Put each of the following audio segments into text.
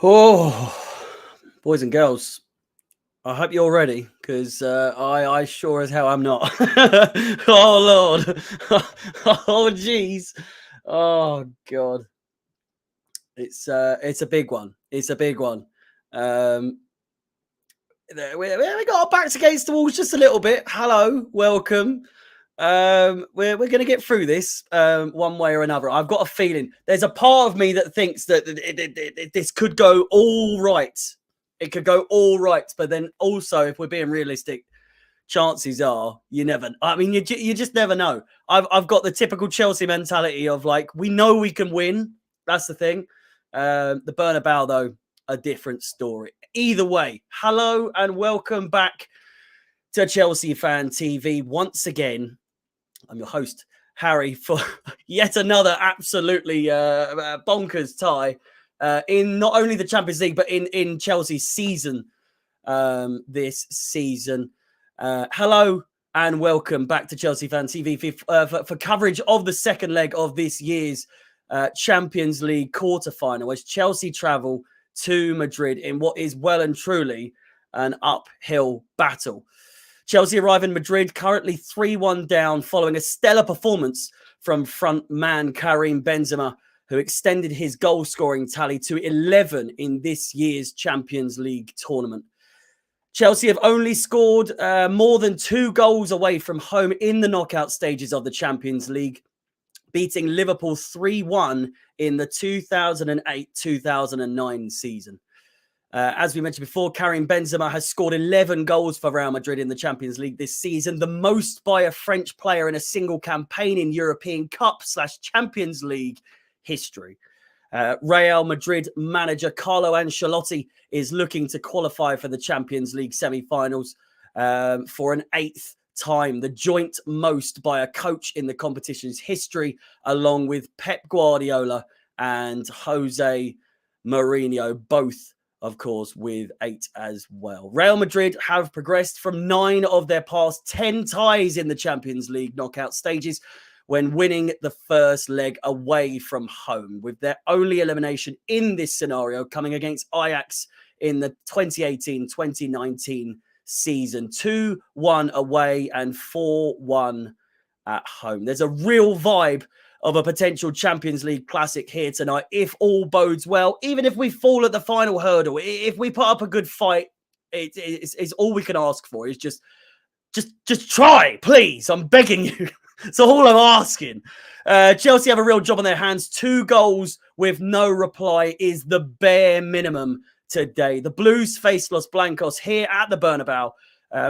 Oh, boys and girls, I hope you're ready because I sure as hell am not. Oh Lord, oh jeez, oh God, it's a big one. It's a big one. Um, we got our backs against the walls just a little bit. Hello, welcome. We're gonna get through this one way or another. I've got a feeling there's a part of me that thinks that this could go all right. It could go all right, but then also, if we're being realistic, chances are you never. I mean, you just never know. I've got the typical Chelsea mentality of like we know we can win. That's the thing. The Bernabeu though, a different story. Either way, hello and welcome back to Chelsea Fan TV once again. I'm your host, Harry, for yet another absolutely bonkers tie in not only the Champions League, but in Chelsea's season this season. Hello and welcome back to Chelsea Fan TV for coverage of the second leg of this year's Champions League quarterfinal as Chelsea travel to Madrid in what is well and truly an uphill battle. Chelsea arrive in Madrid currently 3-1 down following a stellar performance from front man Karim Benzema, who extended his goal scoring tally to 11 in this year's Champions League tournament. Chelsea have only scored more than 2 goals away from home in the knockout stages of the Champions League, beating Liverpool 3-1 in the 2008-2009 season. As we mentioned before, Karim Benzema has scored 11 goals for Real Madrid in the Champions League this season, the most by a French player in a single campaign in European Cup/Champions League history. Real Madrid manager Carlo Ancelotti is looking to qualify for the Champions League semi-finals for an 8th time, the joint most by a coach in the competition's history, along with Pep Guardiola and Jose Mourinho, both of course, with 8 as well. Real Madrid have progressed from 9 of their past 10 ties in the Champions League knockout stages when winning the first leg away from home, with their only elimination in this scenario coming against Ajax in the 2018-2019 season. 2-1 away and 4-1 at home. There's a real vibe of a potential Champions League classic here tonight, if all bodes well. Even if we fall at the final hurdle, if we put up a good fight, it's all we can ask for. Is just try, please. I'm begging you. That's all I'm asking. Chelsea have a real job on their hands. 2 goals with no reply is the bare minimum today. The Blues face Los Blancos here at the Bernabeu.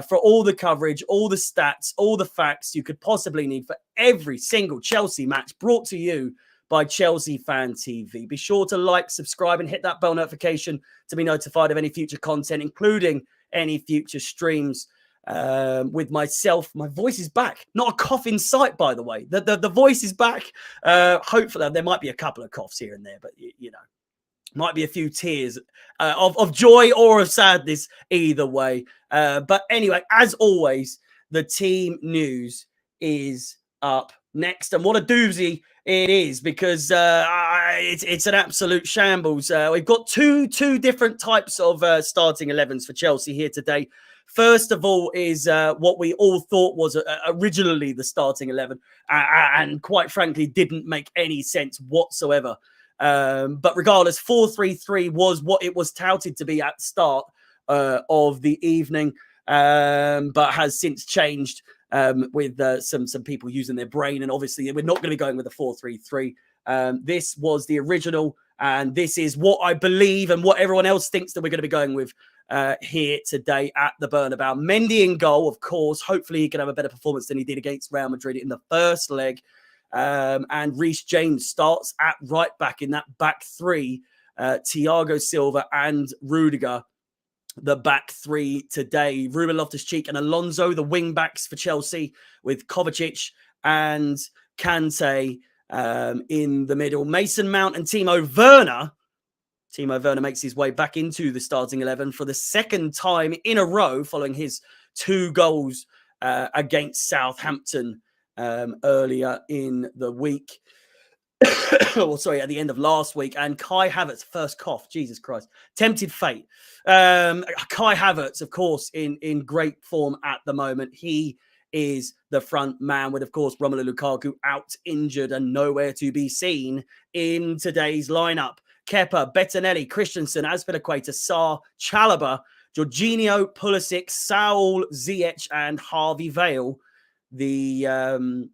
For all the coverage, all the stats, all the facts you could possibly need for every single Chelsea match, brought to you by Chelsea Fan TV. Be sure to like, subscribe, and hit that bell notification to be notified of any future content, including any future streams with myself. My voice is back. Not a cough in sight, by the way. The voice is back. Hopefully, there might be a couple of coughs here and there, but you know. Might be a few tears of joy or of sadness, either way. But anyway, as always, the team news is up next. And what a doozy it is, because it's an absolute shambles. We've got two different types of starting 11s for Chelsea here today. First of all is what we all thought was originally the starting 11 and quite frankly didn't make any sense whatsoever. But regardless, 4-3-3 was what it was touted to be at the start of the evening, but has since changed with some people using their brain. And obviously, we're not going to be going with the 4-3-3. This was the original, and this is what I believe and what everyone else thinks that we're going to be going with here today at the Bernabeu. Mendy in goal, of course. Hopefully, he can have a better performance than he did against Real Madrid in the first leg. And Reece James starts at right back in that back 3. Thiago Silva and Rudiger, the back 3 today. Ruben Loftus-Cheek and Alonso, the wing backs for Chelsea, with Kovacic and Kante in the middle. Mason Mount and Timo Werner. Timo Werner makes his way back into the starting 11 for the second time in a row following his 2 goals against Southampton earlier in the week. or sorry, at the end of last week. And Kai Havertz, first cough, Jesus Christ, tempted fate. Kai Havertz, of course, in great form at the moment. He is the front man with, of course, Romelu Lukaku out injured and nowhere to be seen in today's lineup. Kepa, Bettinelli, Christensen, Azpilicueta, Sarr, Chalobah, Jorginho, Pulisic, Saul, Ziyech, and Harvey Vale. The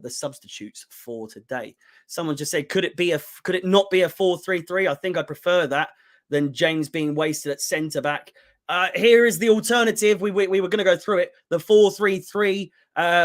substitutes for today. Someone just said, could it not be a 4-3-3? I think I prefer that than James being wasted at centre back. Here is the alternative. We were going to go through it. The 4-3-3.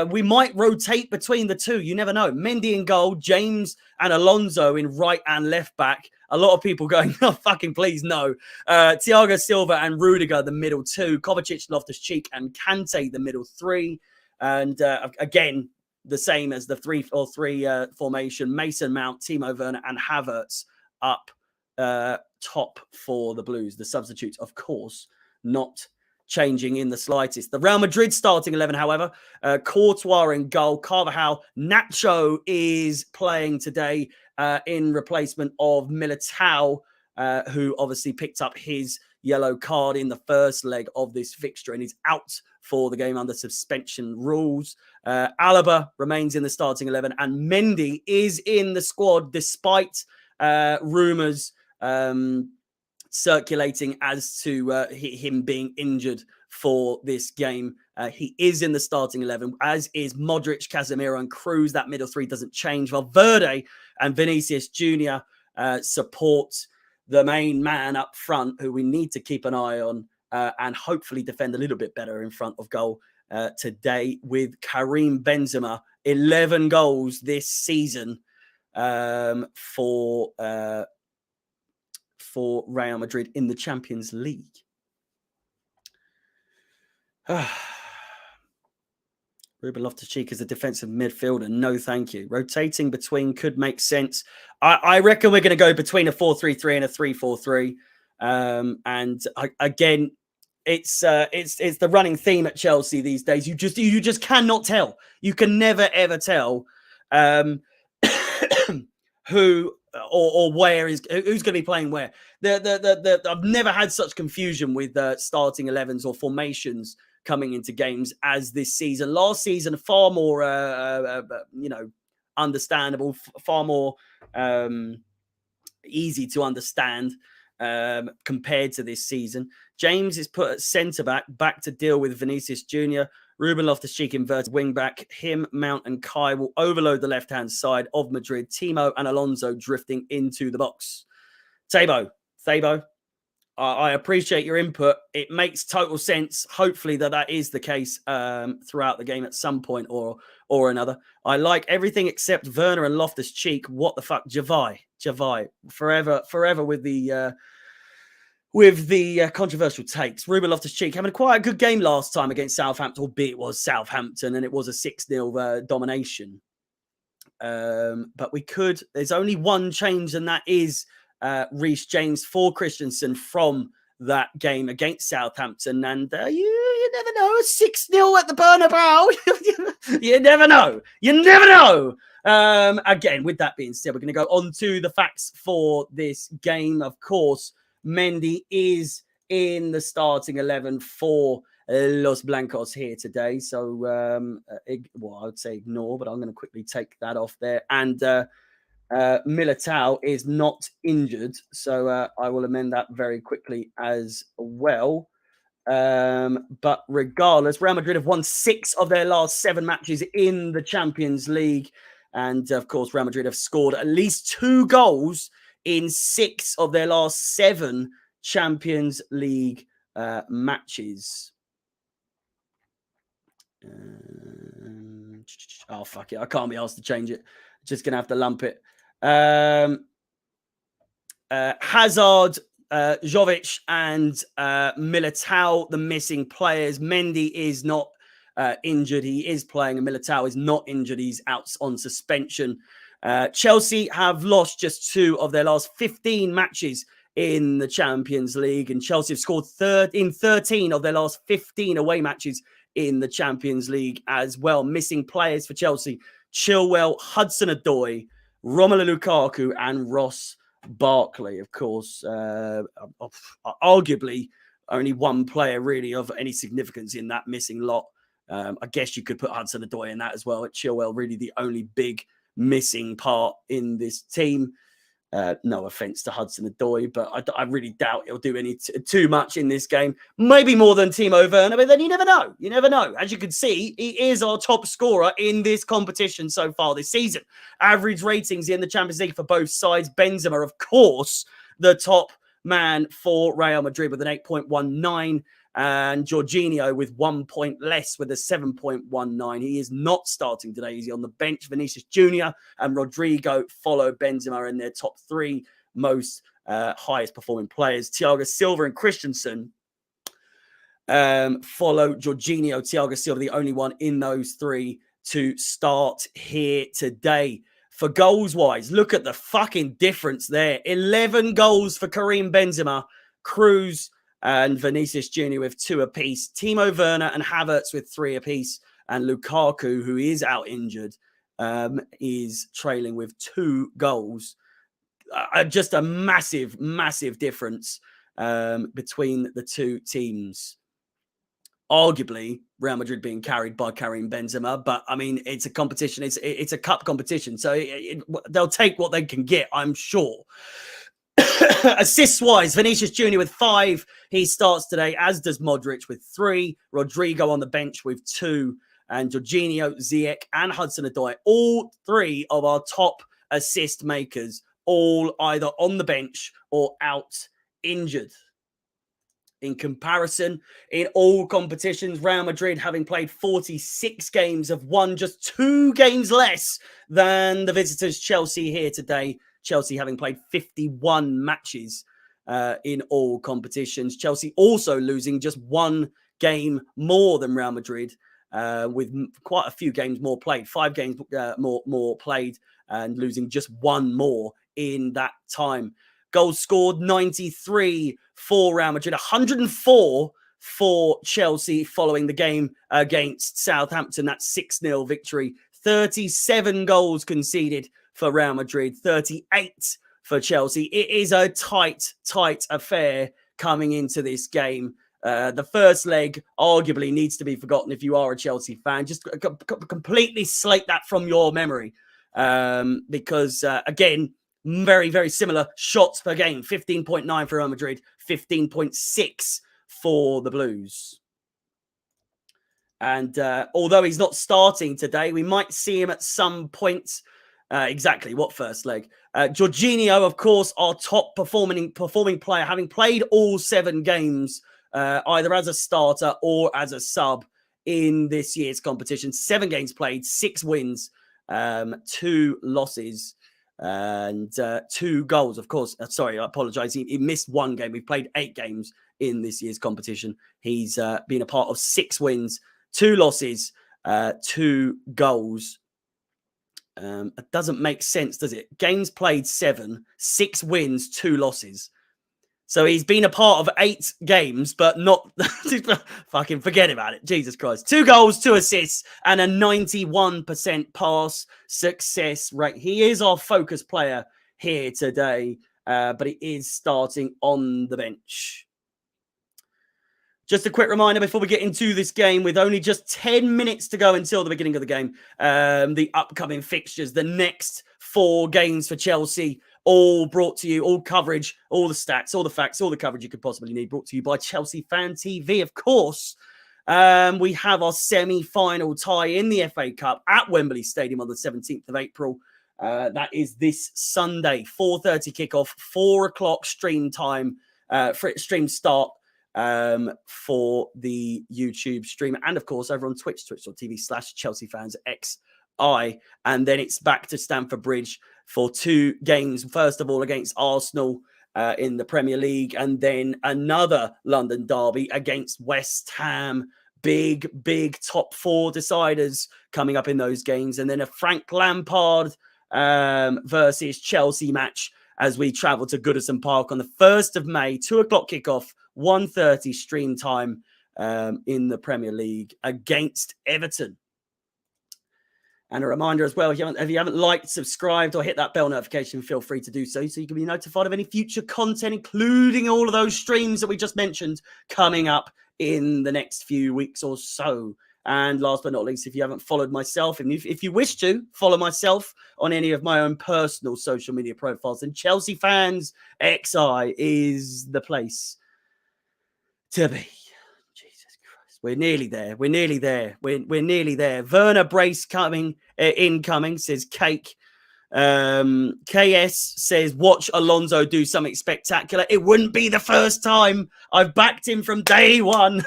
We might rotate between the two. You never know. Mendy in goal, James and Alonso in right and left back. A lot of people going, oh, fucking please, no. Thiago Silva and Rudiger, the middle two. Kovacic, Loftus-Cheek, and Kante, the middle three. And again, the same as the 3-4-3 formation. Mason Mount, Timo Werner, and Havertz up top for the Blues. The substitutes, of course, not changing in the slightest. The Real Madrid starting 11, however, Courtois in goal, Carvajal, Nacho is playing today in replacement of Militao, who obviously picked up his yellow card in the first leg of this fixture and is out for the game under suspension rules. Alaba remains in the starting 11 and Mendy is in the squad despite rumours circulating as to him being injured for this game. He is in the starting 11, as is Modric, Casemiro, and Cruz. That middle three doesn't change. Valverde and Vinicius Jr. Support the main man up front, who we need to keep an eye on and hopefully defend a little bit better in front of goal today, with Karim Benzema, 11 goals this season for Real Madrid in the Champions League. Ruben Loftus-Cheek is a defensive midfielder. No, thank you. Rotating between could make sense. I reckon we're going to go between a 4-3-3 and a 3-4-3. Again, it's the running theme at Chelsea these days. You just cannot tell. You can never ever tell who or where who's going to be playing where. I've never had such confusion with starting 11s or formations coming into games as this season. Last season, far more understandable, far more easy to understand compared to this season. James is put at centre back to deal with Vinicius Jr. Ruben Loftus-Cheek inverted wing back. Him, Mount, and Kai will overload the left-hand side of Madrid. Timo and Alonso drifting into the box. Thabo, I appreciate your input. It makes total sense. Hopefully that is the case throughout the game at some point or another. I like everything except Werner and Loftus-Cheek. What the fuck, Javai, forever with the controversial takes. Ruben Loftus-Cheek having quite a good game last time against Southampton, albeit it was Southampton and it was a 6-0 domination. But there's only one change, and that is Reece James for Christensen from that game against Southampton. And you never know, 6-0 at the Bernabeu. You never know. Again, with that being said, we're going to go on to the facts for this game. Of course, Mendy is in the starting 11 for Los Blancos here today. So, I would say ignore, but I'm going to quickly take that off there. And Militao is not injured, so I will amend that very quickly as well. But regardless, Real Madrid have won 6 of their last 7 matches in the Champions League. And, of course, Real Madrid have scored at least 2 goals in 6 of their last 7 Champions League matches. Oh, fuck it. I can't be asked to change it. Just going to have to lump it. Hazard, Jovic, and Militao, the missing players. Mendy is not injured. He is playing, and Militao is not injured. He's out on suspension. Chelsea have lost just 2 of their last 15 matches in the Champions League, and Chelsea have scored in 13 of their last 15 away matches in the Champions League as well. Missing players for Chelsea: Chilwell, Hudson-Odoi, Romelu Lukaku, and Ross Barkley. Of course, arguably only one player really of any significance in that missing lot. I guess you could put Hudson-Odoi in that as well. At Chilwell, really the only big missing part in this team. No offense to Hudson-Odoi, but I really doubt he'll do too much in this game. Maybe more than Timo Werner, but then you never know. You never know. As you can see, he is our top scorer in this competition so far this season. Average ratings in the Champions League for both sides. Benzema, of course, the top man for Real Madrid with an 8.19. And Jorginho with 1 point less with a 7.19. He is not starting today. He's on the bench. Vinicius Jr. and Rodrigo follow Benzema in their top three most highest performing players. Thiago Silva and Christensen follow Jorginho. Thiago Silva, the only one in those three to start here today. For goals-wise, look at the fucking difference there. 11 goals for Karim Benzema. Cruz and Vinicius Jr. with 2 apiece. Timo Werner and Havertz with 3 apiece. And Lukaku, who is out injured, is trailing with 2 goals. Just a massive, massive difference between the two teams. Arguably, Real Madrid being carried by Karim Benzema. But, I mean, it's a competition. It's a cup competition. So they'll take what they can get, I'm sure. Assists-wise, Vinicius Jr. with 5. He starts today, as does Modric with 3. Rodrigo on the bench with 2. And Jorginho, Ziyech, and Hudson-Odoi, all 3 of our top assist makers, all either on the bench or out injured. In comparison, in all competitions, Real Madrid, having played 46 games, have won just 2 games less than the visitors Chelsea here today. Chelsea having played 51 matches in all competitions. Chelsea also losing just 1 game more than Real Madrid, with quite a few games more played. 5 games more played and losing just 1 more in that time. Goals scored, 93 for Real Madrid, 104 for Chelsea following the game against Southampton. That 6-0 victory. 37 goals conceded for Real Madrid, 38 for Chelsea. It is a tight affair coming into this game. The first leg arguably needs to be forgotten if you are a Chelsea fan. Just completely slate that from your memory. Because, again, very, very similar shots per game. 15.9 for Real Madrid, 15.6 for the Blues. And although he's not starting today, we might see him at some point. Exactly, what first leg? Jorginho, of course, our top performing player, having played all 7 games, either as a starter or as a sub in this year's competition. 7 games played, 6 wins, 2 losses, and 2 goals, of course. Sorry, I apologize. He missed 1 game. We've played 8 games in this year's competition. He's been a part of 6 wins, 2 losses, 2 goals. It doesn't make sense, does it? Games played 7, 6 wins, 2 losses. So he's been a part of 8 games, but not... fucking forget about it. Jesus Christ. 2 goals, 2 assists, and a 91% pass success rate. He is our focus player here today, but he is starting on the bench. Just a quick reminder before we get into this game, with only just 10 minutes to go until the beginning of the game, the upcoming fixtures, the next 4 games for Chelsea, all brought to you, all coverage, all the stats, all the facts, all the coverage you could possibly need, brought to you by Chelsea Fan TV, of course. We have our semi-final tie in the FA Cup at Wembley Stadium on the 17th of April. That is this Sunday, 4:30 kickoff, 4 o'clock stream time, stream start. For the YouTube stream, and of course over on Twitch, twitch.tv/Chelsea Fans XI. And then it's back to Stamford Bridge for 2 games. First of all, against Arsenal in the Premier League, and then another London derby against West Ham. Big top 4 deciders coming up in those games. And then a Frank Lampard versus Chelsea match as we travel to Goodison Park on the 1st of May, 2 o'clock kickoff, 1:30 stream time in the Premier League against Everton. And a reminder as well, if you haven't liked, subscribed, or hit that bell notification, feel free to do so you can be notified of any future content, including all of those streams that we just mentioned coming up in the next few weeks or so. And last but not least, if you haven't followed myself, and if you wish to follow myself on any of my own personal social media profiles, then Chelsea Fans XI is the place to be. We're nearly there. We're nearly there. We're nearly there. Werner Brace incoming, says Cake. KS says, watch Alonso do something spectacular. It wouldn't be the first time. I've backed him from day one.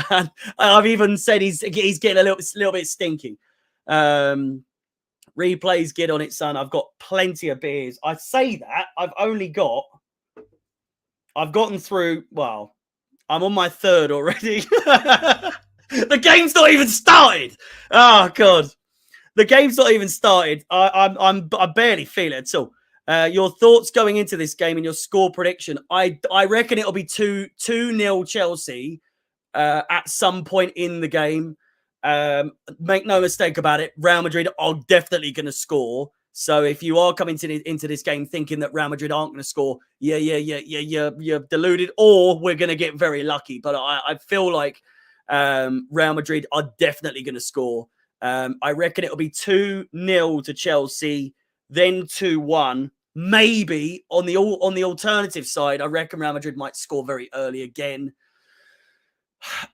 And I've even said he's getting a little bit stinky. Replays, get on it, son. I've got plenty of beers. I say that. I've gotten through, well, I'm on my third already. The game's not even started. Oh, God. The game's not even started. I barely feel it at all. Your thoughts going into this game and your score prediction. I reckon it'll be 2-0 Chelsea at some point in the game. Make no mistake about it. Real Madrid are definitely going to score. So if you are coming into this game thinking that Real Madrid aren't going to score, you're deluded, or we're going to get very lucky. But I feel like Real Madrid are definitely going to score. I reckon it'll be 2-0 to Chelsea, then 2-1. Maybe on the alternative side, I reckon Real Madrid might score very early again.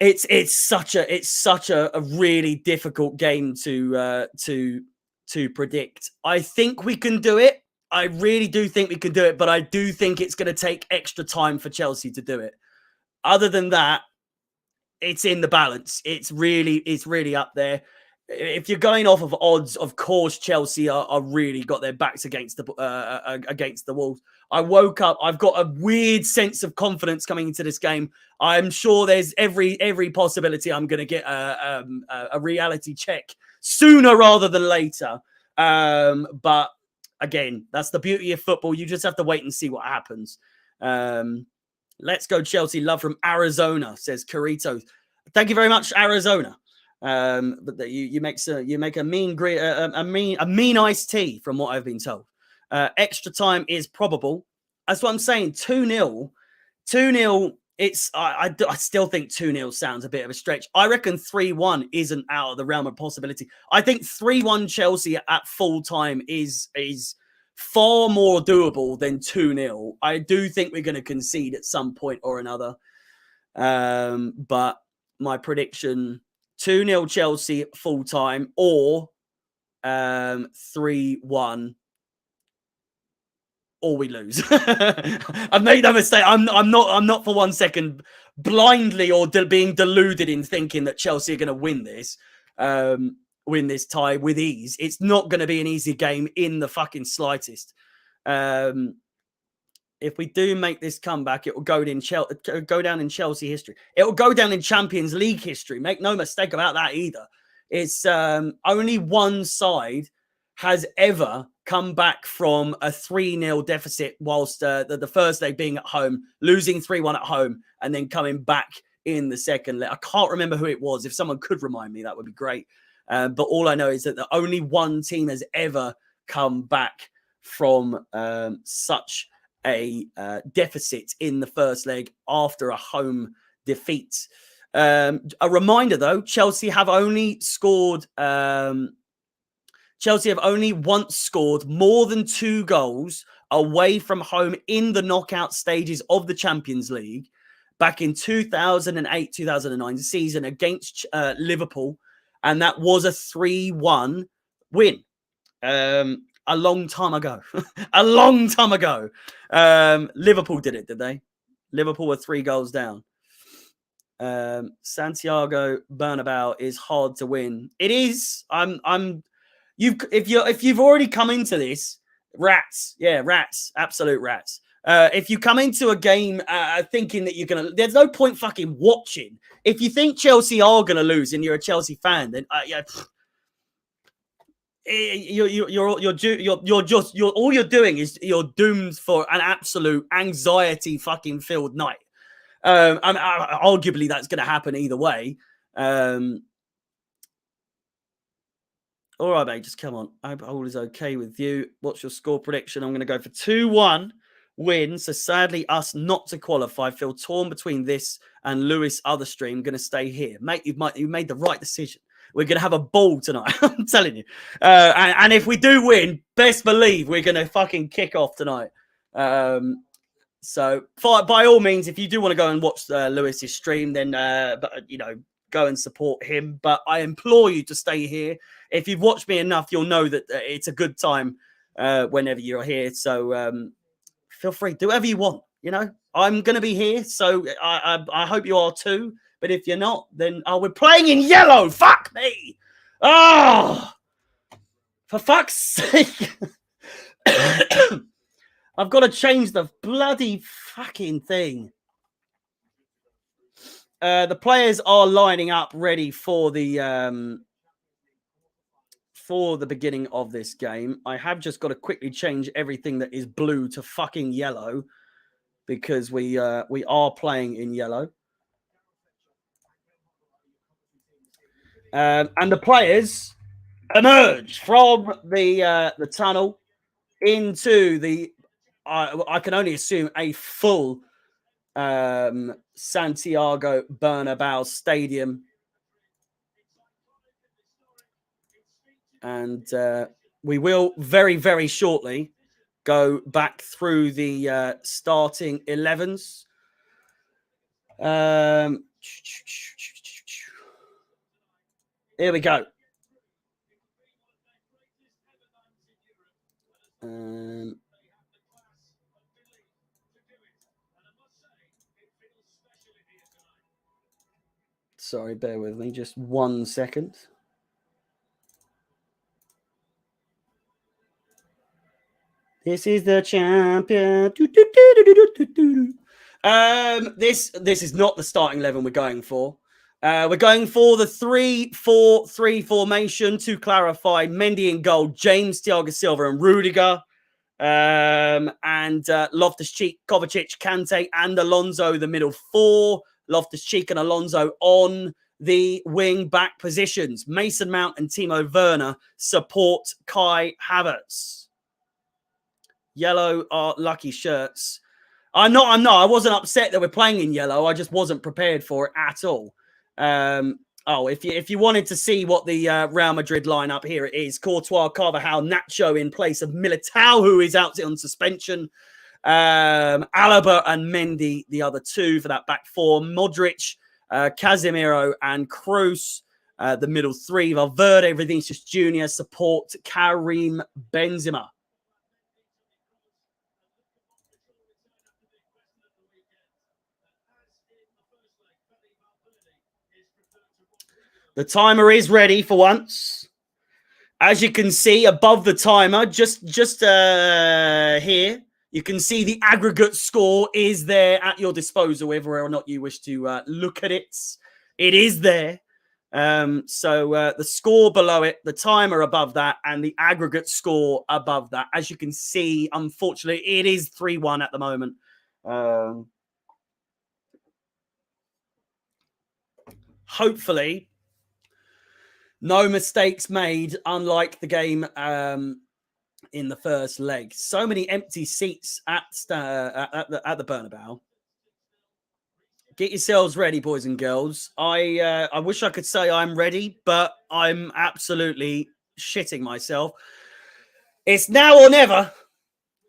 It's such a really difficult game to predict. I think we can do it. I really do think we can do it, but I do think it's going to take extra time for Chelsea to do it. Other than that, it's in the balance. It's really up there. If you're going off of odds, of course, Chelsea are really got their backs against the walls. I woke up. I've got a weird sense of confidence coming into this game. I'm sure there's every possibility I'm going to get a reality check sooner rather than later. But again, that's the beauty of football. You just have to wait and see what happens. Let's go Chelsea. Love from Arizona, says Carito. Thank you very much, Arizona. But you make a mean iced tea from what I've been told. Extra time is probable. That's what I'm saying. 2-0. I still think 2-0 sounds a bit of a stretch. I reckon 3-1 isn't out of the realm of possibility. I think 3-1 Chelsea at full time is far more doable than 2-0. I do think we're going to concede at some point or another. But my prediction, 2-0 Chelsea full time, or 3-1, or we lose. I've made no mistake. I'm not for 1 second blindly or being deluded in thinking that Chelsea are going to win this tie with ease. It's not going to be an easy game in the fucking slightest. If we do make this comeback, it will go down in Chelsea history. It will go down in Champions League history. Make no mistake about that either. It's only one side has ever come back from a 3-0 deficit whilst the first leg being at home, losing 3-1 at home, and then coming back in the second leg. I can't remember who it was. If someone could remind me, that would be great. But all I know is that the only one team has ever come back from such a deficit in the first leg after a home defeat. A reminder, though, Chelsea have only once scored more than 2 goals away from home in the knockout stages of the Champions League back in 2008-2009 season against Liverpool, and that was a 3-1 win. A long time ago. A long time ago. Liverpool did it, did they? Liverpool were 3 goals down. Santiago Bernabeu is hard to win. It is. If you've already come into this, rats. Yeah, rats. Absolute rats. If you come into a game thinking that you're gonna, there's no point fucking watching. If you think Chelsea are gonna lose and you're a Chelsea fan, then yeah. All you're doing is you're doomed for an absolute anxiety fucking filled night. Arguably that's going to happen either way. All right, mate, just come on. I hope all is okay with you. What's your score prediction? I'm going to go for 2-1 win. So sadly, us not to qualify. Feel torn between this and Lewis' other stream. Going to stay here. Mate, you made the right decision. We're going to have a ball tonight. I'm telling you. And if we do win, best believe we're going to fucking kick off tonight. So by all means, if you do want to go and watch Lewis's stream, then go and support him. But I implore you to stay here. If you've watched me enough, you'll know that it's a good time whenever you're here. So feel free, do whatever you want. You know, I'm going to be here, so I hope you are too. But if you're not, then we're playing in yellow. Fuck me. Oh, for fuck's sake. I've got to change the bloody fucking thing. The players are lining up ready for the beginning of this game. I have just got to quickly change everything that is blue to fucking yellow because we are playing in yellow. And the players emerge from the tunnel into the I can only assume a full Santiago Bernabeu Stadium. And we will very, very shortly go back through the starting 11s. Here we go. Sorry, bear with me just 1 second. This is the champion. This is not the starting 11 we're going for. We're going for the 3-4-3 formation. To clarify, Mendy in goal, James, Thiago Silva, and Rudiger. And Loftus-Cheek, Kovacic, Kante, and Alonso, the middle four. Loftus-Cheek and Alonso on the wing-back positions. Mason Mount and Timo Werner support Kai Havertz. Yellow are lucky shirts. I wasn't upset that we're playing in yellow. I just wasn't prepared for it at all. If you wanted to see what the Real Madrid lineup, here it is. Courtois, Carvajal, Nacho in place of Militao, who is out on suspension. Alaba and Mendy, the other two for that back four. Modric, Casemiro, and Kroos, the middle three. Valverde, Vinicius Jr. support Karim Benzema. The timer is ready for once. As you can see above the timer, just here, you can see the aggregate score is there at your disposal, whether or not you wish to look at it. It is there. So the score below it, the timer above that, and the aggregate score above that. As you can see, unfortunately, it is 3-1 at the moment. Hopefully, no mistakes made, unlike the game in the first leg. So many empty seats at the Bernabeu. Get yourselves ready, boys and girls. I wish I could say I'm ready, but I'm absolutely shitting myself. It's now or never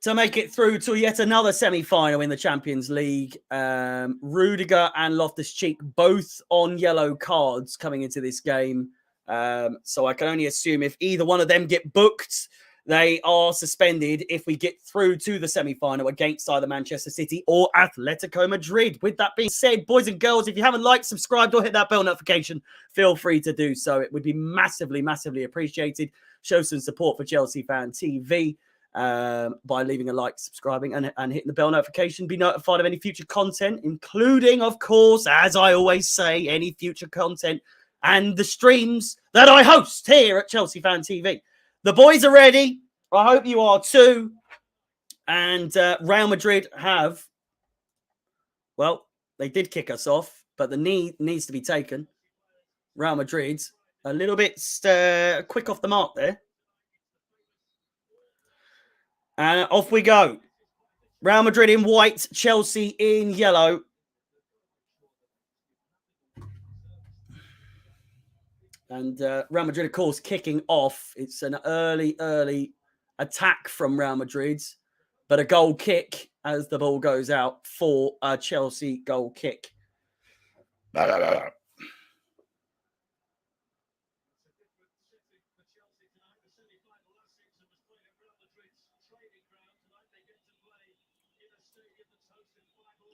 to make it through to yet another semi-final in the Champions League. Rudiger and Loftus-Cheek both on yellow cards coming into this game. So I can only assume if either one of them get booked, they are suspended if we get through to the semi-final against either Manchester City or Atletico Madrid. With that being said, boys and girls, if you haven't liked, subscribed, or hit that bell notification, feel free to do so. It would be massively, massively appreciated. Show some support for Chelsea Fan TV by leaving a like, subscribing, and hitting the bell notification. Be notified of any future content, including, of course, as I always say, any future content and the streams that I host here at Chelsea Fan TV. The boys are ready. I hope you are too. And Real Madrid have, well, they did kick us off, but the knee needs to be taken. Real Madrid A little bit quick off the mark there. And off we go. Real Madrid in white, Chelsea in yellow. And Real Madrid, of course, kicking off. It's an early attack from Real Madrid, but a goal kick as the ball goes out for a Chelsea goal kick.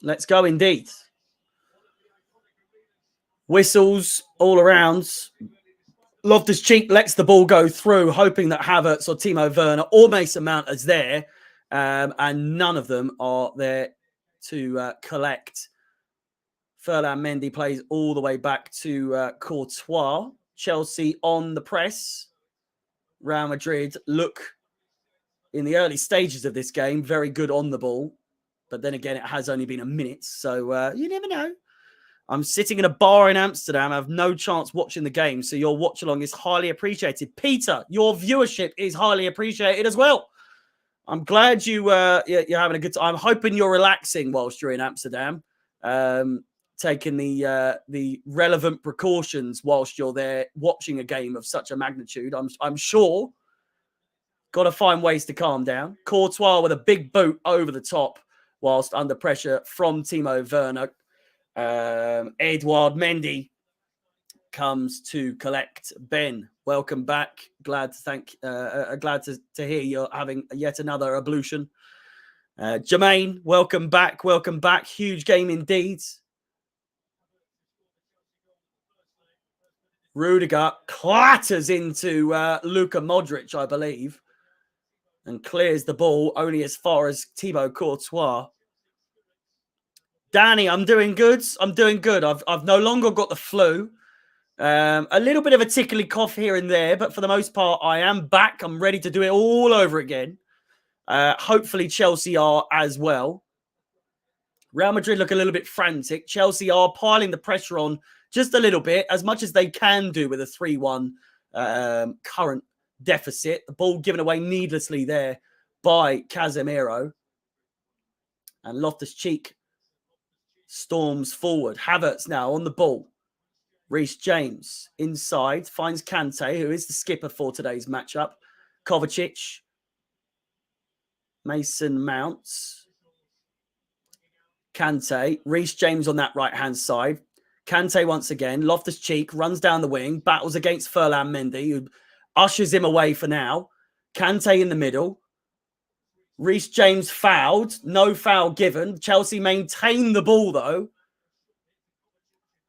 Let's go indeed. Whistles all around. Loftus-Cheek lets the ball go through, hoping that Havertz or Timo Werner or Mason Mount is there, and none of them are there to collect. Ferland Mendy plays all the way back to Courtois. Chelsea on the press. Real Madrid look, in the early stages of this game, very good on the ball. But then again, it has only been a minute, so you never know. I'm sitting in a bar in Amsterdam. I have no chance watching the game, so your watch along is highly appreciated. Peter, your viewership is highly appreciated as well. I'm glad you're having a good time. I'm hoping you're relaxing whilst you're in Amsterdam, taking the relevant precautions whilst you're there watching a game of such a magnitude. I'm sure. Got to find ways to calm down. Courtois with a big boot over the top whilst under pressure from Timo Werner. Edouard Mendy comes to collect. Ben, welcome back. Glad to hear you're having yet another ablution. Jermaine, welcome back. Welcome back. Huge game indeed. Rudiger clatters into Luka Modric, I believe, and clears the ball only as far as Thibaut Courtois. Danny, I'm doing good. I'm doing good. I've no longer got the flu. A little bit of a tickly cough here and there, but for the most part, I am back. I'm ready to do it all over again. Hopefully, Chelsea are as well. Real Madrid look a little bit frantic. Chelsea are piling the pressure on just a little bit, as much as they can do with a 3-1 current deficit. The ball given away needlessly there by Casemiro. And Loftus-Cheek storms forward. Havertz now on the ball. Reece James inside, finds Kante, who is the skipper for today's matchup. Kovacic. Mason Mount. Kante. Reece James on that right-hand side. Kante once again. Loftus-Cheek runs down the wing, battles against Ferland Mendy, who ushers him away for now. Kante in the middle. Reece James fouled. No foul given. Chelsea maintain the ball, though.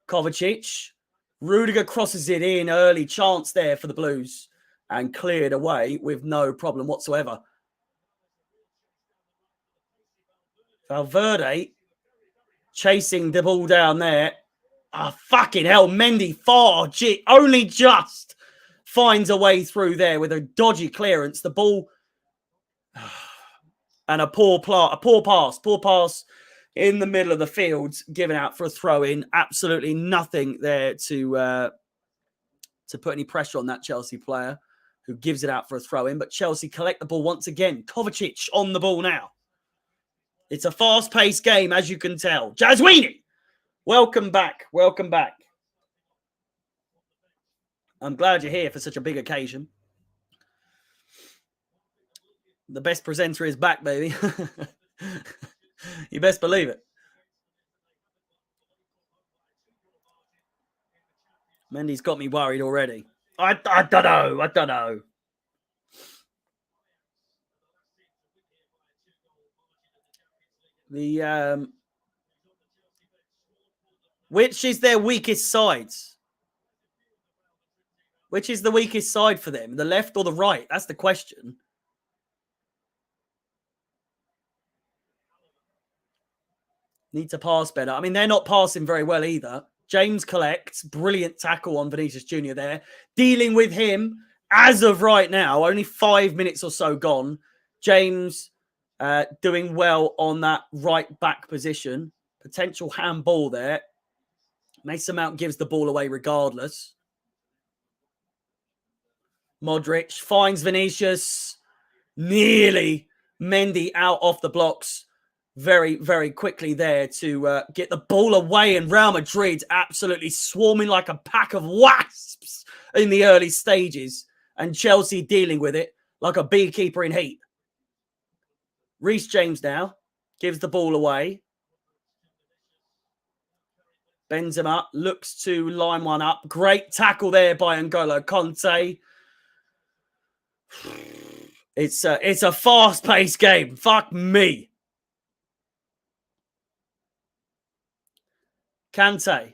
Kovacic. Rudiger crosses it in. Early chance there for the Blues. And cleared away with no problem whatsoever. Valverde chasing the ball down there. Ah, oh, fucking hell. Mendy only just finds a way through there with a dodgy clearance. The ball... And a poor pass in the middle of the field, given out for a throw-in. Absolutely nothing there to put any pressure on that Chelsea player who gives it out for a throw-in. But Chelsea collect the ball once again. Kovacic on the ball now. It's a fast-paced game, as you can tell. Jazwini, welcome back. Welcome back. I'm glad you're here for such a big occasion. The best presenter is back, baby. You best believe it. Mendy's got me worried already. I don't know. The which is their weakest side? Which is the weakest side for them? The left or the right? That's the question. Need to pass better. I mean, they're not passing very well either. James collects. Brilliant tackle on Vinicius Jr. there. Dealing with him as of right now. Only 5 minutes or so gone. James doing well on that right back position. Potential handball there. Mason Mount gives the ball away regardless. Modric finds Vinicius. Nearly Mendy out off the blocks very, very quickly there to get the ball away. And Real Madrid absolutely swarming like a pack of wasps in the early stages. And Chelsea dealing with it like a beekeeper in heat. Reece James now gives the ball away. Benzema looks to line one up. Great tackle there by N'Golo Conte. It's a fast-paced game. Fuck me. Kante.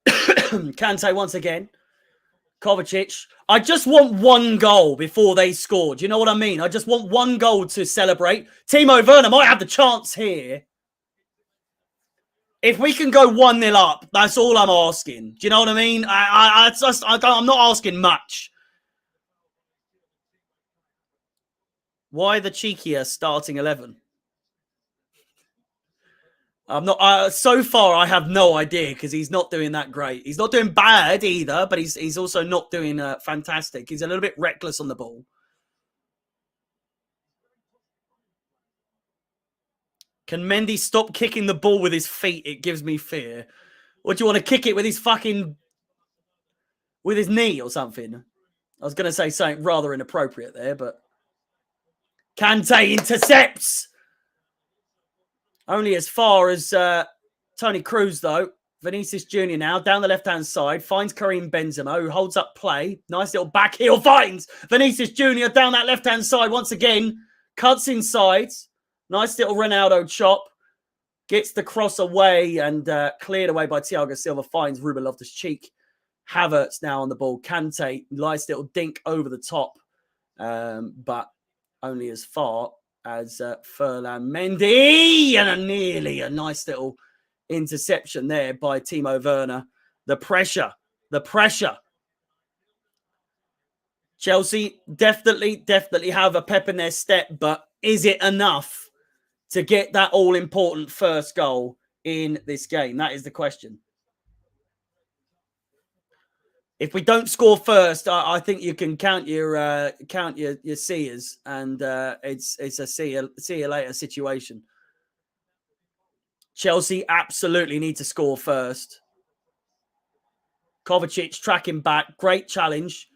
Kante once again. Kovacic. I just want one goal before they score. Do you know what I mean? I just want one goal to celebrate. Timo Werner might have the chance here. If we can go 1-0 up, that's all I'm asking. Do you know what I mean? I'm not asking much. Why the cheekier starting 11? I'm not. So far, I have no idea because he's not doing that great. He's not doing bad either, but he's also not doing fantastic. He's a little bit reckless on the ball. Can Mendy stop kicking the ball with his feet? It gives me fear. Or do you want to kick it with his with his knee or something? I was going to say something rather inappropriate there, but Kante intercepts. Only as far as Toni Kroos, though. Vinicius Jr. now down the left-hand side. Finds Karim Benzema, who holds up play. Nice little back heel. Finds Vinicius Jr. down that left-hand side once again. Cuts inside. Nice little Ronaldo chop. Gets the cross away and cleared away by Thiago Silva. Finds Ruben Loftus-Cheek. Havertz now on the ball. Kante, nice little dink over the top. But only as far as Ferland Mendy, and nearly a nice little interception there by Timo Werner. The pressure. Chelsea definitely have a pep in their step, but is it enough to get that all-important first goal in this game? That is the question. If we don't score first, I think you can count your seers, and it's a see you later situation. Chelsea absolutely need to score first. Kovacic tracking back, great challenge.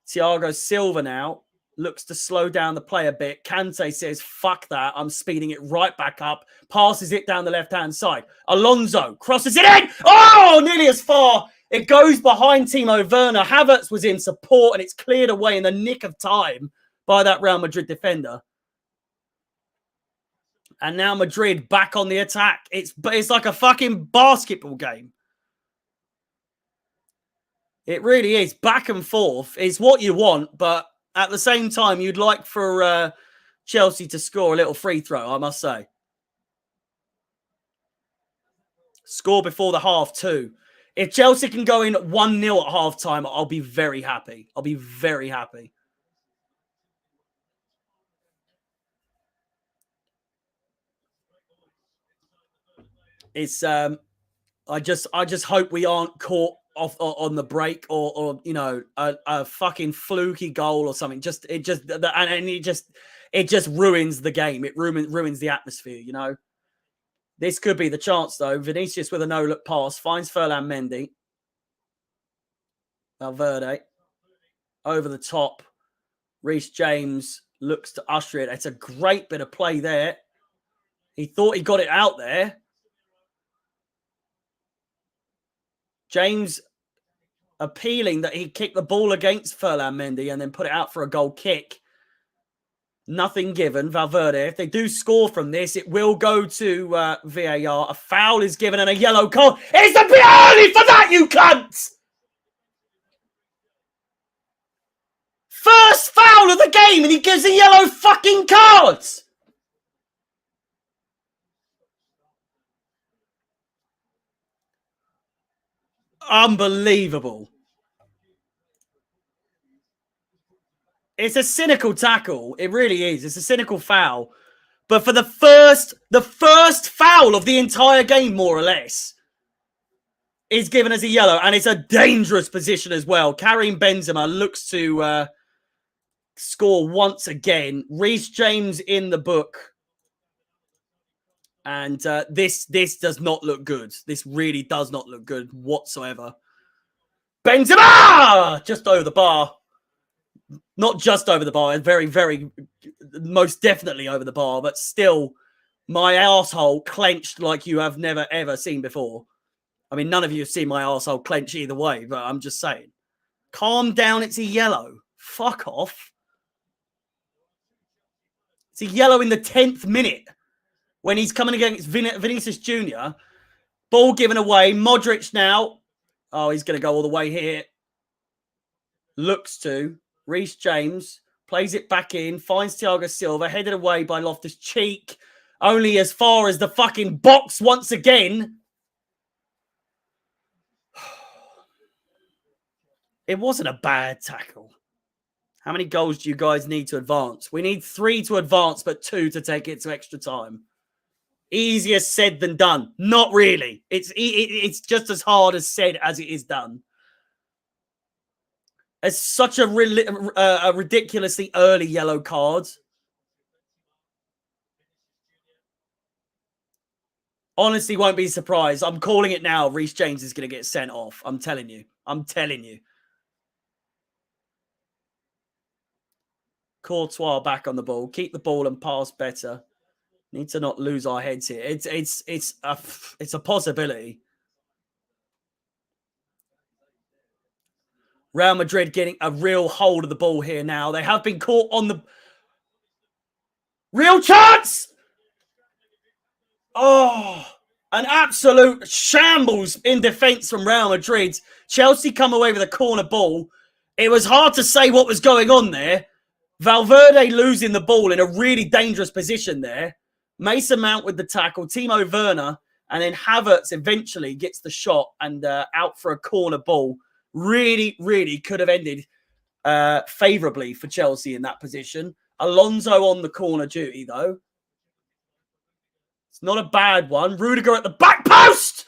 Thiago Silva now looks to slow down the play a bit. Kante says, "Fuck that! I'm speeding it right back up." Passes it down the left-hand side. Alonso crosses it in. Oh, nearly as far. It goes behind Timo Werner. Havertz was in support, and it's cleared away in the nick of time by that Real Madrid defender. And now Madrid back on the attack. It's like a fucking basketball game. It really is. Back and forth is what you want, but at the same time, you'd like for Chelsea to score a little free throw, I must say. Score before the half too. If Chelsea can go in 1-0 at half-time, I'll be very happy. I'll be very happy. It's I just hope we aren't caught off on the break or you know a fucking fluky goal or something. It just ruins the game. It ruins the atmosphere, you know. This could be the chance, though. Vinicius with a no-look pass finds Ferland Mendy. Valverde over the top. Reece James looks to usher it. It's a great bit of play there. He thought he got it out there. James appealing that he kicked the ball against Ferland Mendy and then put it out for a goal kick. Nothing given. Valverde, if they do score from this, it will go to VAR. A foul is given and a yellow card. It's a bit early for that, you cunts! First foul of the game and he gives a yellow fucking card! Unbelievable. It's a cynical tackle. It really is. It's a cynical foul. But for the first foul of the entire game, more or less. is given as a yellow, and it's a dangerous position as well. Karim Benzema looks to score once again. Reece James in the book. And this does not look good. This really does not look good whatsoever. Benzema! Just over the bar. Not just over the bar. Very, very, most definitely over the bar. But still, my asshole clenched like you have never, ever seen before. I mean, none of you have seen my asshole clench either way. But I'm just saying. Calm down. It's a yellow. Fuck off. It's a yellow in the 10th minute. When he's coming against Vinicius Jr. Ball given away. Modric now. Oh, he's going to go all the way here. Looks to. Reece James. Plays it back in. Finds Thiago Silva. Headed away by Loftus-Cheek. Only as far as the fucking box once again. It wasn't a bad tackle. How many goals do you guys need to advance? We need 3 to advance, but 2 to take it to extra time. Easier said than done. Not really. It's just as hard as said as it is done. It's such a ridiculously early yellow card. Honestly, won't be surprised. I'm calling it now. Reece James is going to get sent off. I'm telling you. I'm telling you. Courtois back on the ball. Keep the ball and pass better. Need to not lose our heads here. It's a possibility. Real Madrid getting a real hold of the ball here now. They have been caught on the real chance. Oh, an absolute shambles in defense from Real Madrid. Chelsea come away with a corner ball. It was hard to say what was going on there. Valverde losing the ball in a really dangerous position there. Mason Mount with the tackle, Timo Werner, and then Havertz eventually gets the shot and out for a corner ball. Really, really could have ended favourably for Chelsea in that position. Alonso on the corner duty, though. It's not a bad one. Rudiger at the back post!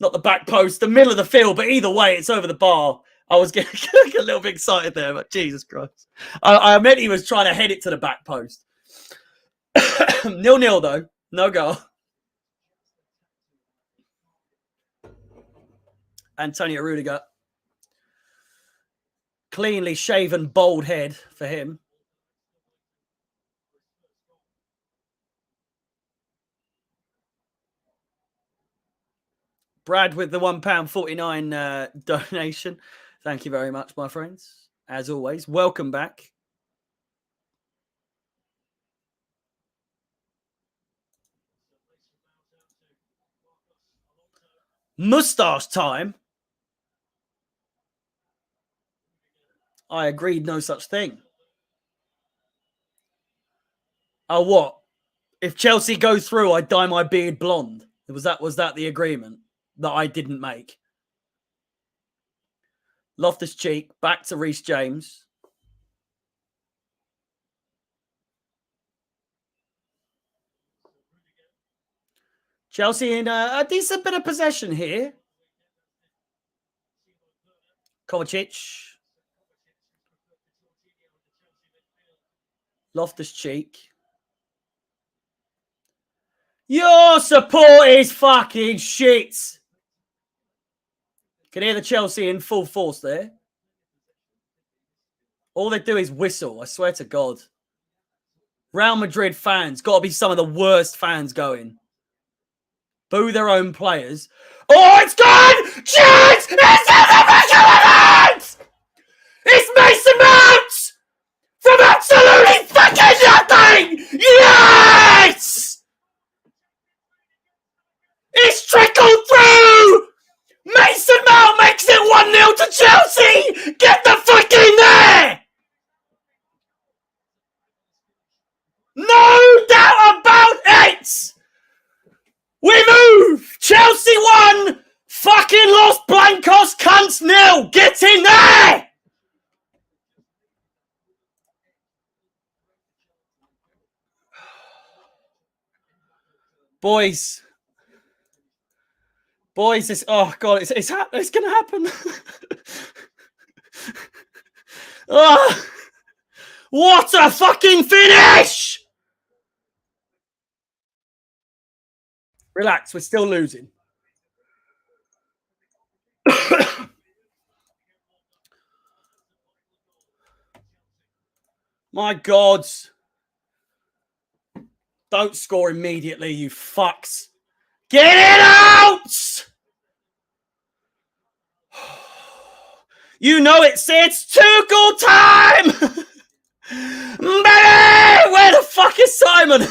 Not the back post, the middle of the field, but either way, it's over the bar. I was getting a little bit excited there, but Jesus Christ. I meant he was trying to head it to the back post. 0-0, though. No goal. Antonio Rudiger. Cleanly shaven, bald head for him. Brad with the £1.49 donation. Thank you very much, my friends. As always, welcome back. Moustache time. I agreed, no such thing. Oh, what? If Chelsea go through, I dye my beard blonde. Was that the agreement that I didn't make? Loftus-Cheek, back to Reece James. Chelsea in a decent bit of possession here. Kovacic. Loftus-Cheek. Your support is fucking shit. Can hear the Chelsea in full force there. All they do is whistle. I swear to God. Real Madrid fans. Got to be some of the worst fans going. Boo their own players. Oh, it's gone! Chance! It's in the It's Mason Mount! From absolutely fucking nothing! Yes! It's trickled through! Mason Mount makes it 1-0 to Chelsea! Get the fuck in there! No doubt about it! We move! Chelsea 1! Fucking Los Blancos cunts 0! Get in there! Boys, Boys, this, oh God, it's going to happen. Oh, what a fucking finish! Relax, we're still losing. My God. Don't score immediately, you fucks. Get it out! You know it says Tuchel time! Baby! Where the fuck is Simon?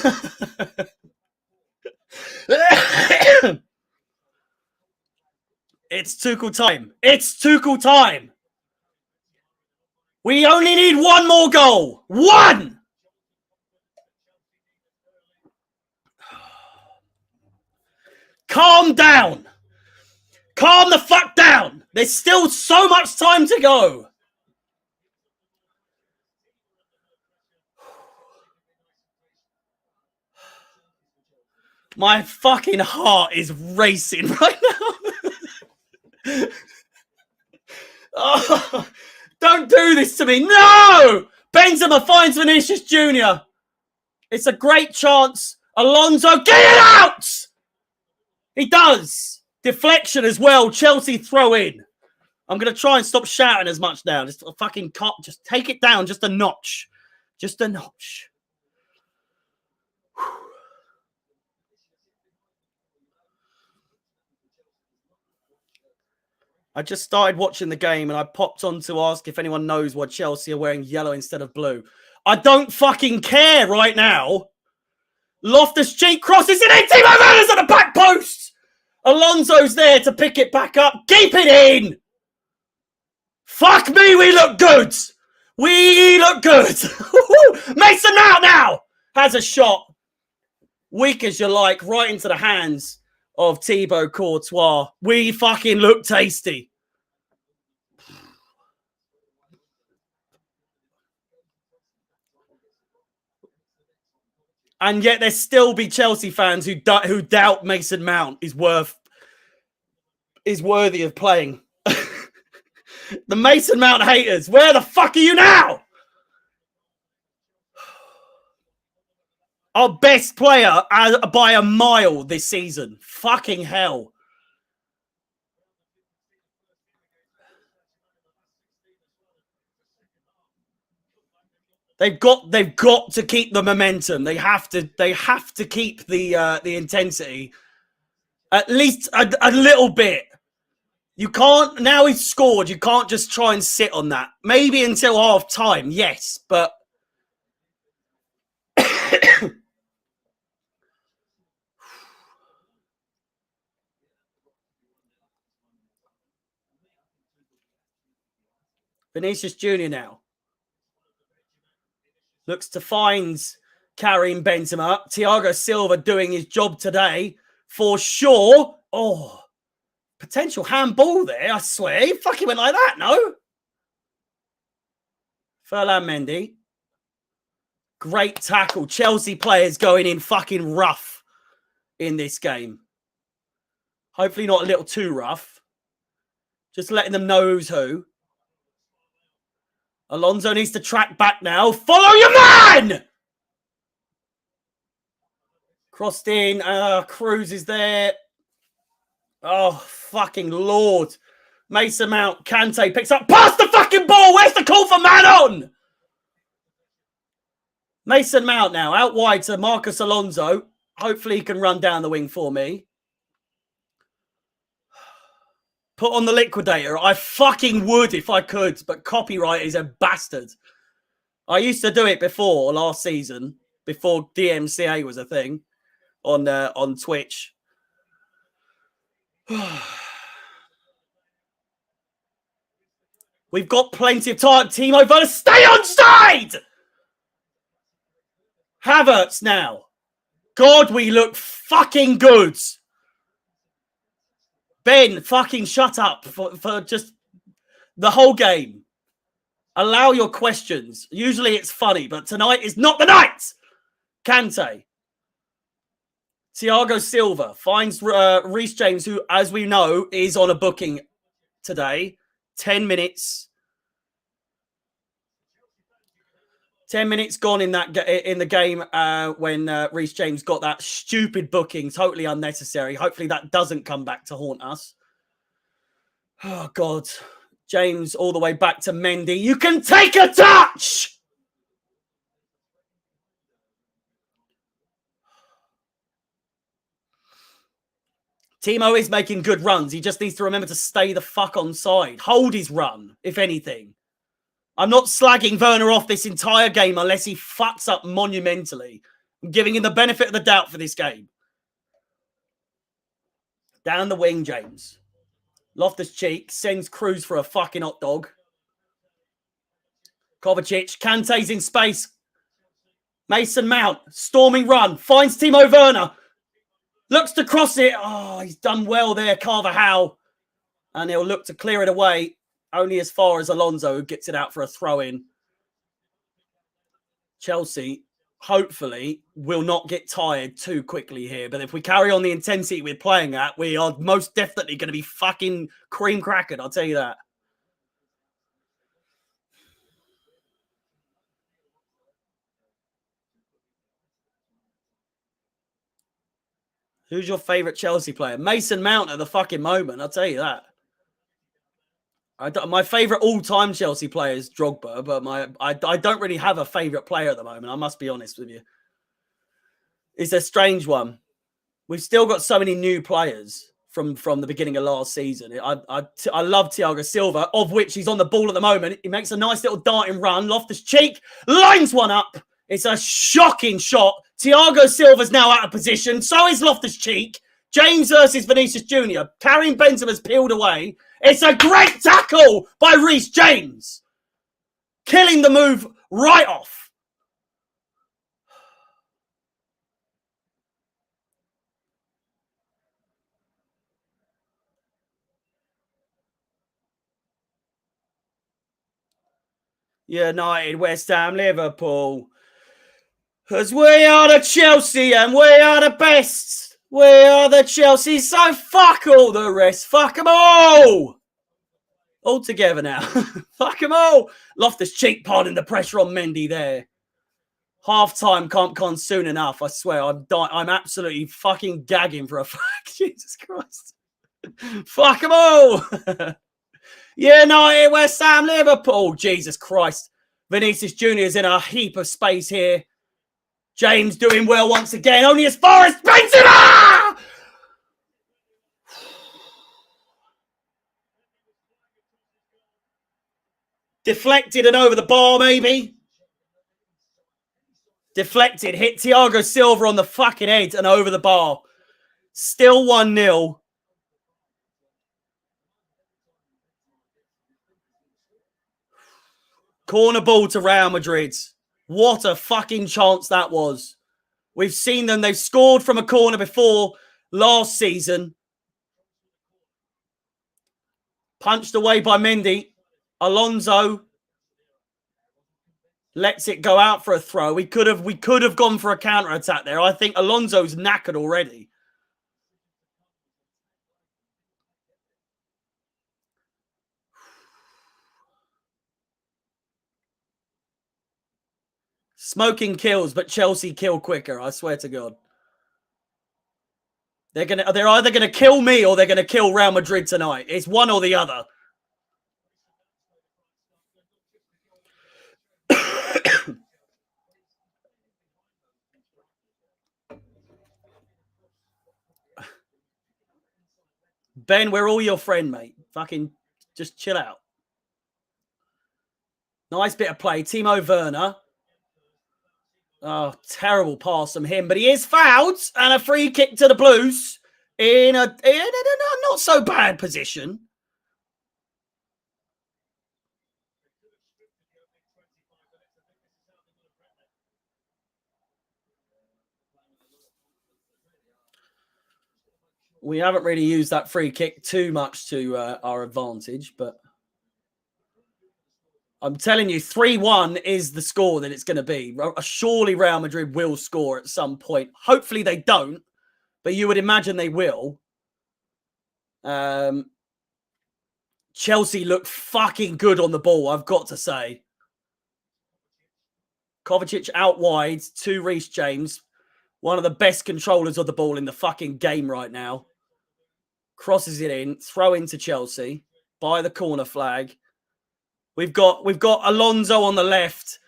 It's Tuchel time. It's Tuchel time. We only need one more goal. One! Calm down. Calm the fuck down. There's still so much time to go. My fucking heart is racing right now. Oh, don't do this to me. No! Benzema finds Vinicius Jr. It's a great chance. Alonso, get it out! He does. Deflection as well. Chelsea throw in. I'm going to try and stop shouting as much now. Just a fucking cop. Just take it down just a notch. Just a notch. I just started watching the game and I popped on to ask if anyone knows why Chelsea are wearing yellow instead of blue. I don't fucking care right now. Loftus-Cheek crosses it in. Timo Werner's at the back post. Alonso's there to pick it back up. Keep it in. Fuck me, we look good. We look good. Mason Mount now has a shot. Weak as you like, right into the hands of Thibaut Courtois. We fucking look tasty. And yet there still be Chelsea fans who doubt Mason Mount is worthy of playing. The Mason Mount haters, where the fuck are you now? Our best player by a mile this season. Fucking hell. They've got to keep the momentum. They have to keep the intensity. At least a little bit. You can't, now he's scored, you can't just try and sit on that. Maybe until half time, yes, but Vinicius Jr. now looks to find Karim Benzema. Thiago Silva doing his job today for sure. Oh, potential handball there, I swear. He fucking went like that, no? Ferland Mendy. Great tackle. Chelsea players going in fucking rough in this game. Hopefully not a little too rough. Just letting them know who's who. Alonso needs to track back now. Follow your man! Crossed in. Cruz is there. Oh, fucking Lord. Mason Mount. Kante picks up. Pass the fucking ball. Where's the call for man on? Mason Mount now. Out wide to Marcus Alonso. Hopefully he can run down the wing for me. Put on the liquidator. I fucking would if I could, but copyright is a bastard. I used to do it before last season, before DMCA was a thing on Twitch. We've got plenty of time. Timo Werner, stay on side! Havertz now. God, we look fucking good. Ben, fucking shut up for just the whole game. Allow your questions. Usually it's funny, but tonight is not the night. Kante. Thiago Silva finds Reece James, who, as we know, is on a booking today. 10 minutes. 10 minutes gone in the game when Reece James got that stupid booking, totally unnecessary. Hopefully that doesn't come back to haunt us. Oh, God. James all the way back to Mendy. You can take a touch! Timo is making good runs. He just needs to remember to stay the fuck on side. Hold his run, if anything. I'm not slagging Werner off this entire game unless he fucks up monumentally. I'm giving him the benefit of the doubt for this game. Down the wing, James. Loftus-Cheek sends Cruz for a fucking hot dog. Kovacic, Kante's in space. Mason Mount, storming run, finds Timo Werner. Looks to cross it. Oh, he's done well there, Carvajal. And he'll look to clear it away. Only as far as Alonso, who gets it out for a throw-in. Chelsea, hopefully, will not get tired too quickly here. But if we carry on the intensity we're playing at, we are most definitely going to be fucking cream crackered, I'll tell you that. Who's your favourite Chelsea player? Mason Mount at the fucking moment, I'll tell you that. My favourite all-time Chelsea player is Drogba, but I don't really have a favourite player at the moment, I must be honest with you. It's a strange one. We've still got so many new players from the beginning of last season. I love Thiago Silva, of which he's on the ball at the moment. He makes a nice little darting run. Loftus-Cheek lines one up. It's a shocking shot. Thiago Silva's now out of position. So is Loftus-Cheek. James versus Vinicius Jr. Karim Benzema's peeled away. It's a great tackle by Reece James. Killing the move right off. United, West Ham, Liverpool. Because we are the Chelsea and we are the best. We are the Chelsea, so fuck all the rest. Fuck them all. All together now. Fuck them all. Loftus-Cheek pardon the pressure on Mendy there. Half-time can't come soon enough, I swear. I'm absolutely fucking gagging for a fact. Jesus Christ. Fuck them all. United, West Ham, Liverpool. Jesus Christ. Vinicius Jr. is in a heap of space here. James doing well once again. Only as far as Benzema! Deflected and over the bar, maybe. Deflected. Hit Thiago Silva on the fucking head and over the bar. Still 1-0. Corner ball to Real Madrid. What a fucking chance that was. We've seen them. They've scored from a corner before last season. Punched away by Mendy. Alonso lets it go out for a throw. We could have gone for a counter-attack there. I think Alonso's knackered already. Smoking kills, but Chelsea kill quicker. I swear to God. They're either gonna kill me or they're gonna kill Real Madrid tonight. It's one or the other. Ben, we're all your friend, mate. Fucking just chill out. Nice bit of play. Timo Werner. Oh, terrible pass from him, but he is fouled and a free kick to the Blues in a not so bad position. We haven't really used that free kick too much to our advantage, but I'm telling you, 3-1 is the score that it's going to be. Surely Real Madrid will score at some point. Hopefully they don't, but you would imagine they will. Chelsea look fucking good on the ball, I've got to say. Kovacic out wide to Reece James. One of the best controllers of the ball in the fucking game right now. Crosses it in, throw into Chelsea by the corner flag. We've got Alonso on the left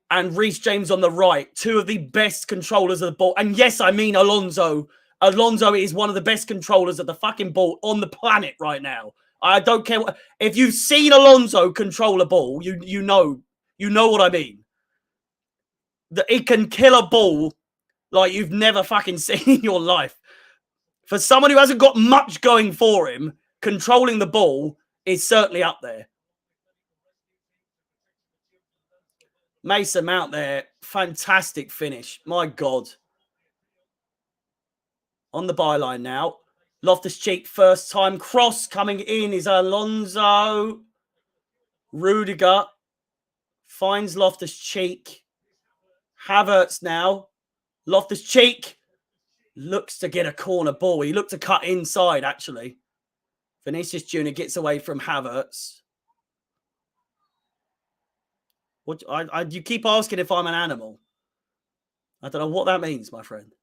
and Reece James on the right. Two of the best controllers of the ball. And yes, I mean Alonso. Alonso is one of the best controllers of the fucking ball on the planet right now. I don't care what, if you've seen Alonso control a ball, you know what I mean. That it can kill a ball like you've never fucking seen in your life. For someone who hasn't got much going for him, controlling the ball is certainly up there. Mason Mount there, fantastic finish. My God. On the byline now. Loftus-Cheek first time cross coming in is Alonso. Rudiger finds Loftus-Cheek. Havertz now. Loftus-Cheek looks to get a corner ball. He looked to cut inside, actually. Vinicius Jr. gets away from Havertz. What you keep asking if I'm an animal. I don't know what that means, my friend.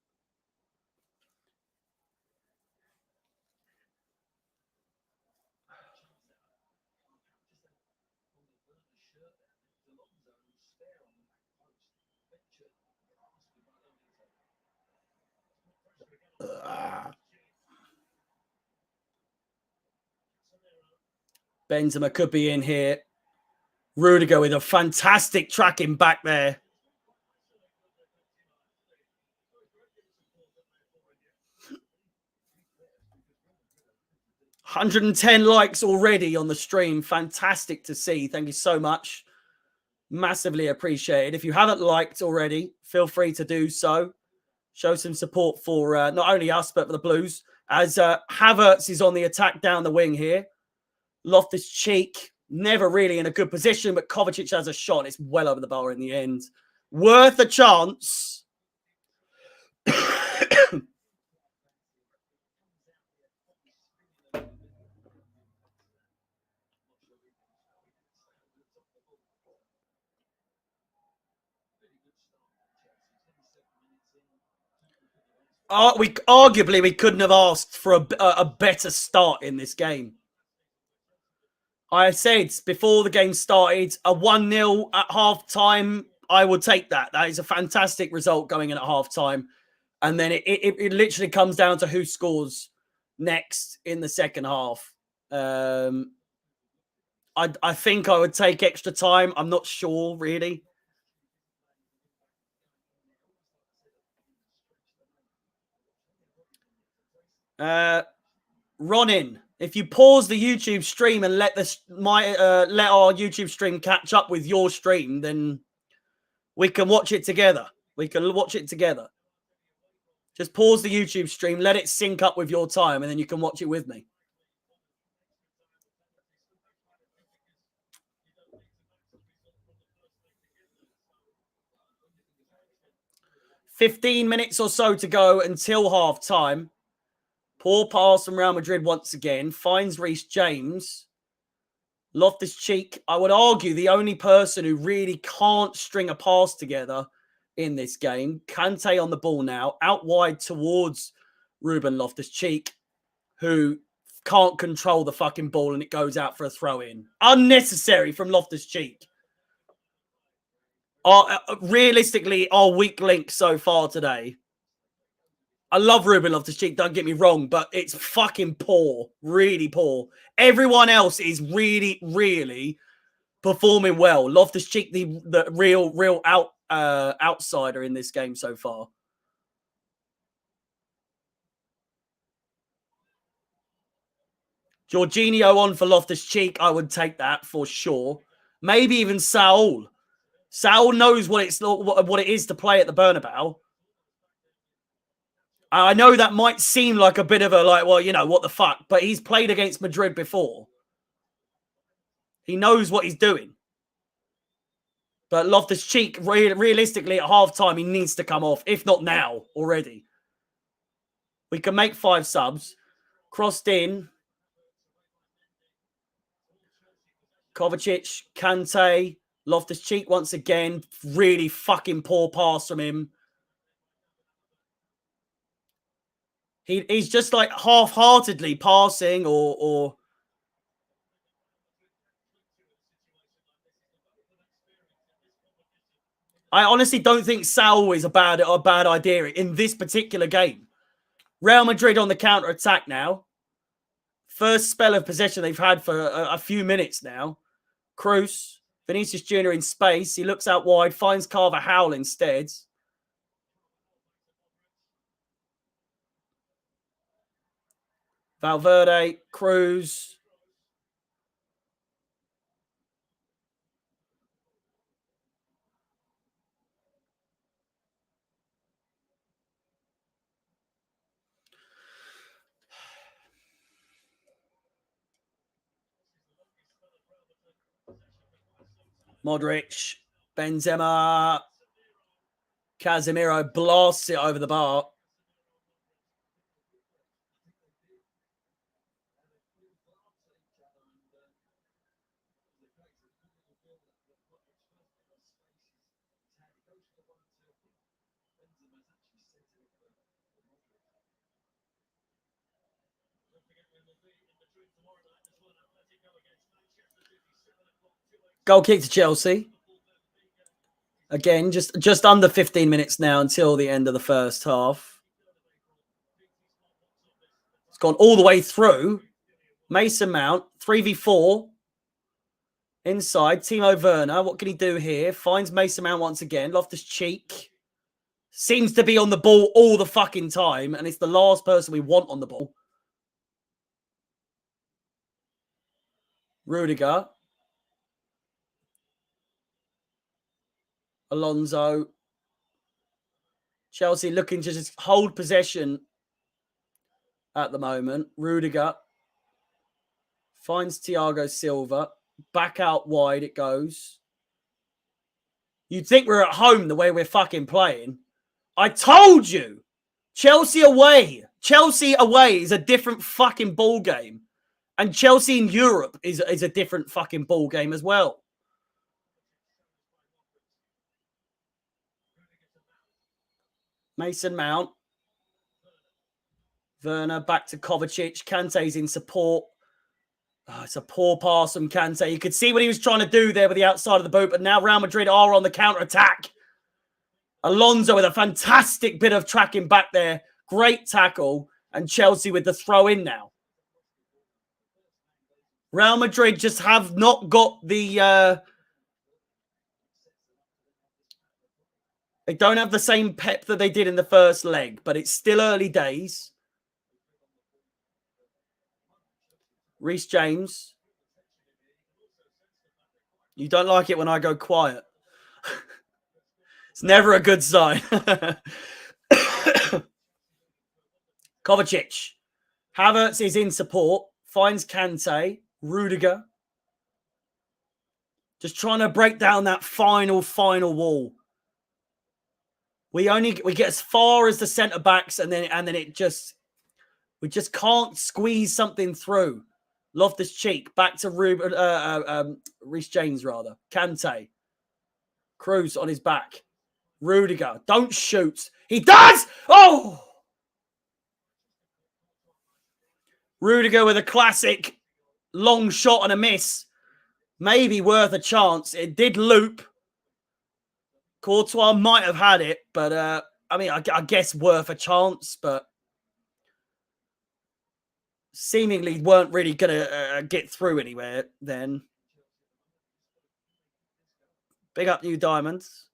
Benzema could be in here. Rudiger with a fantastic tracking back there. $110 likes already on the stream. Fantastic to see. Thank you so much. Massively appreciated. If you haven't liked already, feel free to do so. Show some support for not only us, but for the Blues. As Havertz is on the attack down the wing here. Loftus-Cheek, never really in a good position, but Kovacic has a shot. It's well over the bar in the end. Worth a chance. Arguably, we couldn't have asked for a better start in this game. I said before the game started, a 1-0 at half-time, I would take that. That is a fantastic result going in at half-time. And then it literally comes down to who scores next in the second half. I think I would take extra time. I'm not sure, really. Ronin, if you pause the YouTube stream and let our YouTube stream catch up with your stream, then we can watch it together. We can watch it together. Just pause the YouTube stream, let it sync up with your time, and then you can watch it with me. $15 minutes or so to go until half time. Poor pass from Real Madrid once again. Finds Reece James. Loftus-Cheek, I would argue, the only person who really can't string a pass together in this game. Kante on the ball now. Out wide towards Ruben Loftus-Cheek, who can't control the fucking ball and it goes out for a throw-in. Unnecessary from Loftus-Cheek. Realistically, our weak link so far today. I love Ruben Loftus-Cheek, don't get me wrong, but it's fucking poor. Really poor. Everyone else is really, really performing well. Loftus-Cheek, the real outsider in this game so far. Jorginho on for Loftus-Cheek. I would take that for sure. Maybe even Saul. Saul knows what it is to play at the Bernabeu. I know that might seem like a bit of a well, you know, what the fuck, but he's played against Madrid before. He knows what he's doing. But Loftus-Cheek, realistically, at halftime, he needs to come off, if not now already. We can make 5 subs. Crossed in. Kovacic, Kante, Loftus-Cheek once again. Really fucking poor pass from him. He's just like half-heartedly passing or... I honestly don't think Saul is a bad idea in this particular game. Real Madrid on the counter-attack now. First spell of possession they've had for a few minutes now. Cruz, Vinicius Jr. in space. He looks out wide, finds Carvajal instead. Valverde, Cruz. Modric, Benzema, Casemiro blasts it over the bar. Goal kick to Chelsea. Again, just under 15 minutes now until the end of the first half. It's gone all the way through. Mason Mount, 3v4. Inside, Timo Werner. What can he do here? Finds Mason Mount once again. Loftus-Cheek. Seems to be on the ball all the fucking time. And it's the last person we want on the ball. Rudiger. Alonso. Chelsea looking to just hold possession at the moment. Rudiger finds Thiago Silva. Back out wide it goes. You'd think we're at home the way we're fucking playing. I told you. Chelsea away. Chelsea away is a different fucking ball game. And Chelsea in Europe is a different fucking ball game as well. Mason Mount. Werner back to Kovacic. Kante's in support. Oh, it's a poor pass from Kante. You could see what he was trying to do there with the outside of the boot, but now Real Madrid are on the counter-attack. Alonso with a fantastic bit of tracking back there. Great tackle. And Chelsea with the throw-in now. Real Madrid just have not got the... They don't have the same pep that they did in the first leg, but it's still early days. Reece James. You don't like it when I go quiet. It's never a good sign. Kovacic. Havertz is in support. Finds Kante. Rudiger. Just trying to break down that final wall. We get as far as the centre backs, and then we just can't squeeze something through. Loftus-Cheek back to Reece James rather. Kante, Cruz on his back. Rudiger, don't shoot. He does. Oh, Rudiger with a classic long shot and a miss. Maybe worth a chance. It did loop. Courtois might have had it, but I mean, I guess worth a chance, but seemingly weren't really going to get through anywhere then. Big up New Diamonds.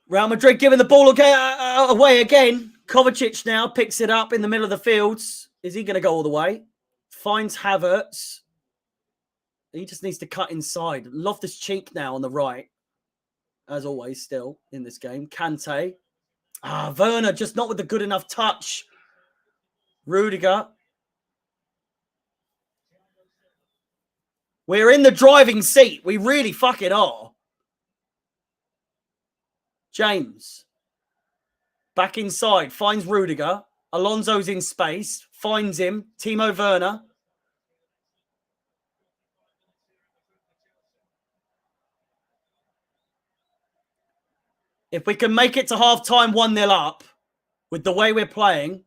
Real Madrid giving the ball away again. Kovacic now picks it up in the middle of the fields. Is he going to go all the way? Finds Havertz. He just needs to cut inside. Loftus-Cheek now on the right. As always, still in this game. Kante. Werner just not with the good enough touch. Rudiger. We're in the driving seat. We really fucking are. James. Back inside. Finds Rudiger. Alonso's in space. Finds him. Timo Werner. If we can make it to half-time 1-0 up with the way we're playing,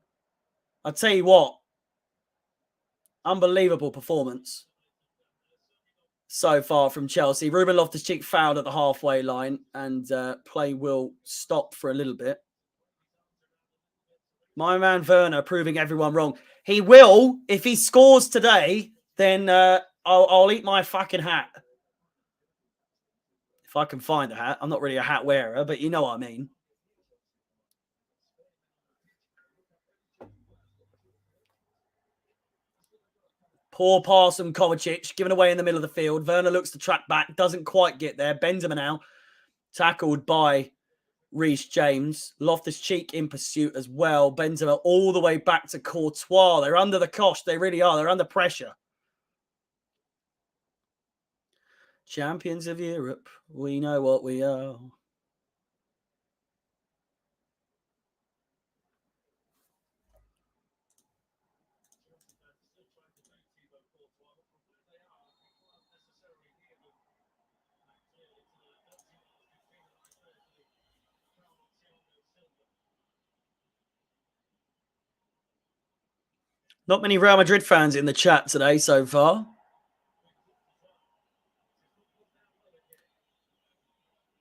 I'll tell you what. Unbelievable performance so far from Chelsea. Ruben Loftus-Cheek fouled at the halfway line and play will stop for a little bit. My man Werner proving everyone wrong. He will, if he scores today, then I'll eat my fucking hat. If I can find a hat. I'm not really a hat wearer, but you know what I mean. Poor pass from Kovacic, given away in the middle of the field. Werner looks to track back, doesn't quite get there. Benzema now tackled by Reece James. Loftus-Cheek in pursuit as well. Benzema all the way back to Courtois. They're under the cosh. They really are. They're under pressure. Champions of Europe. We know what we are. Not many Real Madrid fans in the chat today so far.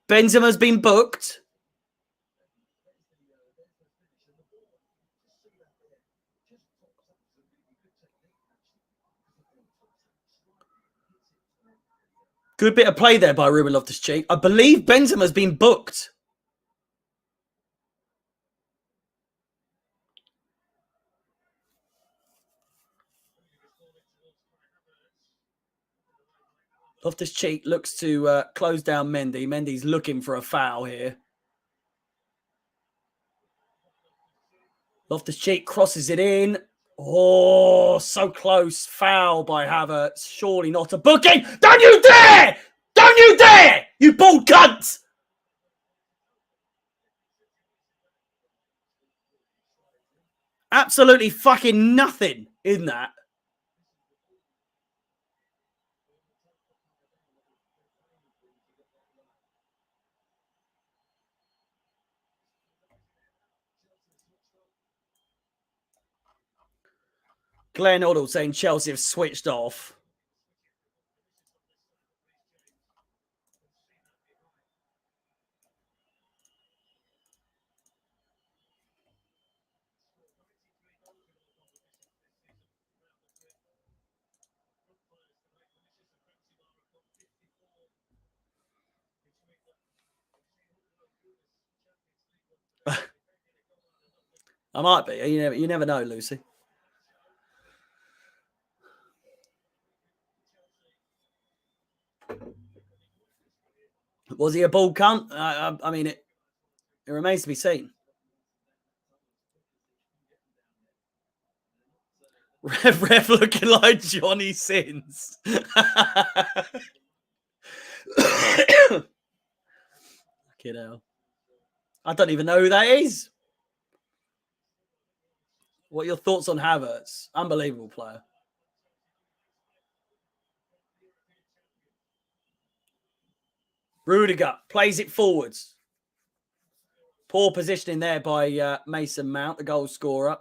Benzema's been booked. Good bit of play there by Ruben Loftus-Cheek. I believe Benzema's been booked. Loftus-Cheek looks to close down Mendy. Mendy's looking for a foul here. Loftus-Cheek crosses it in. Oh, so close. Foul by Havertz. Surely not a booking. Don't you dare! Don't you dare! You bald cunt! Absolutely fucking nothing in that. Glenn Oddle saying Chelsea have switched off. I might be. You never know, Lucy. Was he a bald cunt? I mean, it remains to be seen. Rev looking like Johnny Sins. Fucking hell. I don't even know who that is. What are your thoughts on Havertz? Unbelievable player. Rudiger plays it forwards. Poor positioning there by Mason Mount, the goal scorer.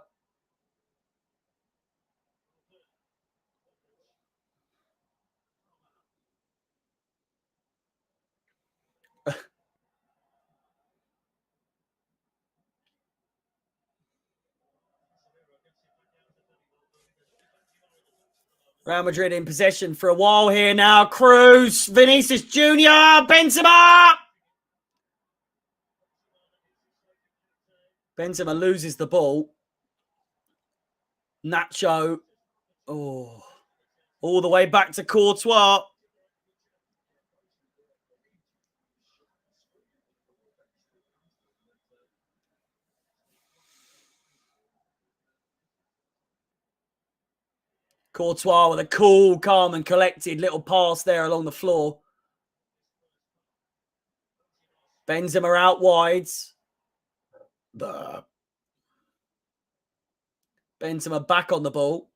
Real Madrid in possession for a while here now. Cruz, Vinicius Jr., Benzema. Benzema loses the ball. Nacho. Oh, all the way back to Courtois. Courtois with a cool, calm and collected little pass there along the floor. Benzema out wide. Benzema back on the ball.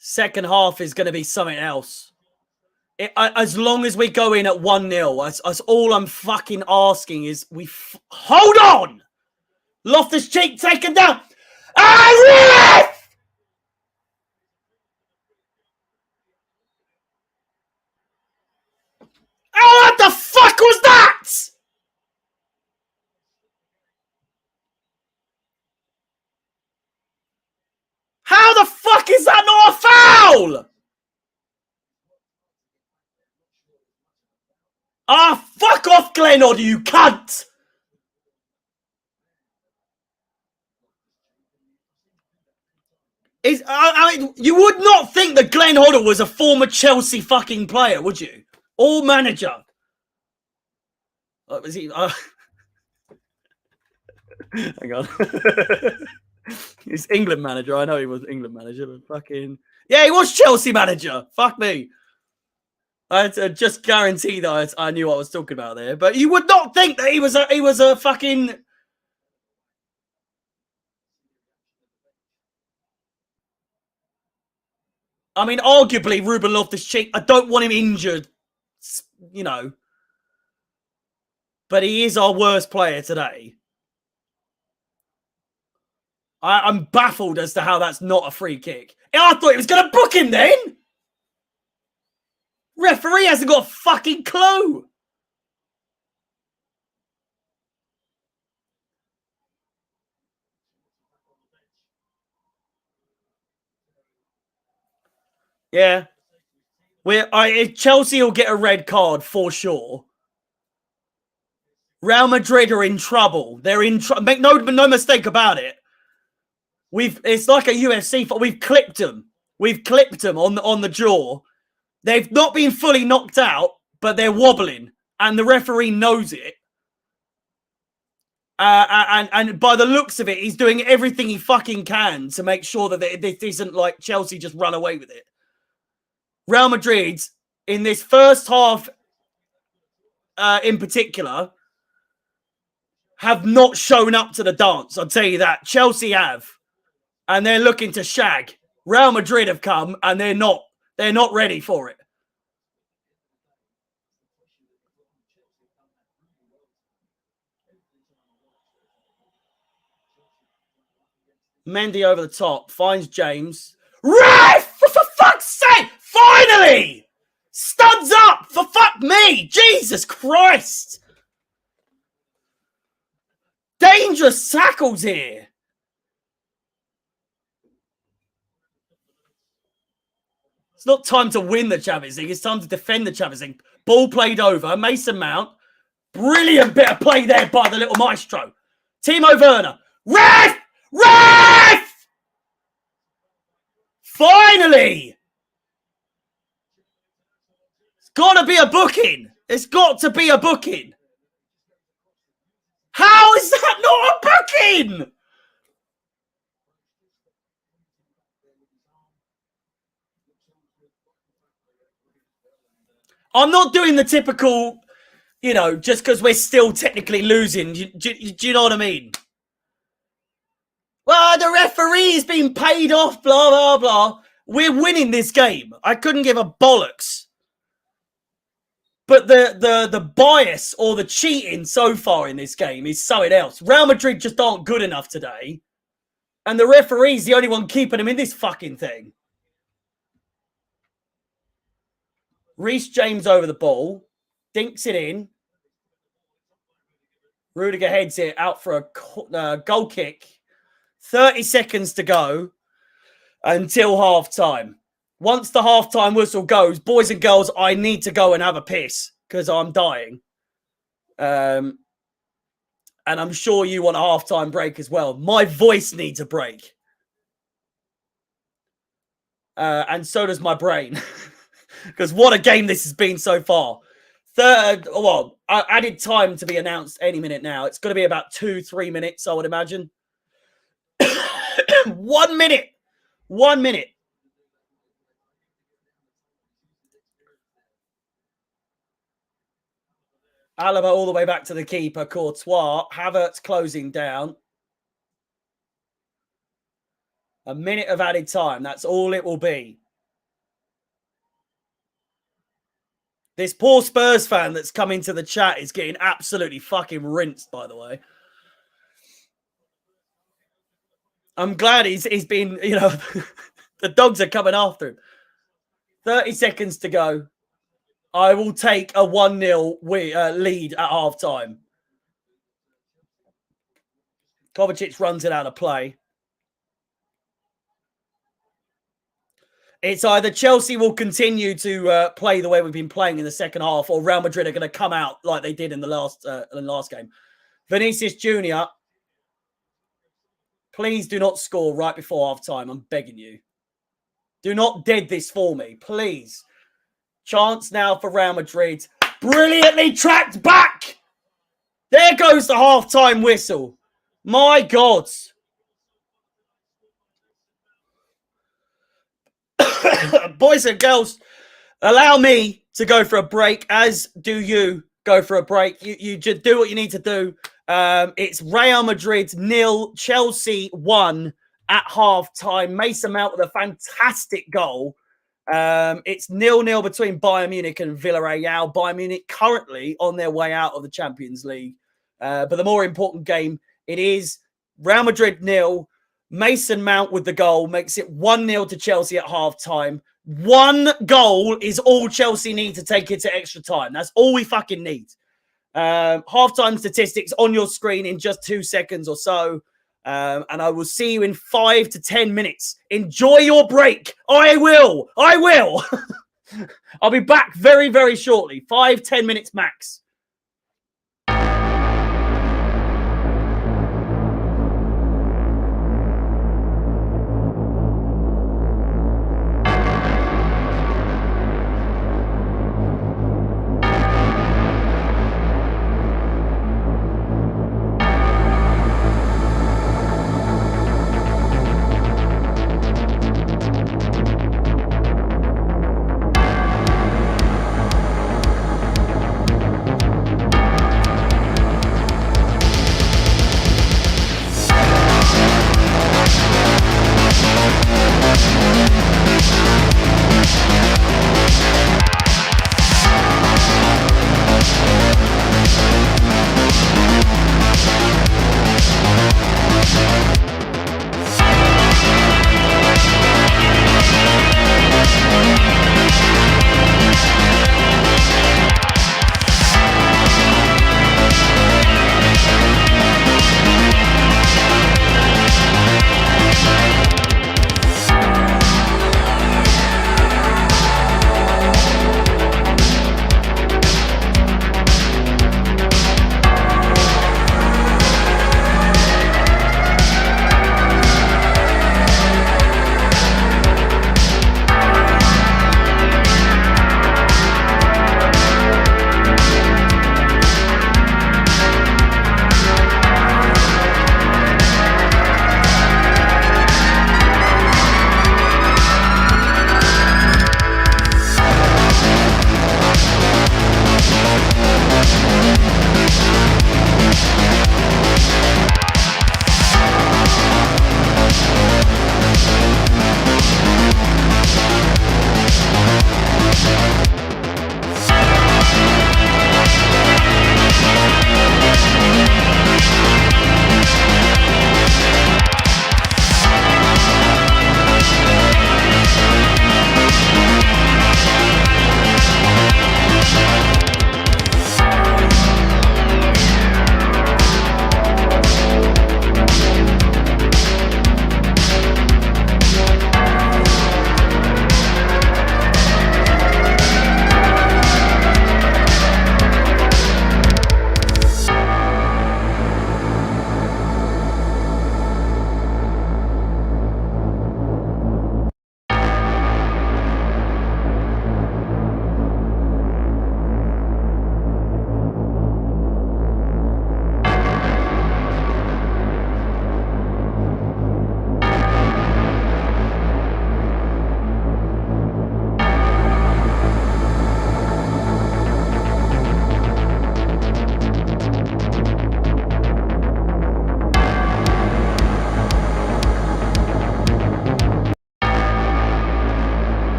Second half is going to be something else. As long as we go in at 1-0, that's all I'm fucking asking is hold on! Loftus-Cheek taken down. Ah, oh, what the fuck was that? How the fuck is that not a foul? Ah, fuck off, Glenn Hodder, you cunt! I mean, you would not think that Glenn Hodder was a former Chelsea fucking player, would you? Or manager. Was he? Hang on. He's England manager. I know he was England manager, but fucking... Yeah, he was Chelsea manager. Fuck me. I just guarantee that I knew what I was talking about there. But you would not think that he was a fucking... I mean, arguably, Ruben Loftus-Cheek, I don't want him injured, you know. But he is our worst player today. I'm baffled as to how that's not a free kick. I thought he was going to book him then. Referee hasn't got a fucking clue. Yeah. Chelsea will get a red card for sure. Real Madrid are in trouble. They're in trouble. Make no mistake about it. It's like a UFC fight. We've clipped them. We've clipped them on the jaw. They've not been fully knocked out, but they're wobbling, and the referee knows it. And by the looks of it, he's doing everything he fucking can to make sure that this isn't like Chelsea just run away with it. Real Madrid, in this first half in particular, have not shown up to the dance. I'll tell you that. Chelsea have. And they're looking to shag. Real Madrid have come and they're not ready for it. Mendy over the top, finds James. Ref! For fuck's sake! Finally! Studs up! For fuck me! Jesus Christ! Dangerous tackles here. It's not time to win the Champions League. It's time to defend the Champions League. Ball played over. Mason Mount. Brilliant bit of play there by the little maestro. Timo Werner. Ref! Ref! Finally! It's got to be a booking. It's got to be a booking. How is that not a booking? I'm not doing the typical, you know, just because we're still technically losing. Do you know what I mean? Well, the referee's been paid off, blah, blah, blah. We're winning this game. I couldn't give a bollocks. But the bias or the cheating so far in this game is something else. Real Madrid just aren't good enough today. And the referee's the only one keeping them in this fucking thing. Reece James over the ball. Dinks it in. Rudiger heads it out for a goal kick. 30 seconds to go until half-time. Once the half-time whistle goes, boys and girls, I need to go and have a piss because I'm dying. And I'm sure you want a half-time break as well. My voice needs a break. and so does my brain. Because what a game this has been so far. Added time to be announced any minute now. It's going to be about 2-3 minutes, I would imagine. 1 minute. 1 minute. Alaba all the way back to the keeper, Courtois. Havertz closing down. A minute of added time. That's all it will be. This poor Spurs fan that's come into the chat is getting absolutely fucking rinsed, by the way. I'm glad he's been, you know, the dogs are coming after him. 30 seconds to go. I will take a 1-0 lead at half-time. Kovacic runs it out of play. It's either Chelsea will continue to play the way we've been playing in the second half, or Real Madrid are going to come out like they did in the last game. Vinicius Jr., please do not score right before half-time. I'm begging you. Do not dead this for me, please. Chance now for Real Madrid. Brilliantly tracked back. There goes the half-time whistle. My God. Boys and girls, allow me to go for a break, as do you go for a break. You just do what you need to do. It's Real Madrid 0, Chelsea 1 at half-time. Mason Mount with a fantastic goal. It's 0-0 between Bayern Munich and Villarreal. Bayern Munich currently on their way out of the Champions League. But the more important game, it is Real Madrid 0. Mason Mount with the goal makes it 1-0 to Chelsea at half-time. 1 goal is all Chelsea need to take it to extra time. That's all we fucking need. Half-time statistics on your screen in just 2 seconds or so. And I will see you in 5 to 10 minutes. Enjoy your break. I will. I'll be back very, very shortly. 5-10 minutes max.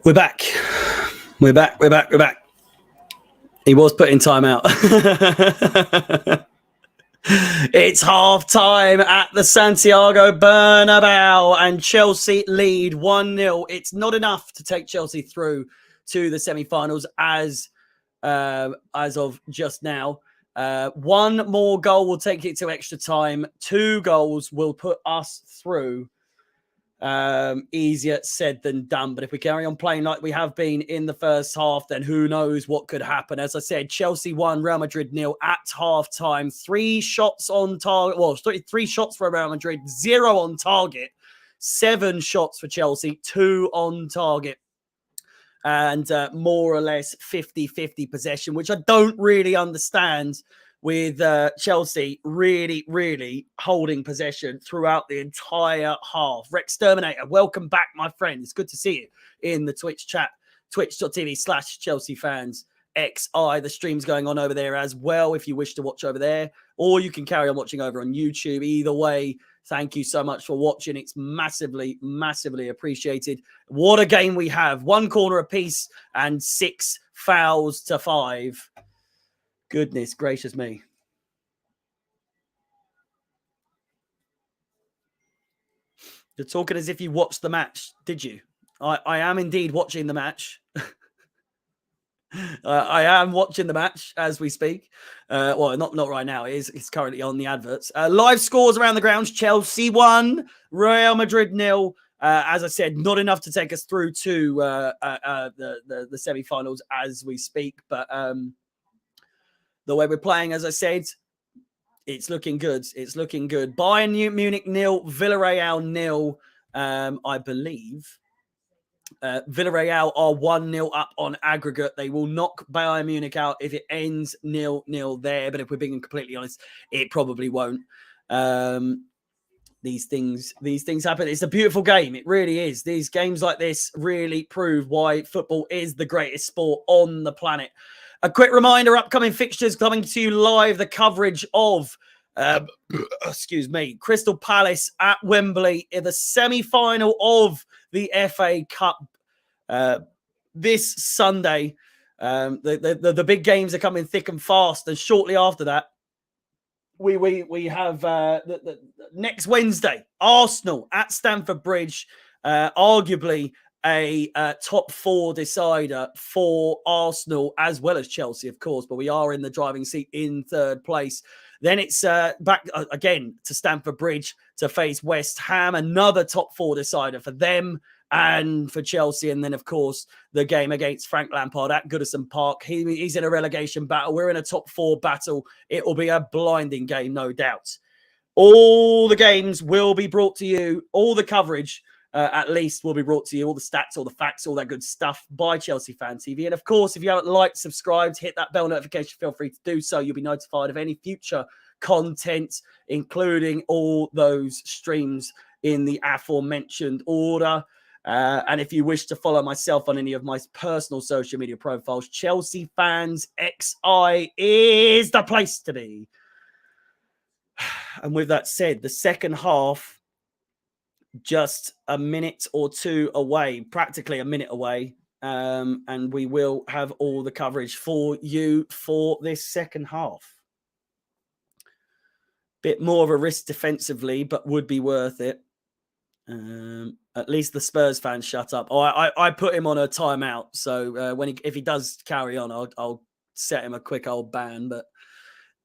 We're back. We're back. We're back. We're back. He was put in timeout. It's half time at the Santiago Bernabeu and Chelsea lead 1-0. It's not enough to take Chelsea through to the semi-finals as of just now. One more goal will take it to extra time. 2 goals will put us through. Easier said than done. But if we carry on playing like we have been in the first half, then who knows what could happen. As I said, Chelsea 1, Real Madrid 0 at half time. 3 shots on target. Well, 3 shots for Real Madrid, 0 on target. 7 shots for Chelsea, 2 on target. And more or less 50-50 possession, which I don't really understand, with Chelsea really holding possession throughout the entire half. Rex Terminator, welcome back, my friend. It's good to see you in the Twitch chat, twitch.tv/Chelsea fans XI. The stream's going on over there as well if you wish to watch over there, or you can carry on watching over on YouTube. Either way, thank you so much for watching. It's massively appreciated. What a game we have. 1 corner apiece and 6 fouls to 5. Goodness gracious me. You're talking as if you watched the match, did you? I am indeed watching the match. I am watching the match as we speak. Well, not right now. It's currently on the adverts. Live scores around the grounds. Chelsea 1, Real Madrid 0. As I said, not enough to take us through to the semi-finals as we speak. But the way we're playing, as I said, it's looking good. It's looking good. Bayern Munich 0, Villarreal 0, I believe. Villarreal are 1-0 up on aggregate. They will knock Bayern Munich out if it ends 0-0 there. But if we're being completely honest, it probably won't. These things happen. It's a beautiful game. It really is. These games like this really prove why football is the greatest sport on the planet. A quick reminder, upcoming fixtures coming to you live, the coverage of, Crystal Palace at Wembley in the semi-final of the FA Cup this Sunday. The big games are coming thick and fast, and shortly after that, we have the next Wednesday, Arsenal at Stamford Bridge, arguably a top 4 decider for Arsenal as well as Chelsea, of course, but we are in the driving seat in 3rd place. Then it's back again to Stamford Bridge to face West Ham, another top 4 decider for them and for Chelsea. And then, of course, the game against Frank Lampard at Goodison Park. He's in a relegation battle. We're in a top 4 battle. It will be a blinding game, no doubt. All the games will be brought to you, all the coverage at least will be brought to you, all the stats, all the facts, all that good stuff by Chelsea Fan TV. And of course, if you haven't liked, subscribed, hit that bell notification, feel free to do so. You'll be notified of any future content, including all those streams in the aforementioned order. And if you wish to follow myself on any of my personal social media profiles, Chelsea Fans XI is the place to be. And with that said, the second half, just a minute or 2 away, practically a minute away. And we will have all the coverage for you for this second half. Bit more of a risk defensively, but would be worth it. At least the Spurs fans shut up. Oh, I put him on a timeout. So if he does carry on, I'll set him a quick old ban. But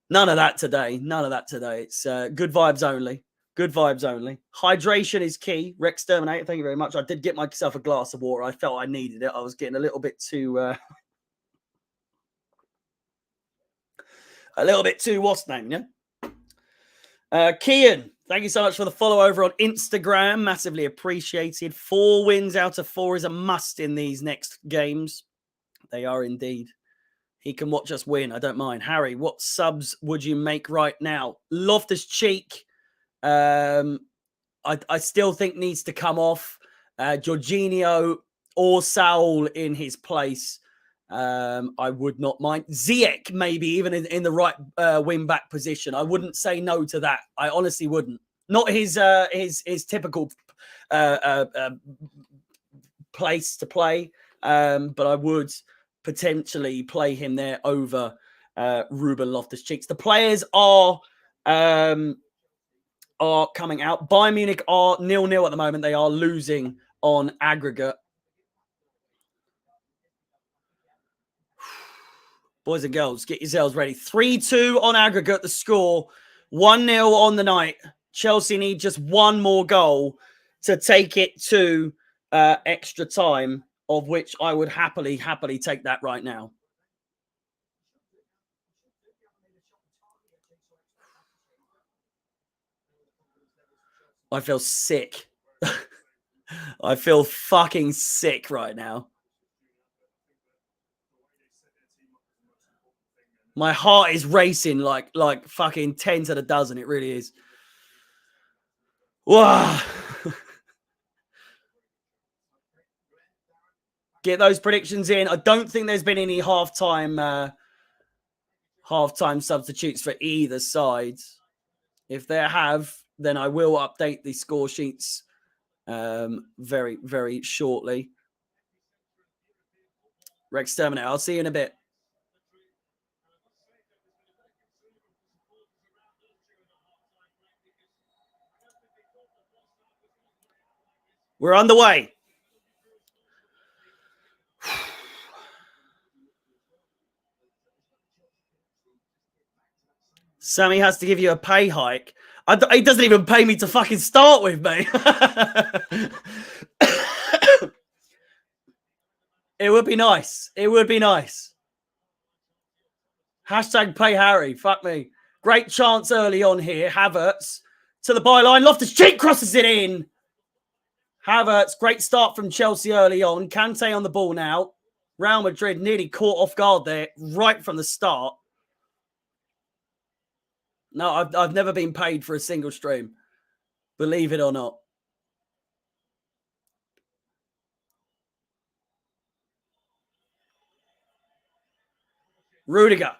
none of that today. None of that today. It's good vibes only. Good vibes only. Hydration is key. Rex Terminator, thank you very much. I did get myself a glass of water. I felt I needed it. I was getting a little bit too... what's the name, yeah? Kian, thank you so much for the follow over on Instagram. Massively appreciated. 4 wins out of 4 is a must in these next games. They are indeed. He can watch us win. I don't mind. Harry, what subs would you make right now? Loftus-Cheek. I still think needs to come off. Jorginho or Saul in his place. I would not mind. Ziyech, maybe even in the right wing-back position. I wouldn't say no to that. I honestly wouldn't. Not his typical place to play, but I would potentially play him there over Ruben Loftus-Cheek. The players are coming out. Bayern Munich are 0-0 at the moment. They are losing on aggregate. Boys and girls, get yourselves ready. 3-2 on aggregate, the score. 1-0 on the night. Chelsea need just one more goal to take it to extra time, of which I would happily take that right now. I feel sick. I feel fucking sick right now. My heart is racing like fucking 10 to the dozen. It really is. Wow. Get those predictions in. I don't think there's been any halftime substitutes for either side. If there have, then I will update the score sheets very, very shortly. Rex Terminator, I'll see you in a bit. We're underway. Sammy has to give you a pay hike. He doesn't even pay me to fucking start with, mate. It would be nice. It would be nice. Hashtag pay Harry. Fuck me. Great chance early on here. Havertz to the byline. Loftus-Cheek crosses it in. Havertz, great start from Chelsea early on. Kante on the ball now. Real Madrid nearly caught off guard there right from the start. No, I've never been paid for a single stream. Believe it or not. Rudiger.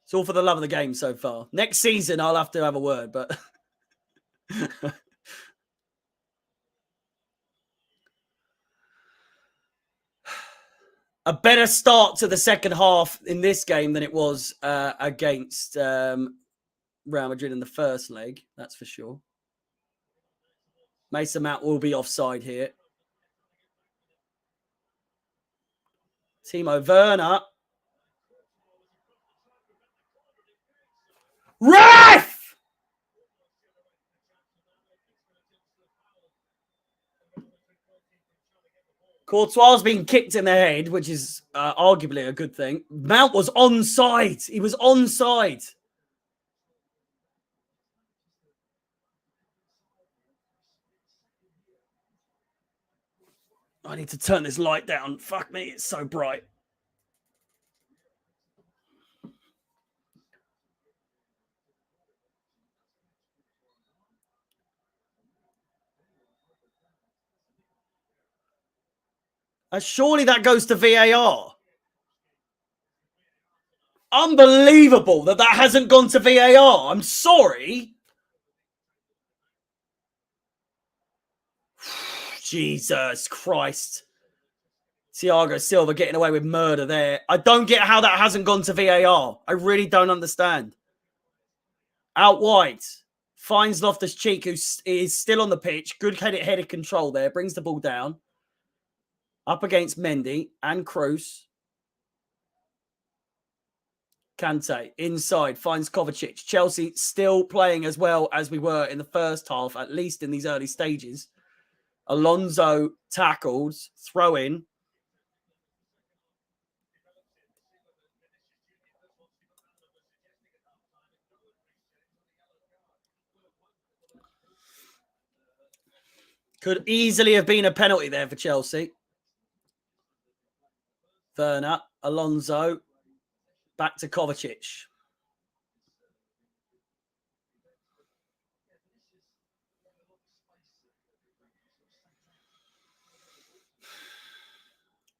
It's all for the love of the game so far. Next season, I'll have to have a word, but... a better start to the second half in this game than it was against Real Madrid in the first leg. That's for sure. Mason Mount will be offside here. Timo Werner. Ref! Courtois being kicked in the head, which is arguably a good thing. Mount was onside. He was onside. I need to turn this light down. Fuck me, it's so bright. Surely that goes to VAR. Unbelievable that hasn't gone to VAR. I'm sorry. Jesus Christ. Thiago Silva getting away with murder there. I don't get how that hasn't gone to VAR. I really don't understand. Out wide. Finds Loftus-Cheek, who is still on the pitch. Good headed control there. Brings the ball down. Up against Mendy and Kroos. Kante inside. Finds Kovacic. Chelsea still playing as well as we were in the first half, at least in these early stages. Alonso tackles. Throw in. Could easily have been a penalty there for Chelsea. Werner, Alonso, back to Kovacic.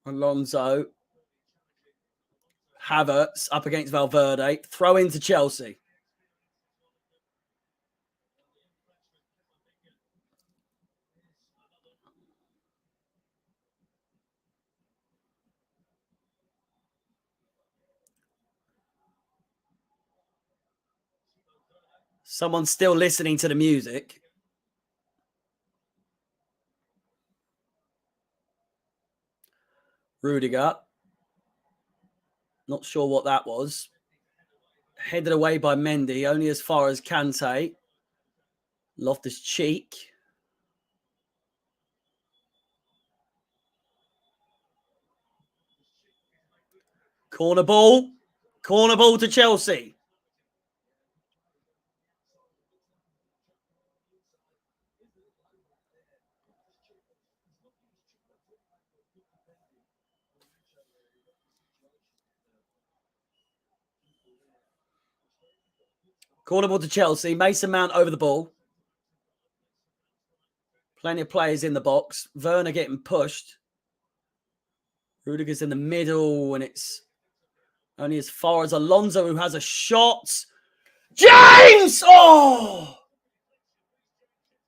Alonso, Havertz up against Valverde. Throw into Chelsea. Someone's still listening to the music. Rudiger. Not sure what that was. Headed away by Mendy, only as far as Kante. Loftus-Cheek. Corner ball. Corner ball to Chelsea. Corner ball to Chelsea. Mason Mount over the ball. Plenty of players in the box. Werner getting pushed. Rudiger's in the middle, and it's only as far as Alonso, who has a shot. James! Oh!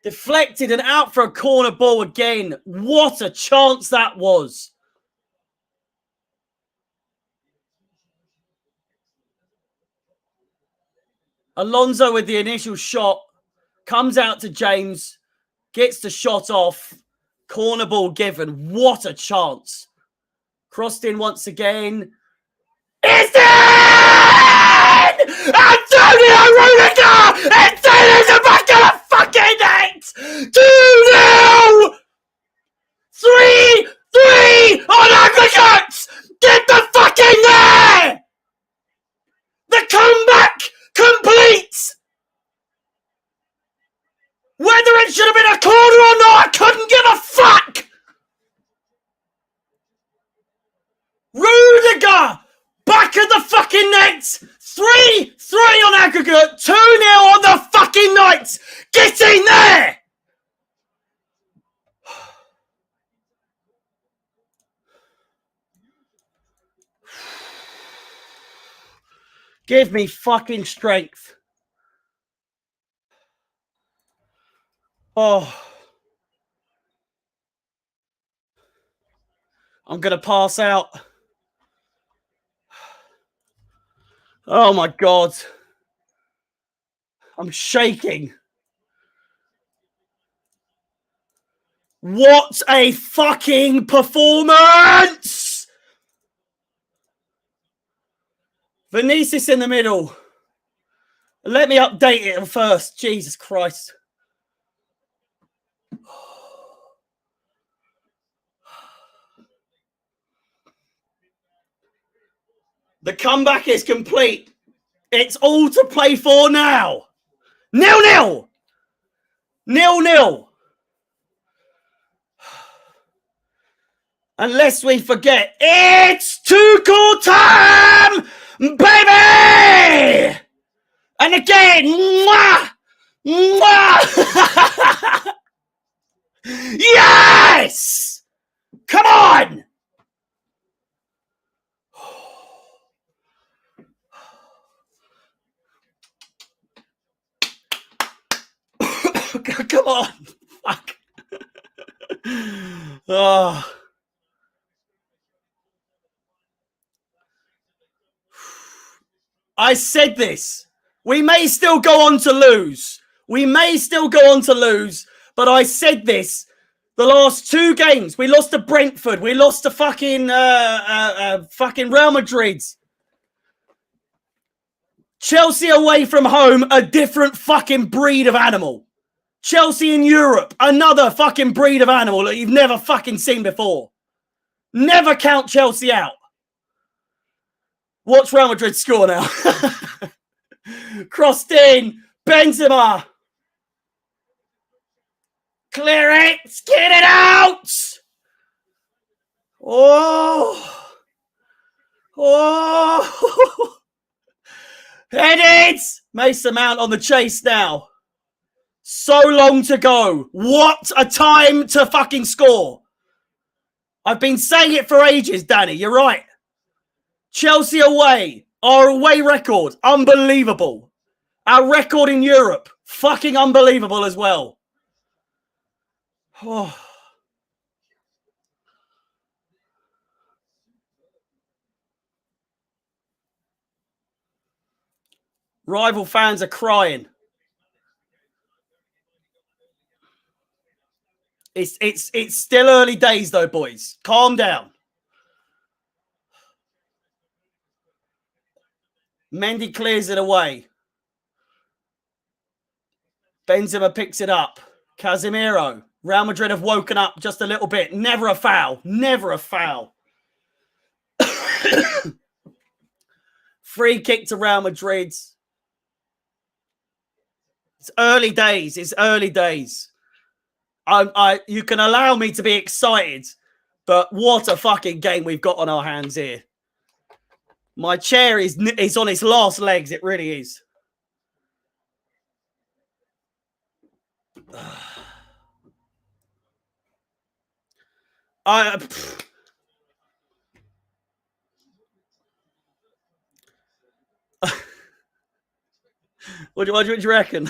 Deflected and out for a corner ball again. What a chance that was. Alonso with the initial shot. Comes out to James. Gets the shot off. Corner ball given. What a chance. Crossed in once again. It's in! Antonio Rudiger! It's in the back of the fucking net! 2-0! 3-3 on aggregates! Get the fuck in there! The comeback completes! Whether it should have been a corner or not, I couldn't give a fuck! Rudiger! Back of the fucking net! 3-3 on aggregate, 2-0 on the fucking night! Get in there! Give me fucking strength. Oh. I'm going to pass out. Oh my God. I'm shaking. What a fucking performance! Vinicius in the middle. Let me update it first. Jesus Christ. The comeback is complete. It's all to play for now. 0-0. 0-0. Unless we forget, it's Tuchel time, baby! And again, mwah! Mwah! Yes! Come on! Come on. Fuck. Oh. I said this. We may still go on to lose. We may still go on to lose, but I said this. The last two games, we lost to Brentford. We lost to fucking Real Madrid. Chelsea away from home, a different fucking breed of animal. Chelsea in Europe, another fucking breed of animal that you've never fucking seen before. Never count Chelsea out. Watch Real Madrid score now. Crossed in. Benzema. Clear it. Get it out. Oh. Oh. Headed. Mason Mount on the chase now. So long to go. What a time to fucking score. I've been saying it for ages, Danny. You're right. Chelsea away. Our away record. Unbelievable. Our record in Europe. Fucking unbelievable as well. Oh. Rival fans are crying. It's still early days though, boys. Calm down. Mendy clears it away. Benzema picks it up. Casemiro. Real Madrid have woken up just a little bit. Never a foul. Never a foul. Free kick to Real Madrid. It's early days. It's early days. You can allow me to be excited, but what a fucking game we've got on our hands here. My chair is on its last legs. It really is. What do you reckon?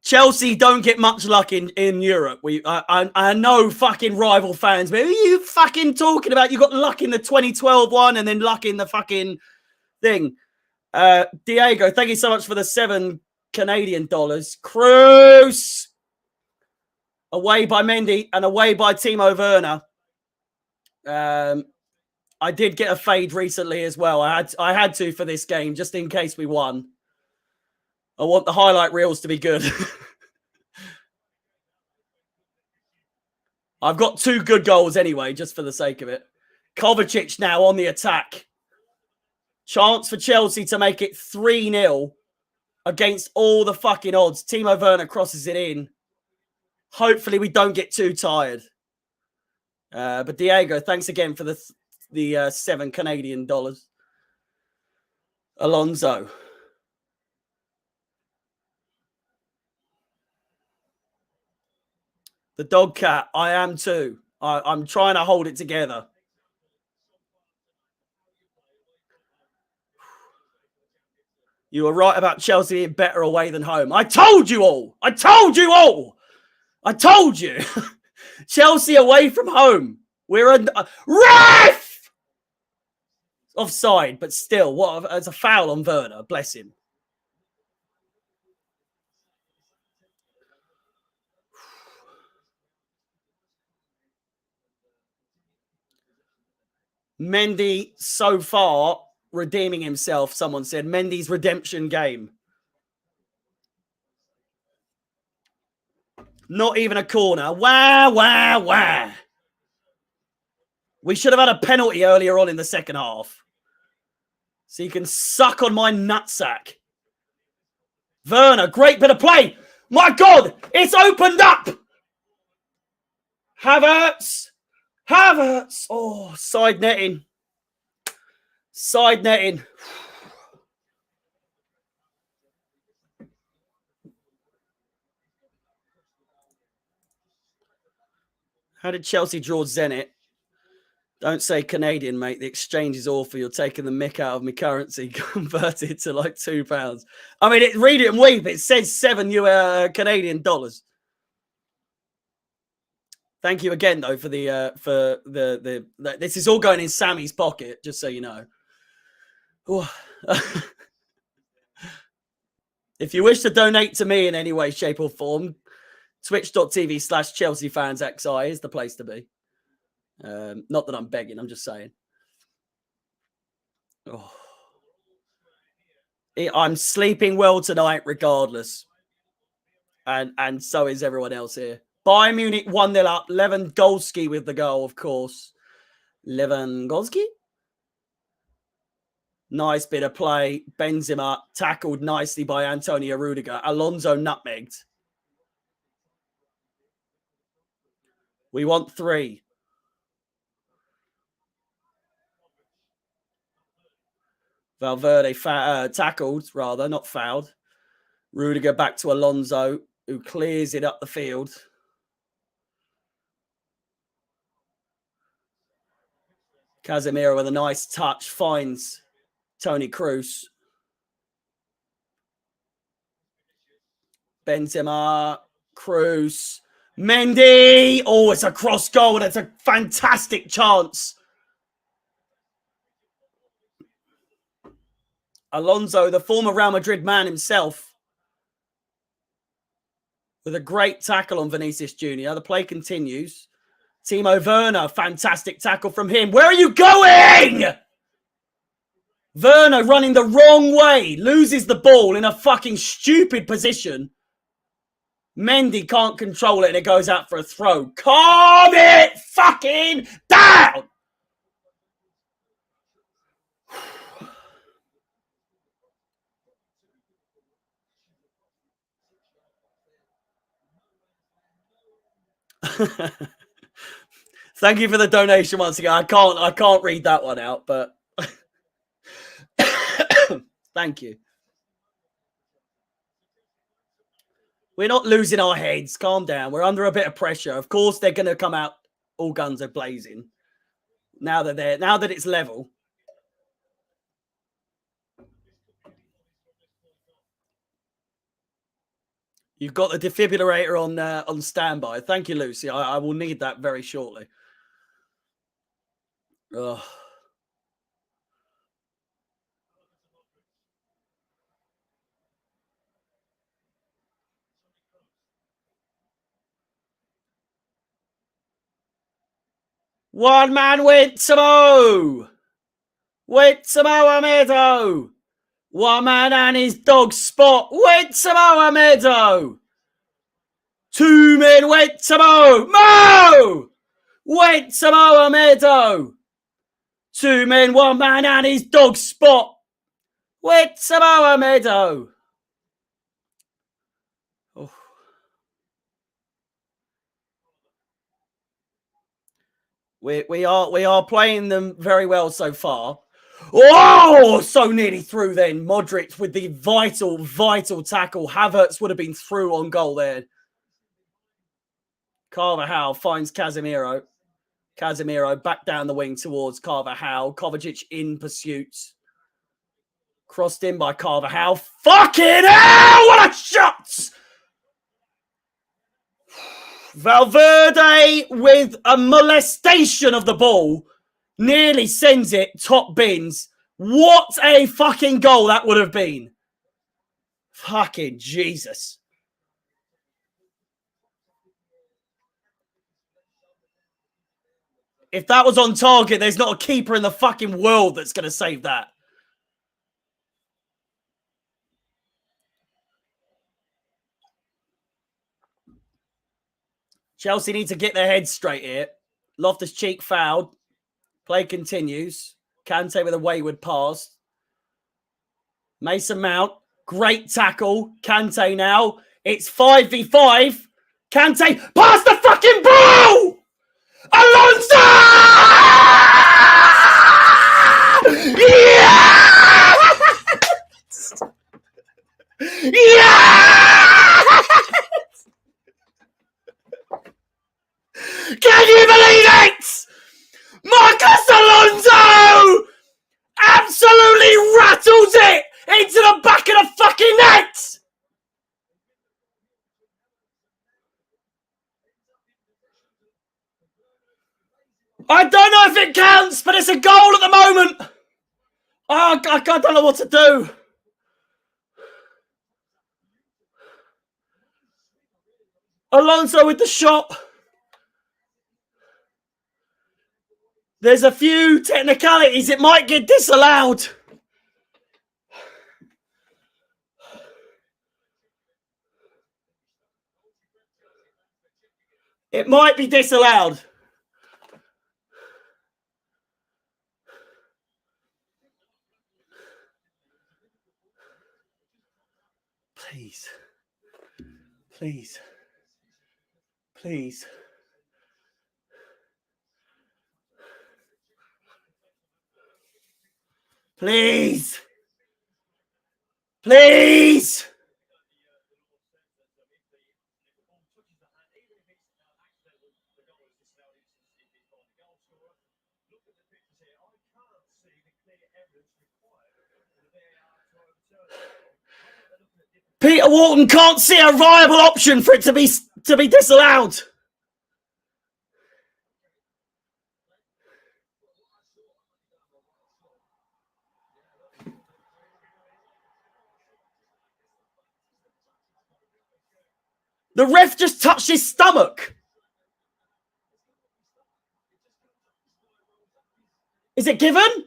Chelsea don't get much luck in Europe. I know fucking rival fans, but who are you fucking talking about? You got luck in the 2012 one and then luck in the fucking thing. Diego, thank you so much for the $7 Canadian. Cruz away by Mendy and away by Timo Werner. I did get a fade recently as well. I had to for this game just in case we won. I want the highlight reels to be good. I've got 2 good goals anyway, just for the sake of it. Kovacic now on the attack. Chance for Chelsea to make it 3-0 against all the fucking odds. Timo Werner crosses it in. Hopefully we don't get too tired. But Diego, thanks again for the $7 Canadian. Alonso. The dog cat, I am too. I'm trying to hold it together. You were right about Chelsea being better away than home. I told you all. I told you all. I told you. Chelsea away from home. We're a ref! Offside, but still, it's a foul on Werner. Bless him. Mendy so far redeeming himself. Someone said Mendy's redemption game. Not even a corner. Wah. We should have had a penalty earlier on in the second half. So you can suck on my nutsack. Werner, great bit of play. My God, it's opened up. Havertz. Oh, side netting. How did Chelsea draw Zenit? Don't say Canadian, mate. The exchange is awful. You're taking the mick out of my currency converted to like £2. I mean, read it and weep. It says $7 Canadian. Thank you again, though, for the this is all going in Sammy's pocket, just so you know. If you wish to donate to me in any way, shape, or form, twitch.tv/Chelsea fans XI is the place to be. Not that I'm begging, I'm just saying. Oh. I'm sleeping well tonight, regardless. And so is everyone else here. Bayern Munich 1-0 up. Lewandowski with the goal, of course. Lewandowski? Nice bit of play. Benzema tackled nicely by Antonio Rudiger. Alonso nutmegged. We want 3. Valverde tackled, rather, not fouled. Rudiger back to Alonso, who clears it up the field. Casemiro with a nice touch finds Toni Kroos. Benzema, Kroos, Mendy. Oh, it's a cross goal and it's a fantastic chance. Alonso, the former Real Madrid man himself. with a great tackle on Vinicius Jr. The play continues. Timo Werner, fantastic tackle from him. Where are you going? Werner running the wrong way, loses the ball in a fucking stupid position. Mendy can't control it and it goes out for a throw. Calm it fucking down! Thank you for the donation once again. I can't read that one out, but thank you. We're not losing our heads. Calm down. We're under a bit of pressure. Of course, they're going to come out all guns are blazing. Now that it's level. You've got the defibrillator on standby. Thank you, Lucy. I will need that very shortly. Ugh. One man went Samo! Went Samoa Meadow! One man and his dog Spot went Samoa Meadow! Two men went Samo! Mo! Went Samoa Meadow! Two men, one man and his dog Spot went Samoa Meadow! Oh. We are playing them very well so far. Oh, so nearly through then. Modric with the vital tackle. Havertz would have been through on goal there. Carvajal finds Casemiro. Casemiro back down the wing towards Carvajal. Kovacic in pursuit. Crossed in by Carvajal. Fucking hell! What a shot! Valverde with a molestation of the ball. Nearly sends it top bins. What a fucking goal that would have been. Fucking Jesus. If that was on target, there's not a keeper in the fucking world that's going to save that. Chelsea need to get their heads straight here. Loftus-Cheek fouled. Play continues. Kante with a wayward pass. Mason Mount. Great tackle. Kante now. It's 5v5. Kante. Pass the fucking ball! Alonso! Yes! Yes! Can you believe it? Marcus Alonso absolutely rattles it into the back of the fucking net. I don't know if it counts, but it's a goal at the moment. Oh, I don't know what to do. Alonso with the shot. There's a few technicalities. It might get disallowed. It might be disallowed. Please. Please. Please. Please. Please. Peter Walton can't see a viable option for it to be disallowed. The ref just touched his stomach. Is it given?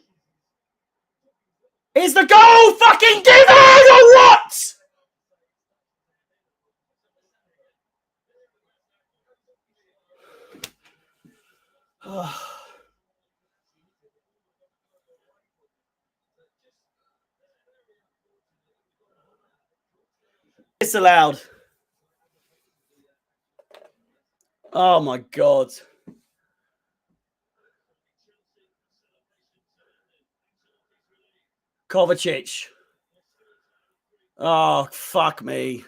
Is the goal fucking given or what? Disallowed. Oh my God. Kovacic. Oh, fuck me.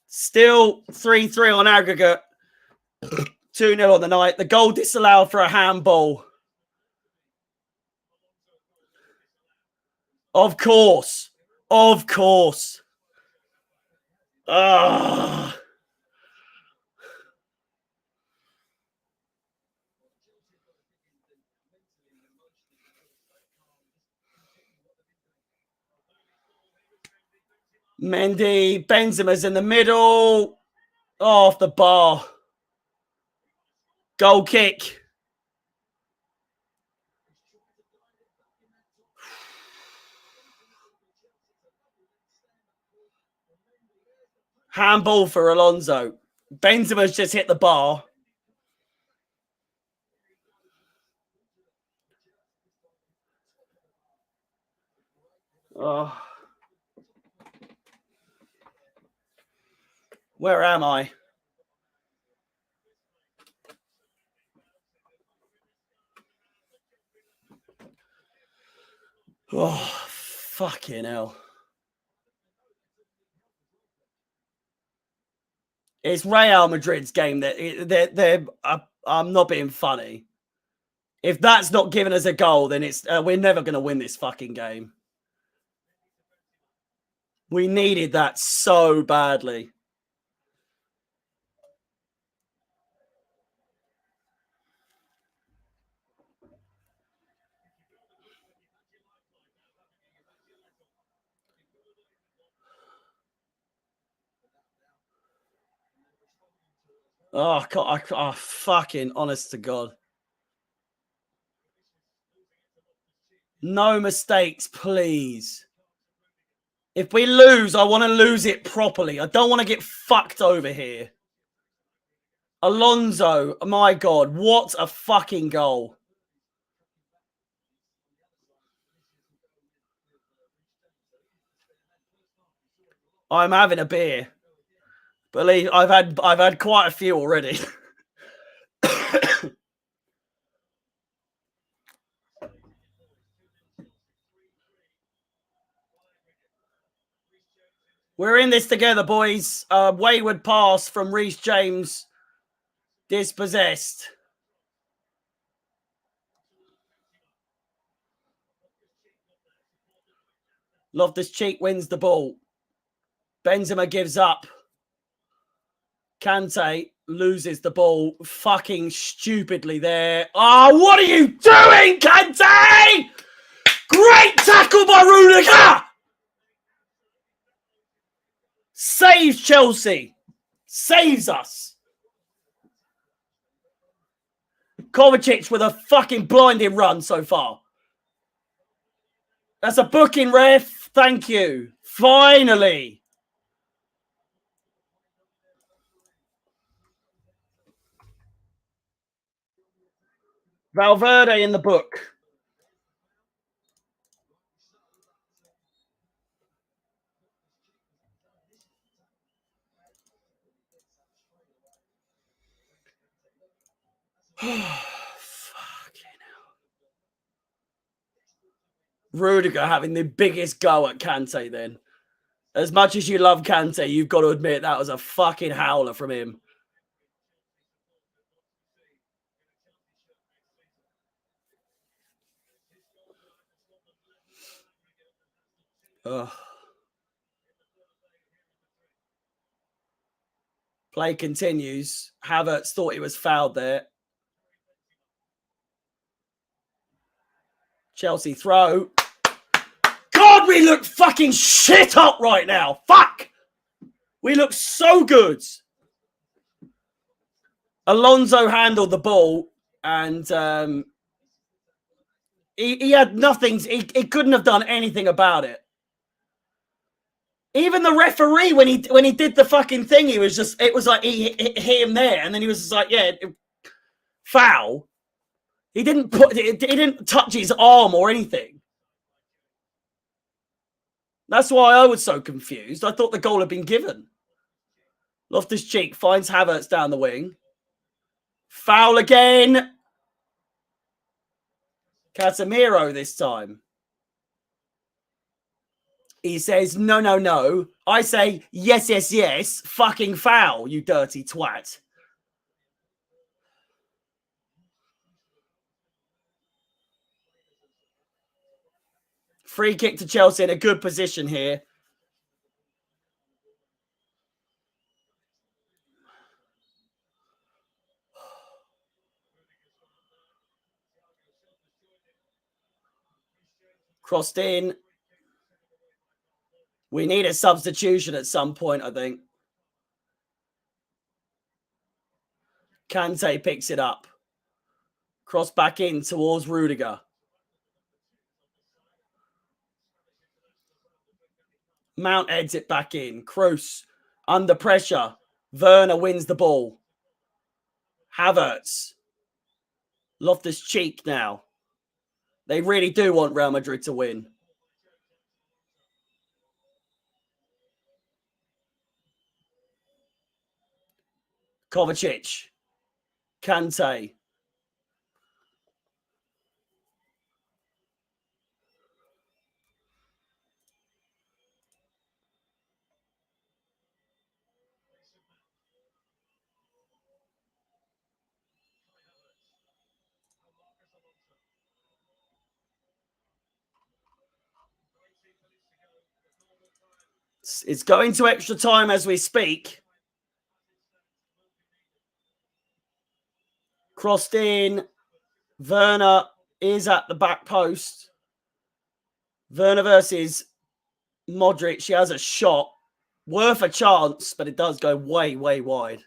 Still 3-3 on aggregate. 2-0 on the night. The goal disallowed for a handball. Of course. Of course. Ugh. Mendy, Benzema's in the middle. Oh, off the bar. Goal kick. Handball for Alonso. Benzema's just hit the bar. Oh. Where am I? Oh, fucking hell. It's Real Madrid's game. I'm not being funny. If that's not giving us a goal, then it's we're never going to win this fucking game. We needed that so badly. Oh, God, fucking honest to God. No mistakes, please. If we lose, I want to lose it properly. I don't want to get fucked over here. Alonso, my God, what a fucking goal. I'm having a beer. Believe I've had quite a few already. We're in this together, boys. Wayward pass from Reece James. Dispossessed. Loftus-Cheek wins the ball. Benzema gives up. Kante loses the ball fucking stupidly there. Oh, what are you doing, Kante? Great tackle by Rudiger! Saves Chelsea. Saves us. Kovacic with a fucking blinding run so far. That's a booking, ref. Thank you. Finally. Valverde in the book. Fucking hell. Rudiger having the biggest go at Kante then. As much as you love Kante, you've got to admit that was a fucking howler from him. Ugh. Play continues. Havertz thought he was fouled there. Chelsea throw. God God, we look fucking shit up right now. Fuck. We look so good. Alonso handled the ball and he had nothing. He couldn't have done anything about it. Even the referee, when he did the fucking thing, it was like he hit him there, and then he was just like, yeah, foul. He didn't touch his arm or anything. That's why I was so confused. I thought the goal had been given. Loftus-Cheek finds Havertz down the wing. Foul again. Casemiro this time. He says, no, no, no. I say, yes, yes, yes. Fucking foul, you dirty twat. Free kick to Chelsea in a good position here. Crossed in. We need a substitution at some point, I think. Kante picks it up. Cross back in towards Rudiger. Mount heads it back in. Kroos under pressure. Werner wins the ball. Havertz. Loftus-Cheek now. They really do want Real Madrid to win. Kovacic. Kante. It's going to extra time as we speak. Crossed in. Werner is at the back post. Werner versus Modric. She has a shot. Worth a chance, but it does go way, way wide.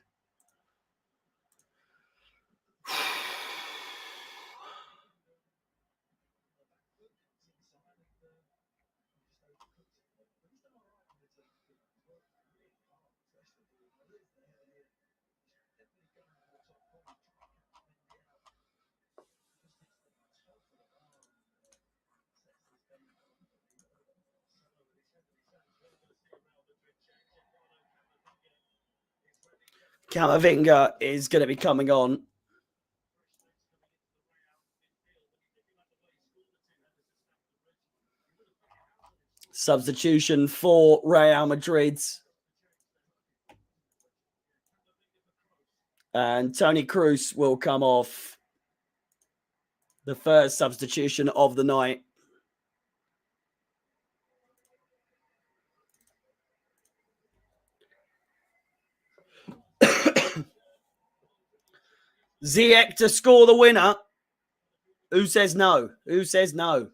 Camavinga is going to be coming on. Substitution for Real Madrid. And Toni Kroos will come off. The first substitution of the night. Ziyech to score the winner. Who says no? Who says no?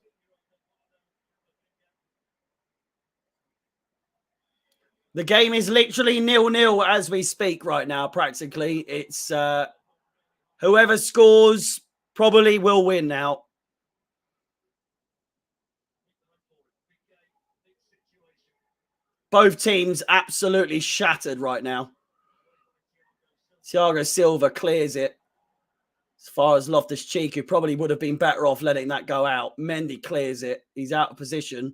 The game is literally 0-0 as we speak right now, practically. It's whoever scores probably will win now. Both teams absolutely shattered right now. Thiago Silva clears it. As far as Loftus-Cheek, who probably would have been better off letting that go out. Mendy clears it. He's out of position.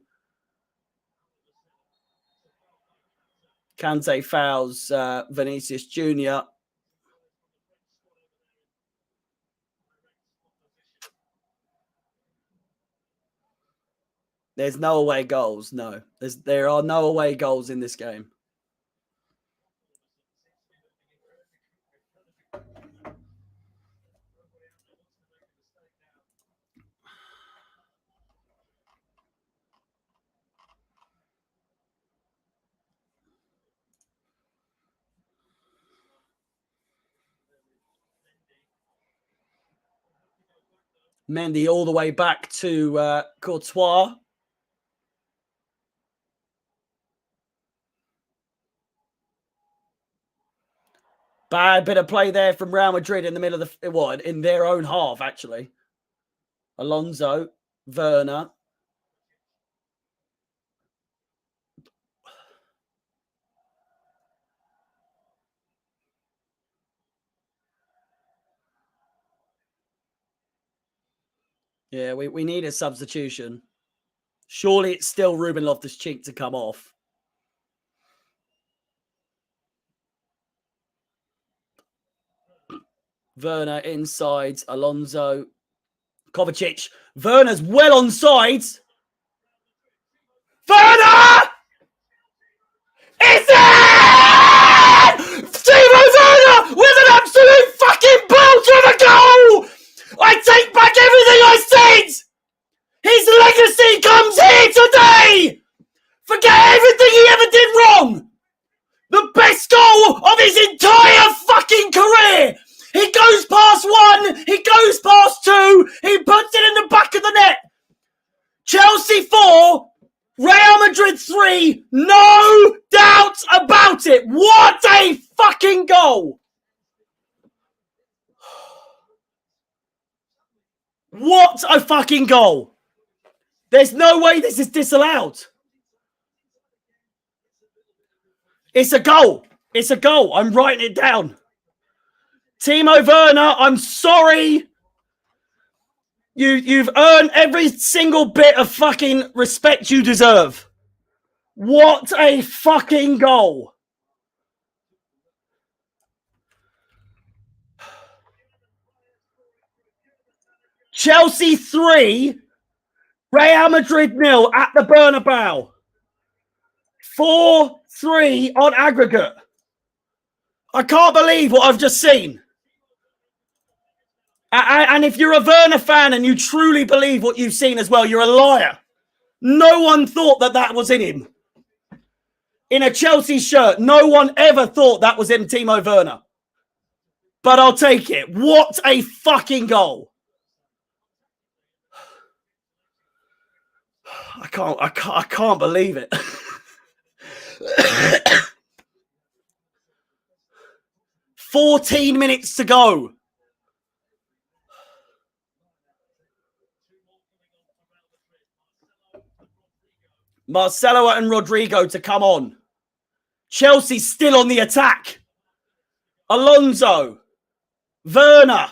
Kante fouls Vinicius Jr. There's no away goals. No, there are no away goals in this game. Mendy all the way back to Courtois. Bad bit of play there from Real Madrid in the middle of the what in their own half, actually. Alonso, Werner. Yeah, we need a substitution. Surely it's still Ruben Loftus-Cheek to come off. Werner inside, Alonso, Kovacic. Werner's well onside. Werner! It's it! Timo Werner with an absolute fucking belter of a goal! I take back everything I said! His legacy comes here today! Forget everything he ever did wrong! The best goal of his entire fucking career! He goes past one, he goes past two, he puts it in the back of the net. Chelsea 4, Real Madrid 3, no doubt about it. What a fucking goal! What a fucking goal! There's no way this is disallowed. It's a goal. It's a goal. I'm writing it down. Timo Werner, I'm sorry. You've earned every single bit of fucking respect you deserve. What a fucking goal. Chelsea 3, Real Madrid 0 at the Bernabeu. 4-3 on aggregate. I can't believe what I've just seen. And if you're a Werner fan and you truly believe what you've seen as well, you're a liar. No one thought that that was in him. In a Chelsea shirt, no one ever thought that was in Timo Werner. But I'll take it. What a fucking goal. I can't believe it. $14 to go. Marcelo and Rodrigo to come on. Chelsea still on the attack. Alonso. Werner.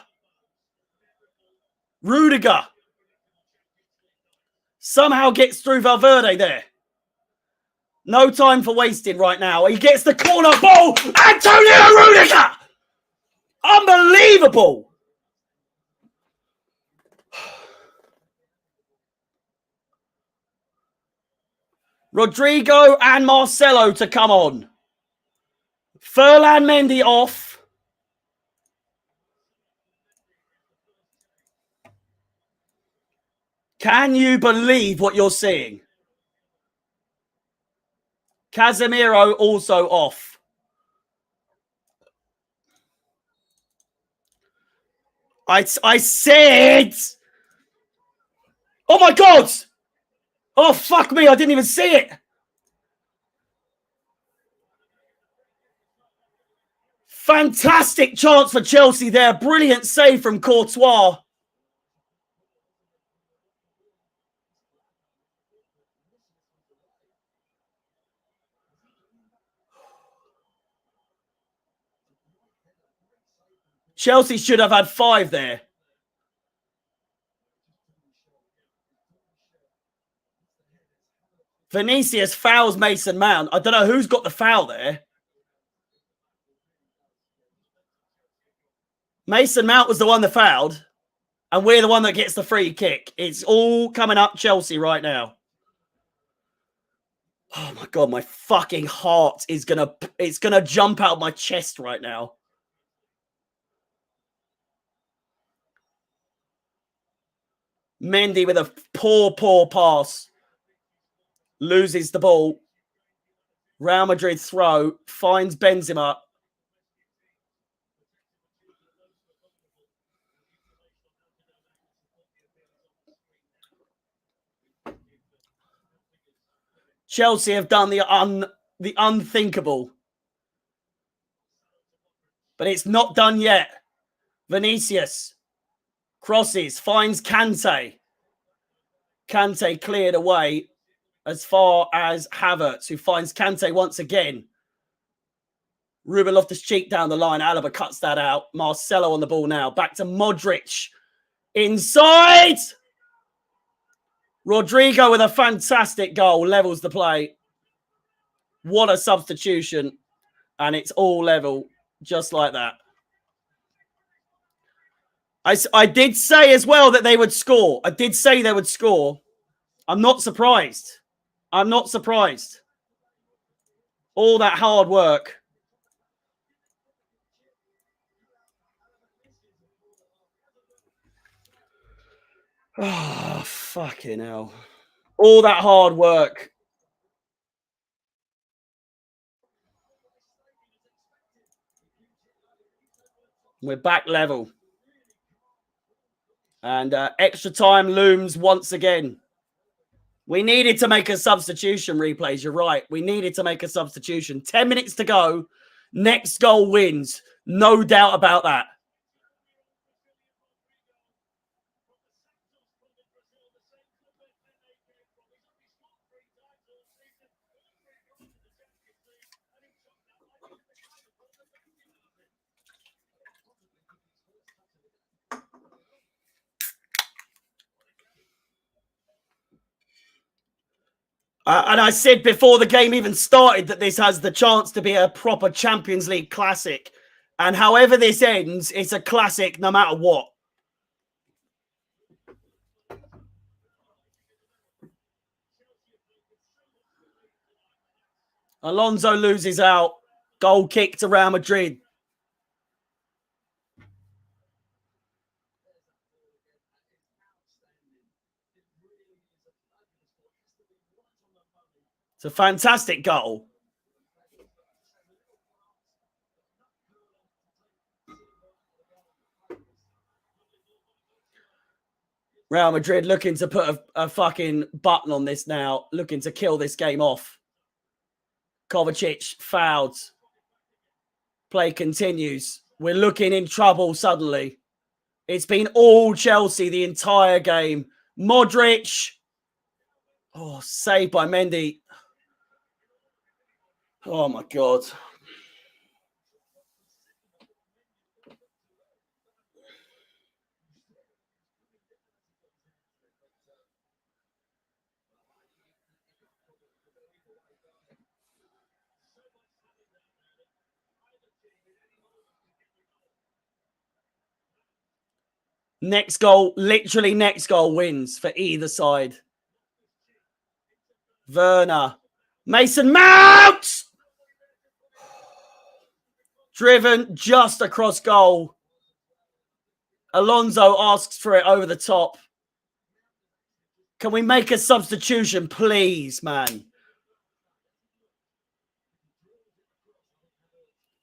Rudiger. Somehow gets through Valverde there. No time for wasting right now. He gets the corner ball. Antonio Rudiger. Unbelievable. Rodrigo and Marcelo to come on. Ferland Mendy off. Can you believe what you're seeing? Casemiro also off. I said... Oh my God! Oh, fuck me, I didn't even see it. Fantastic chance for Chelsea there. Brilliant save from Courtois. Chelsea should have had 5 there. Vinicius fouls Mason Mount. I don't know who's got the foul there. Mason Mount was the one that fouled, and we're the one that gets the free kick. It's all coming up Chelsea right now. Oh my God, my fucking heart is it's gonna jump out of my chest right now. Mendy with a poor pass. Loses the ball. Real Madrid throw. Finds Benzema. Chelsea have done the unthinkable. But it's not done yet. Vinicius crosses, finds Kante. Kante cleared away as far as Havertz, who finds Kante once again. Ruben Loftus-Cheek down the line. Alaba cuts that out. Marcelo on the ball now. Back to Modric. Inside! Rodrigo with a fantastic goal. Levels the play. What a substitution. And it's all level. Just like that. I did say as well that they would score. I did say they would score. I'm not surprised. I'm not surprised. All that hard work. Oh, fucking hell. All that hard work. We're back level. And extra time looms once again. We needed to make a substitution, replays. You're right. We needed to make a substitution. 10 minutes to go. Next goal wins. No doubt about that. And I said before the game even started that this has the chance to be a proper Champions League classic. And however this ends, it's a classic no matter what. Alonso loses out. Goal kick to Real Madrid. It's a fantastic goal. Real Madrid looking to put a fucking button on this now, looking to kill this game off. Kovacic fouled. Play continues. We're looking in trouble suddenly. It's been all Chelsea the entire game. Modric. Oh, saved by Mendy. Oh, my God. Next goal, literally next goal wins for either side. Werner. Mason Mount! Driven just across goal. Alonso asks for it over the top. Can we make a substitution, please, man?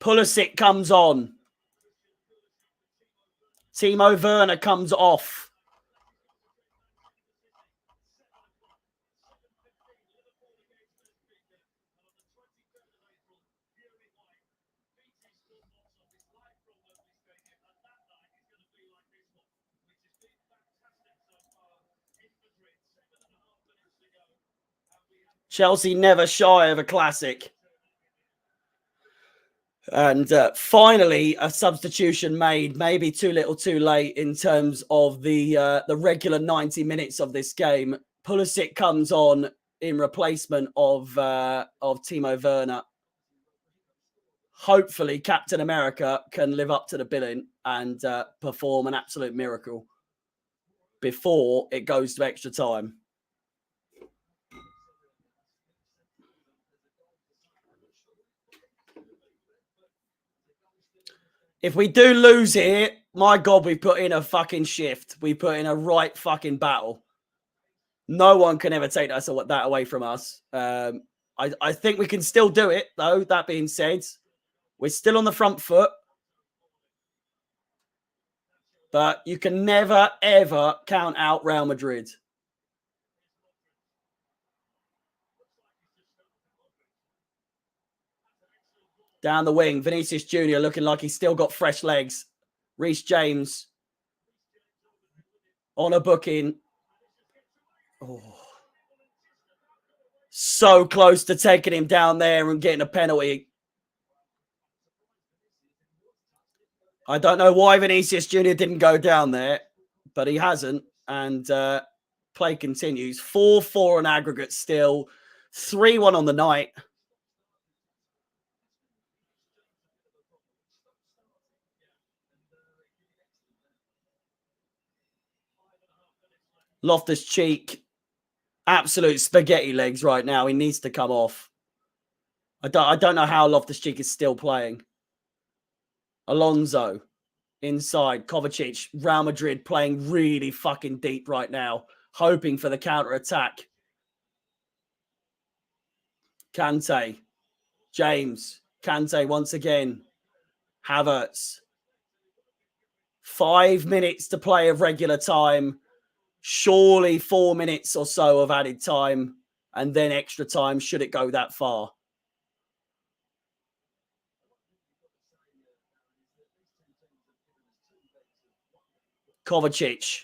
Pulisic comes on. Timo Werner comes off. Chelsea never shy of a classic. And finally, a substitution made, maybe too little too late in terms of the regular 90 minutes of this game. Pulisic comes on in replacement of Timo Werner. Hopefully, Captain America can live up to the billing and perform an absolute miracle before it goes to extra time. If we do lose here, my God, we put in a fucking shift. We put in a right fucking battle. No one can ever take that away from us. I think we can still do it, though. That being said, we're still on the front foot. But you can never, ever count out Real Madrid. Down the wing, Vinicius Jr. looking like he's still got fresh legs. Reece James on a booking. Oh. So close to taking him down there and getting a penalty. I don't know why Vinicius Jr. didn't go down there, but he hasn't. And play continues. 4-4 on aggregate still. 3-1 on the night. Loftus-Cheek, absolute spaghetti legs right now. He needs to come off. I don't know how Loftus-Cheek is still playing. Alonso inside. Kovacic, Real Madrid playing really fucking deep right now, hoping for the counter-attack. Kante, James, Kante once again. Havertz. 5 minutes to play of regular time. Surely 4 minutes or so of added time and then extra time should it go that far. Kovacic.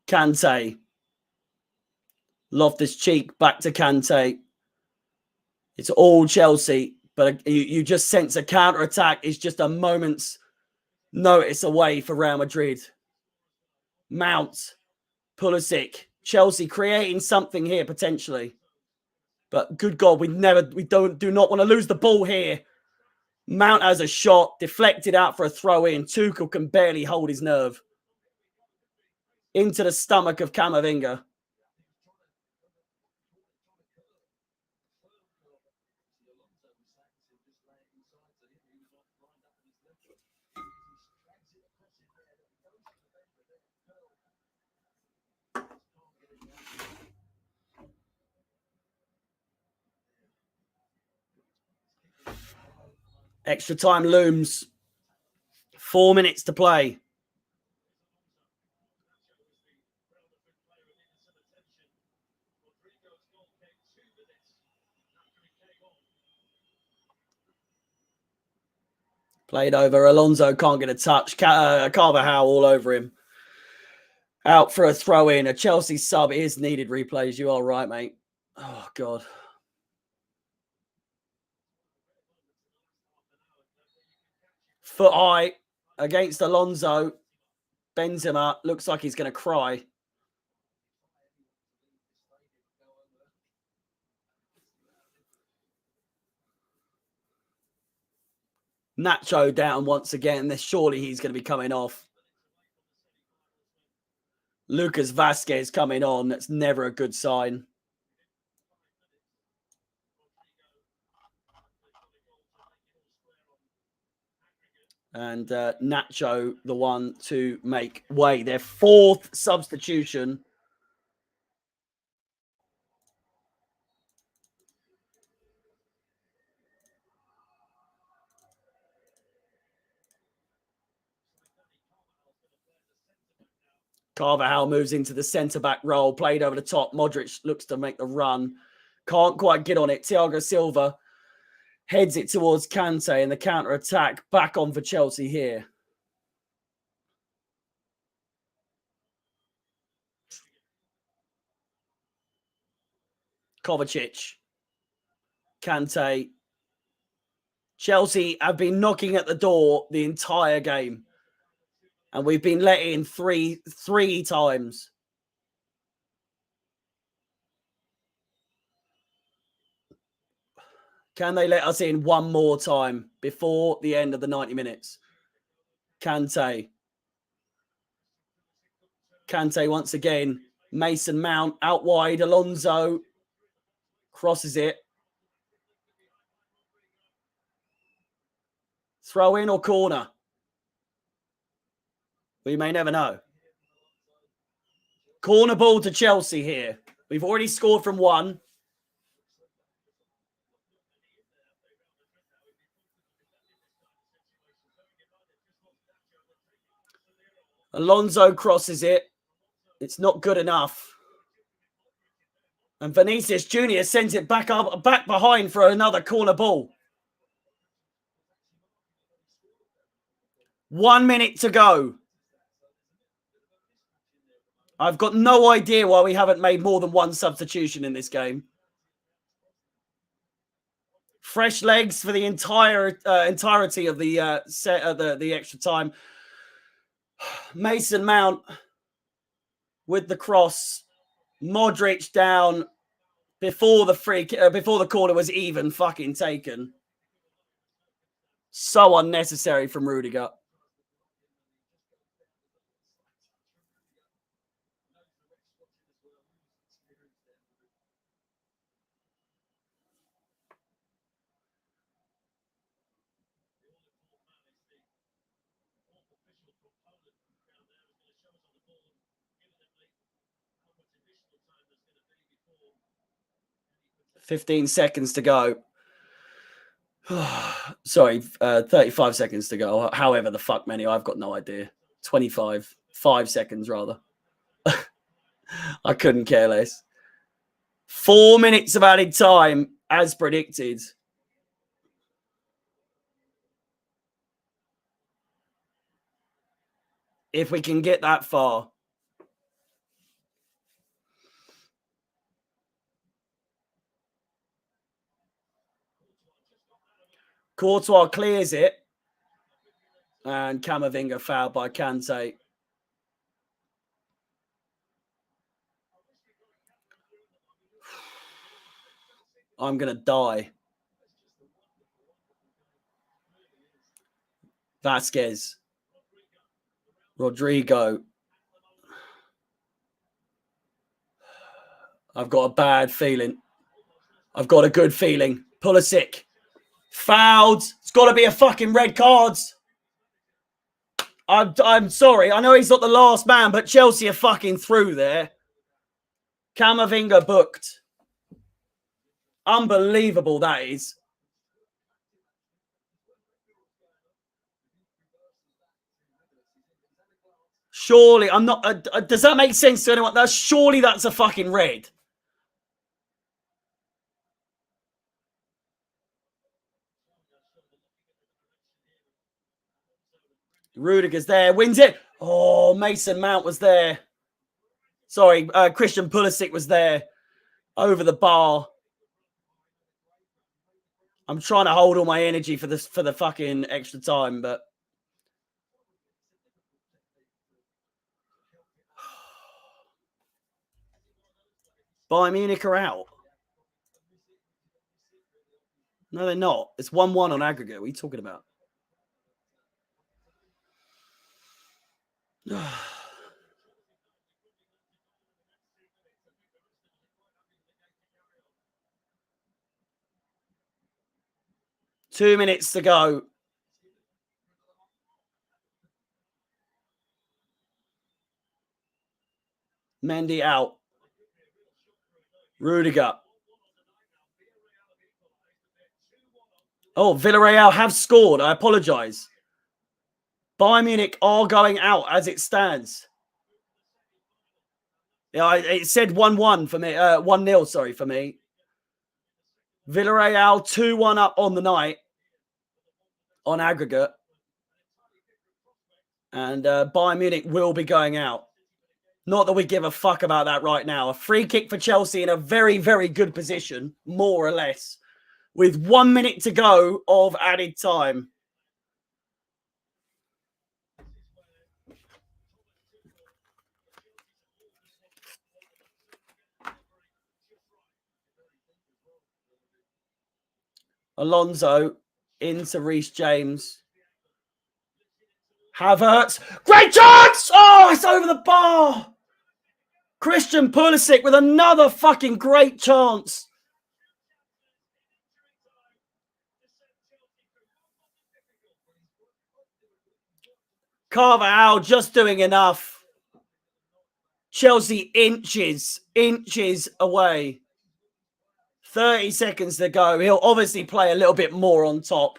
Kante. Loftus-Cheek back to Kante. It's all Chelsea, but you just sense a counter-attack is just a moment's notice away for Real Madrid. Mount, Pulisic, Chelsea creating something here potentially. But good God, we do not want to lose the ball here. Mount has a shot, deflected out for a throw-in. Tuchel can barely hold his nerve. Into the stomach of Camavinga. Extra time looms. 4 minutes to play. Played over. Alonso can't get a touch. Carvajal all over him. Out for a throw-in. A Chelsea sub is needed replays. You are right, mate. Oh, God. Foot high against Alonso. Benzema looks like he's going to cry. Nacho down once again. Surely he's going to be coming off. Lucas Vazquez coming on. That's never a good sign. And Nacho, the one to make way. Their fourth substitution. Carvajal moves into the centre-back role, played over the top. Modric looks to make the run. Can't quite get on it. Thiago Silva heads it towards Kante, and the counter-attack back on for Chelsea here. Kovacic. Kante. Chelsea have been knocking at the door the entire game. And we've been let in three times. Can they let us in one more time before the end of the 90 minutes? Kante. Kante once again. Mason Mount out wide. Alonso crosses it. Throw in or corner? We may never know. Corner ball to Chelsea here. We've already scored from one. Alonso crosses it. It's not good enough. And Vinicius Jr. sends it back behind for another corner ball. 1 minute to go. I've got no idea why we haven't made more than one substitution in this game. Fresh legs for the entirety of the the extra time. Mason Mount with the cross. Modric down before the corner was even fucking taken. So unnecessary from Rudiger. $15 seconds to go. Sorry, 35 seconds to go. However the fuck many, I've got no idea. 25, 5 seconds rather. I couldn't care less. 4 minutes of added time as predicted. If we can get that far. Courtois clears it. And Camavinga fouled by Kante. I'm going to die. Vasquez. Rodrigo. I've got a bad feeling. I've got a good feeling. Pulisic. Fouled. It's got to be a fucking red card. I'm sorry. I know he's not the last man, but Chelsea are fucking through there. Camavinga booked. Unbelievable, that is. Surely, I'm not... does that make sense to anyone? Surely that's a fucking red. Rudiger's there. Wins it. Oh, Mason Mount was there. Sorry, Christian Pulisic was there. Over the bar. I'm trying to hold all my energy for the fucking extra time, but... Bayern Munich are out. No, they're not. It's 1-1 on aggregate. What are you talking about? Two minutes to go. Mendy out. Rudiger. Oh, Villarreal have scored. I apologize. Bayern Munich are going out as it stands. Yeah, it said 1-1 for me. 1-0, sorry, for me. Villarreal 2-1 up on the night on aggregate. And Bayern Munich will be going out. Not that we give a fuck about that right now. A free kick for Chelsea in a very, very good position, more or less, with 1 minute to go of added time. Alonso into Reece James. Havertz. Great chance! Oh, it's over the bar. Christian Pulisic with another fucking great chance. Carvajal just doing enough. Chelsea inches away. 30 seconds to go. He'll obviously play a little bit more on top.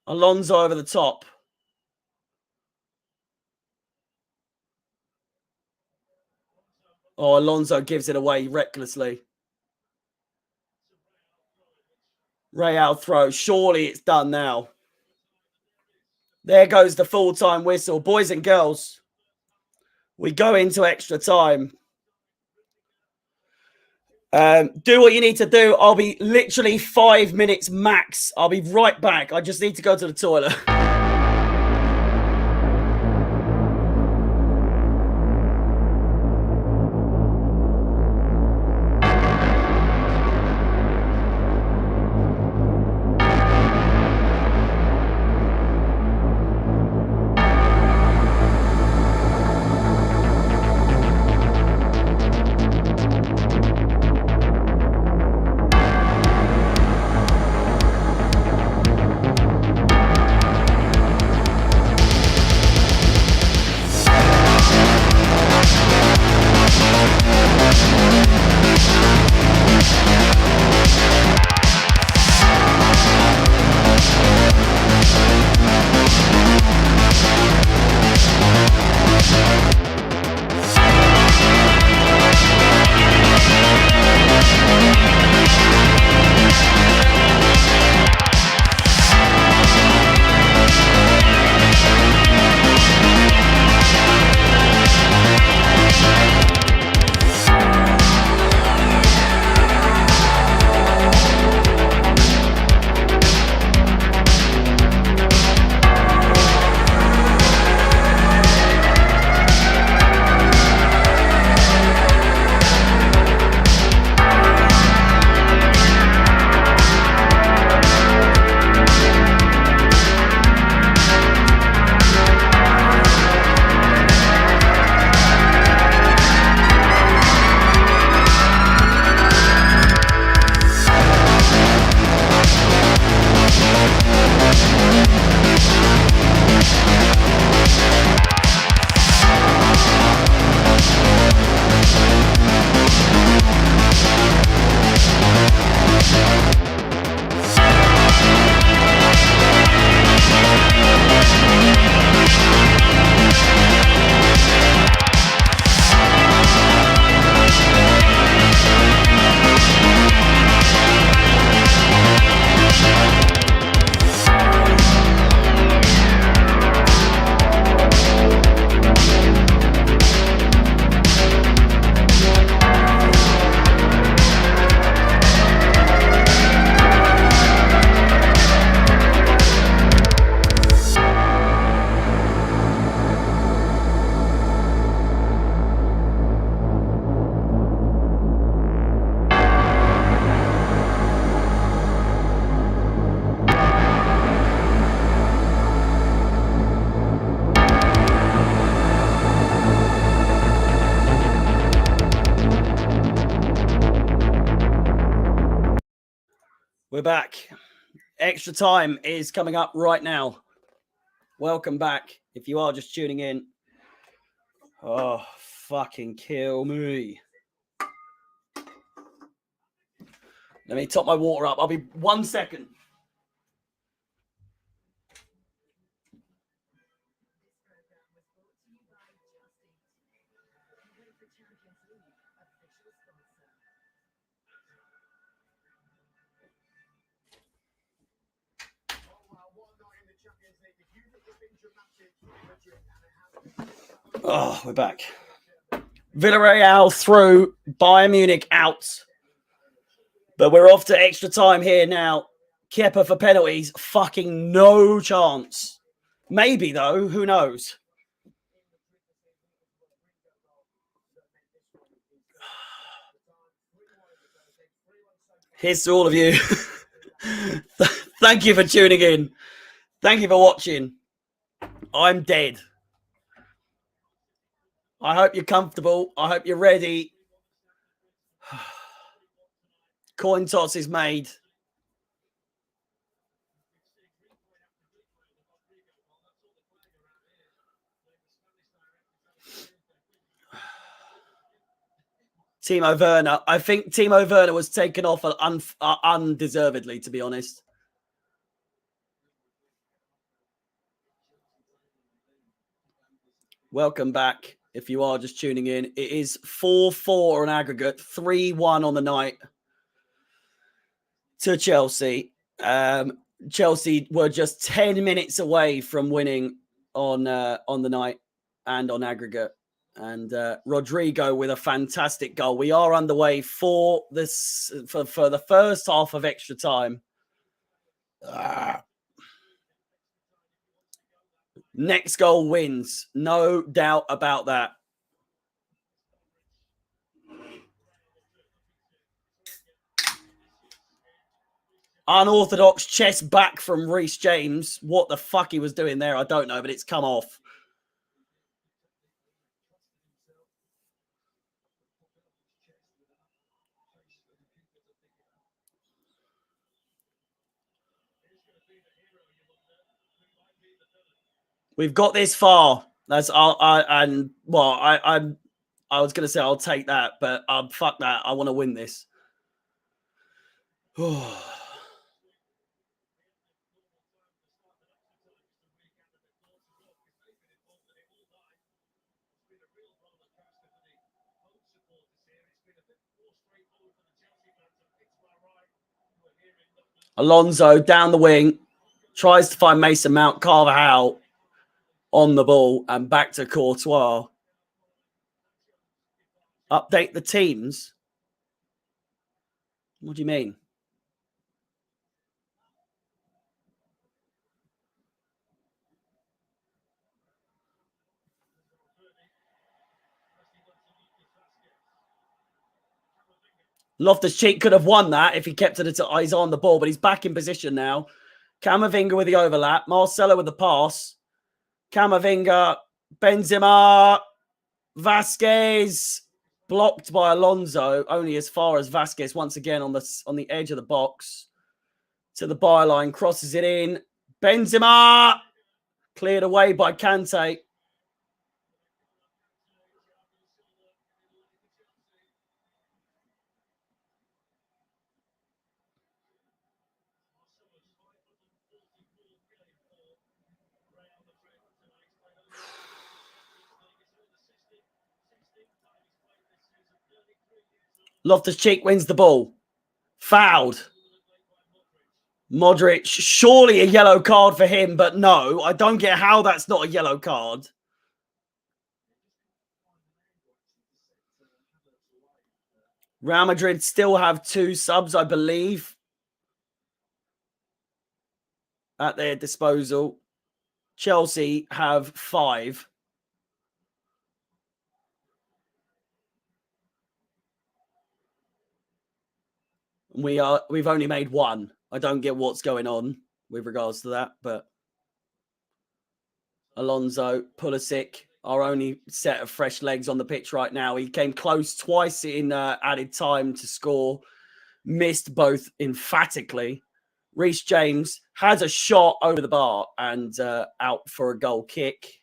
Alonso over the top. Oh, Alonso gives it away recklessly. Real throw. Surely it's done now. There goes the full-time whistle. Boys and girls, we go into extra time. Do what you need to do. I'll be literally 5 minutes max. I'll be right back. I just need to go to the toilet. We're back. Extra time is coming up right now. Welcome back. If you are just tuning in. Oh, fucking kill me. Let me top my water up. I'll be 1 second. Oh, we're back. Villarreal through, Bayern Munich out. But we're off to extra time here now. Kepa for penalties. Fucking no chance. Maybe, though. Who knows? Here's to all of you. Thank you for tuning in. Thank you for watching. I'm dead. I hope you're comfortable. I hope you're ready. Coin toss is made. Timo Werner. I think Timo Werner was taken off undeservedly, to be honest. Welcome back. If you are just tuning in, it is 4-4 on aggregate, 3-1 on the night to Chelsea. Chelsea were just 10 minutes away from winning on the night and on aggregate. And Rodrigo with a fantastic goal. We are underway for this for the first half of extra time. Next goal wins. No doubt about that. Unorthodox chest back from Reece James. What the fuck he was doing there, I don't know, but it's come off. We've got this far. That's I was gonna say I'll take that, but fuck that. I want to win this. Alonso down the wing, tries to find Mason Mount, Carvajal on the ball, and back to Courtois. Update the teams. What do you mean? Loftus-Cheek could have won that if he kept it. He's on the ball, but he's back in position now. Camavinga with the overlap. Marcelo with the pass. Camavinga, Benzema, Vasquez, blocked by Alonso, only as far as Vasquez once again on the edge of the box. To the byline, crosses it in. Benzema, cleared away by Kante. Loftus-Cheek wins the ball. Fouled. Modric, surely a yellow card for him, but no, I don't get how that's not a yellow card. Real Madrid still have 2 subs, I believe, at their disposal. Chelsea have 5. We've only made 1. I don't get what's going on with regards to that, but Alonso, Pulisic, our only set of fresh legs on the pitch right now. He came close twice in added time to score, missed both emphatically. Reece James has a shot over the bar and out for a goal kick.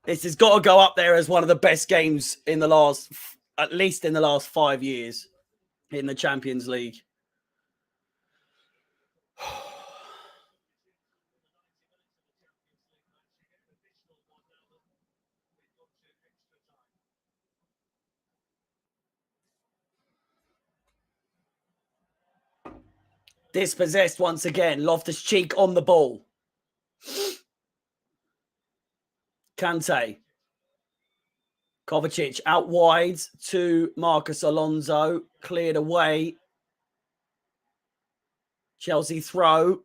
This has got to go up there as one of the best games in the last, at least in the last 5 years in the Champions League. Dispossessed once again. Loftus-Cheek on the ball. Kante. Kovacic out wide to Marcus Alonso. Cleared away. Chelsea throw.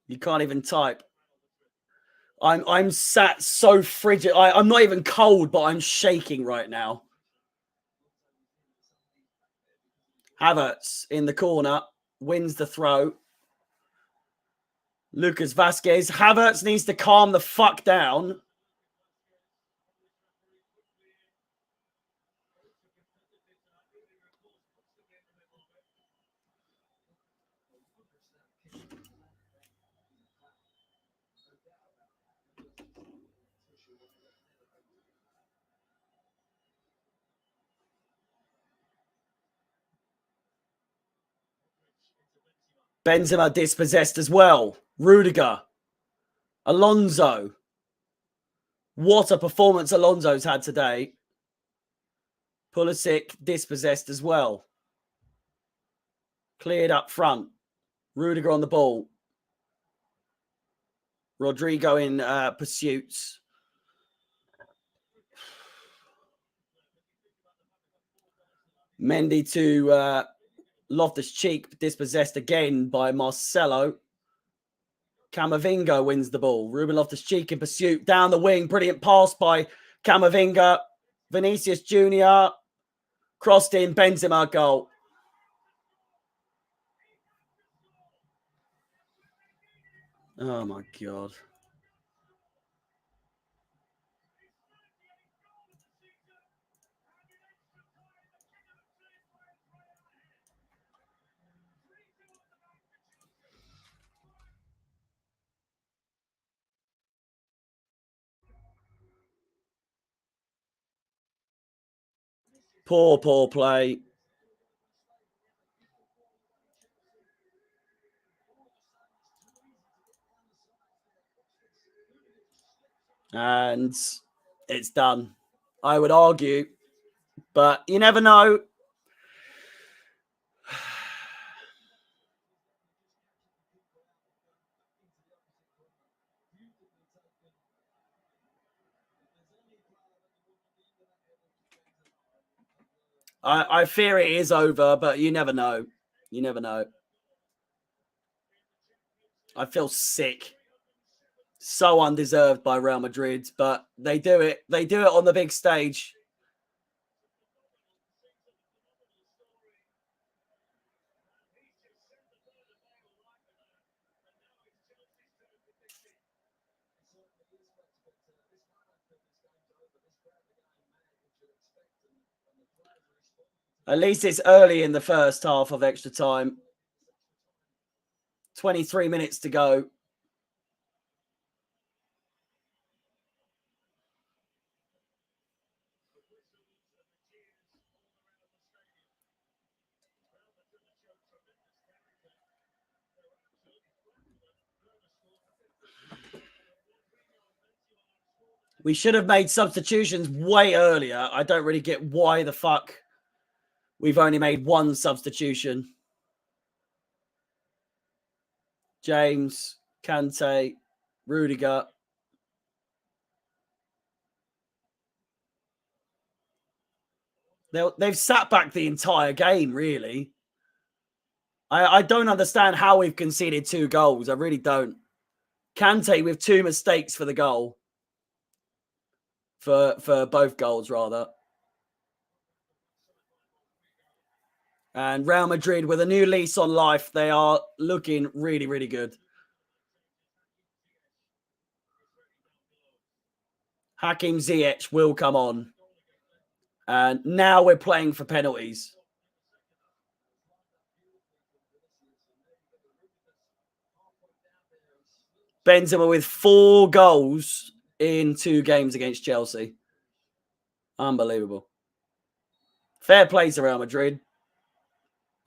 You can't even type. I'm sat so frigid. I'm not even cold, but I'm shaking right now. Havertz in the corner. Wins the throw. Lucas Vasquez. Havertz needs to calm the fuck down. Benzema dispossessed as well. Rudiger. Alonso. What a performance Alonso's had today. Pulisic dispossessed as well. Cleared up front. Rudiger on the ball. Rodrigo in pursuits. Mendy to Loftus-Cheek, dispossessed again by Marcelo. Camavinga wins the ball. Ruben Loftus-Cheek in pursuit. Down the wing. Brilliant pass by Camavinga. Vinicius Jr. Crossed in. Benzema goal. Oh, my God. Poor play. And it's done, I would argue. But you never know. I fear it is over, but you never know. You never know. I feel sick. So undeserved by Real Madrid, but they do it. They do it on the big stage. At least it's early in the first half of extra time. 23 minutes to go. We should have made substitutions way earlier. I don't really get why the fuck we've only made one substitution. James, Kante, Rudiger. They've sat back the entire game, really. I don't understand how we've conceded 2 goals. I really don't. Kante with 2 mistakes for the goal. For both goals, rather. And Real Madrid, with a new lease on life, they are looking really, really good. Hakim Ziyech will come on. And now we're playing for penalties. Benzema with 4 goals in 2 games against Chelsea. Unbelievable. Fair play to Real Madrid.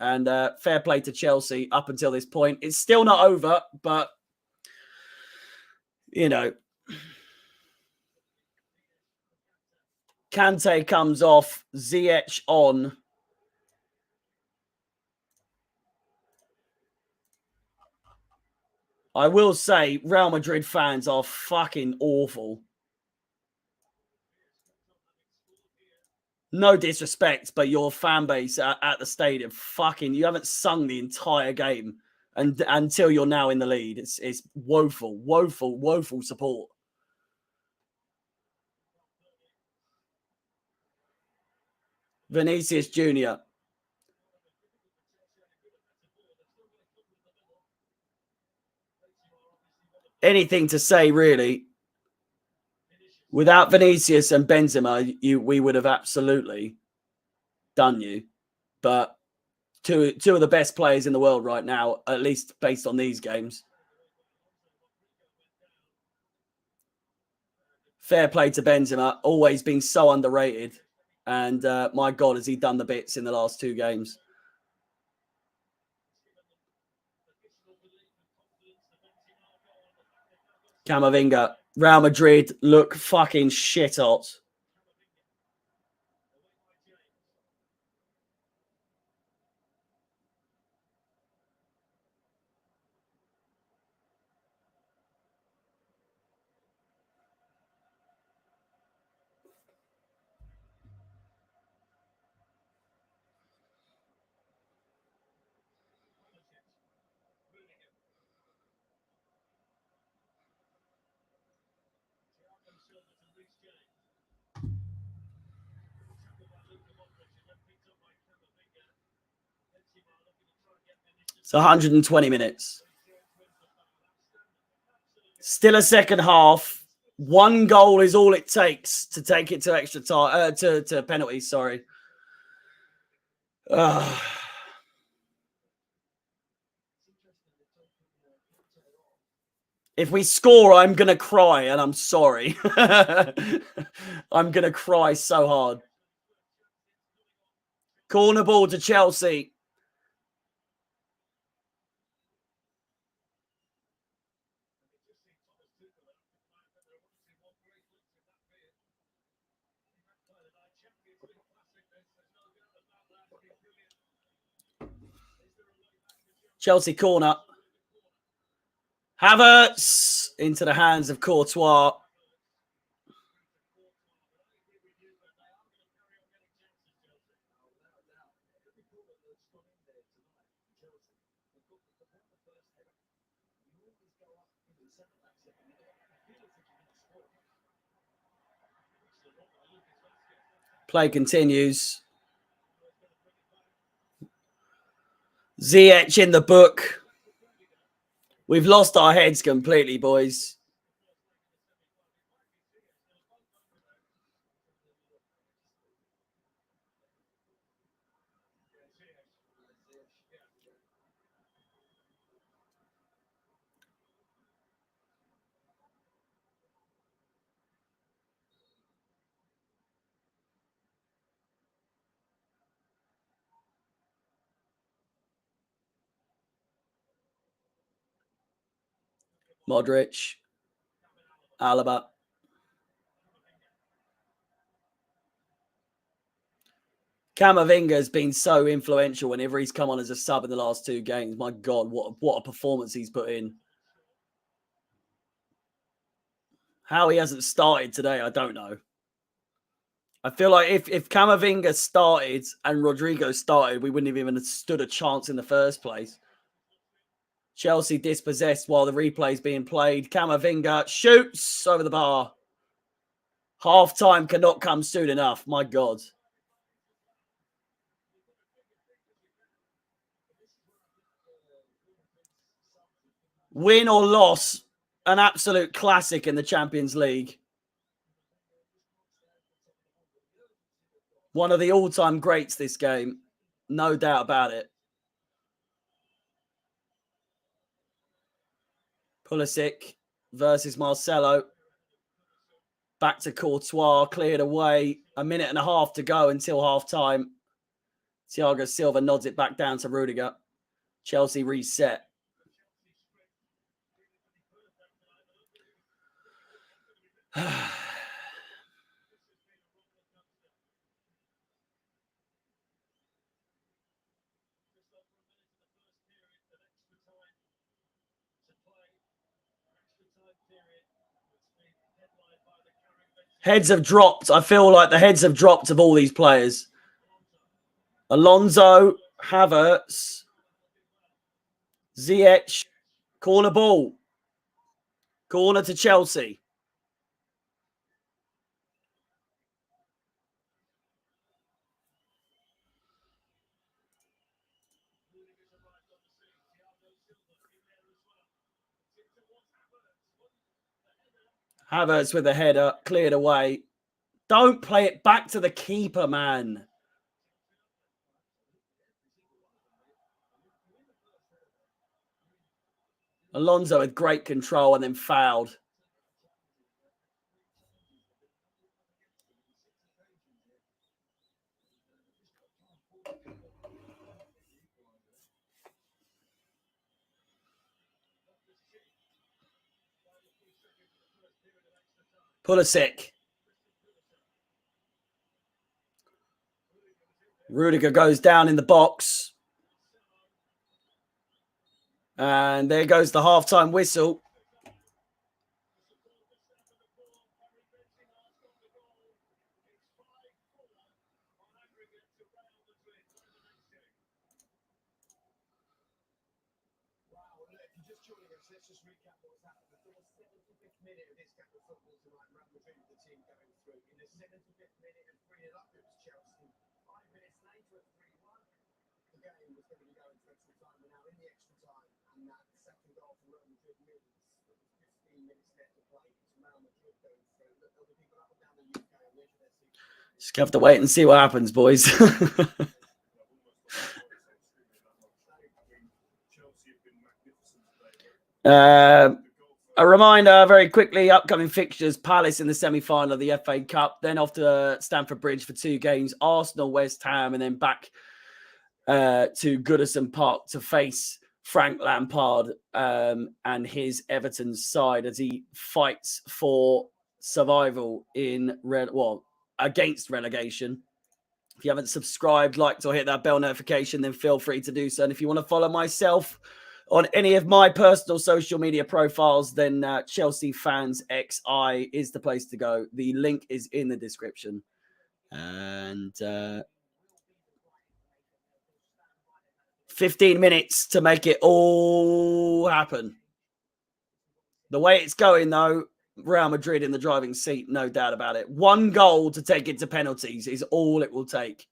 And fair play to Chelsea up until this point. It's still not over, but, you know. Kante comes off. Ziyech on. I will say Real Madrid fans are fucking awful. No disrespect, but your fan base at the stadium, fucking, you haven't sung the entire game and until you're now in the lead. It's woeful, woeful, woeful support. Vinicius Jr. Anything to say, really. Without Vinicius and Benzema, we would have absolutely done you. But two of the best players in the world right now, at least based on these games. Fair play to Benzema, always been so underrated. And my God, has he done the bits in the last 2 games. Camavinga. Real Madrid look fucking shit hot. It's 120 minutes. Still a second half. One goal is all it takes to take it to extra time, to penalties. Sorry. If we score, I'm gonna cry, and I'm sorry. I'm gonna cry so hard. Corner ball to Chelsea. Chelsea corner. Havertz into the hands of Courtois. Play continues. Ziyech in the book. We've lost our heads completely, boys. Modric. Alaba. Camavinga has been so influential whenever he's come on as a sub in the last two games. My God, what a performance he's put in. How he hasn't started today, I don't know. I feel like if Camavinga started and Rodrigo started, we wouldn't have even stood a chance in the first place. Chelsea dispossessed while the replay's being played. Camavinga shoots over the bar. Half-time cannot come soon enough. My God. Win or loss, an absolute classic in the Champions League. One of the all-time greats, this game. No doubt about it. Pulisic versus Marcelo. Back to Courtois, cleared away. A minute and a half to go until half-time. Thiago Silva nods it back down to Rudiger. Chelsea reset. Heads have dropped. I feel like the heads have dropped of all these players. Alonso, Havertz, Ziyech, corner ball. Corner to Chelsea. Havertz with the header, cleared away. Don't play it back to the keeper, man. Alonso with great control and then fouled. Pulisic. Rudiger goes down in the box. And there goes the halftime whistle. Just have to wait and see what happens, boys. A reminder very quickly, upcoming fixtures: Palace in the semi-final of the FA Cup, then off to Stamford Bridge for 2 games, Arsenal, West Ham, and then back to Goodison Park to face Frank Lampard and his Everton side as he fights for survival in against relegation. If you haven't subscribed, liked, or hit that bell notification, then feel free to do so. And if you want to follow myself on any of my personal social media profiles, then Chelsea Fans XI is the place to go. The link is in the description. And 15 minutes to make it all happen. The way it's going, though, Real Madrid in the driving seat, no doubt about it. 1 goal to take it to penalties is all it will take.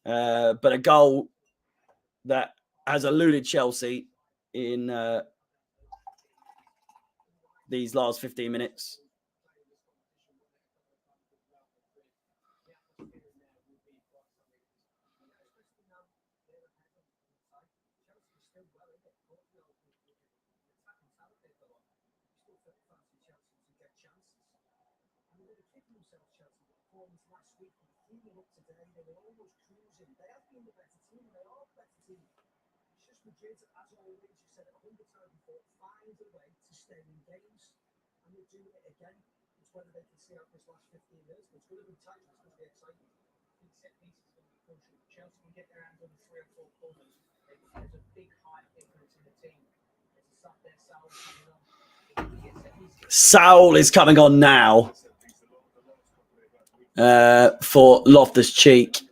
But a goal that has eluded Chelsea in these last 15 minutes. Saul is coming on now for Loftus-Cheek.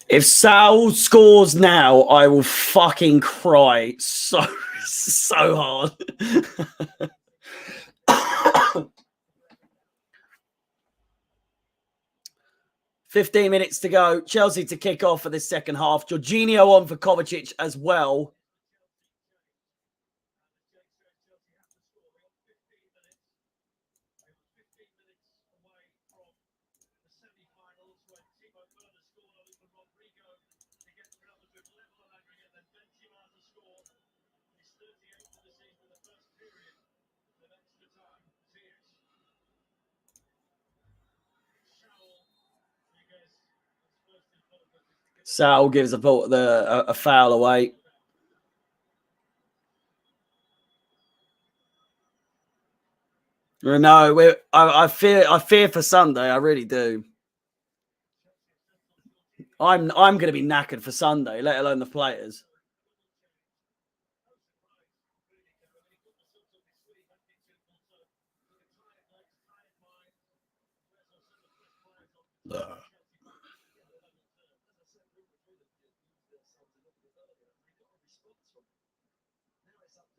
If Saul scores now, I will fucking cry so hard. 15 minutes to go. Chelsea to kick off for this second half. Jorginho on for Kovacic as well. Sal gives a foul away. No, I fear for Sunday. I really do. I'm going to be knackered for Sunday, let alone the players.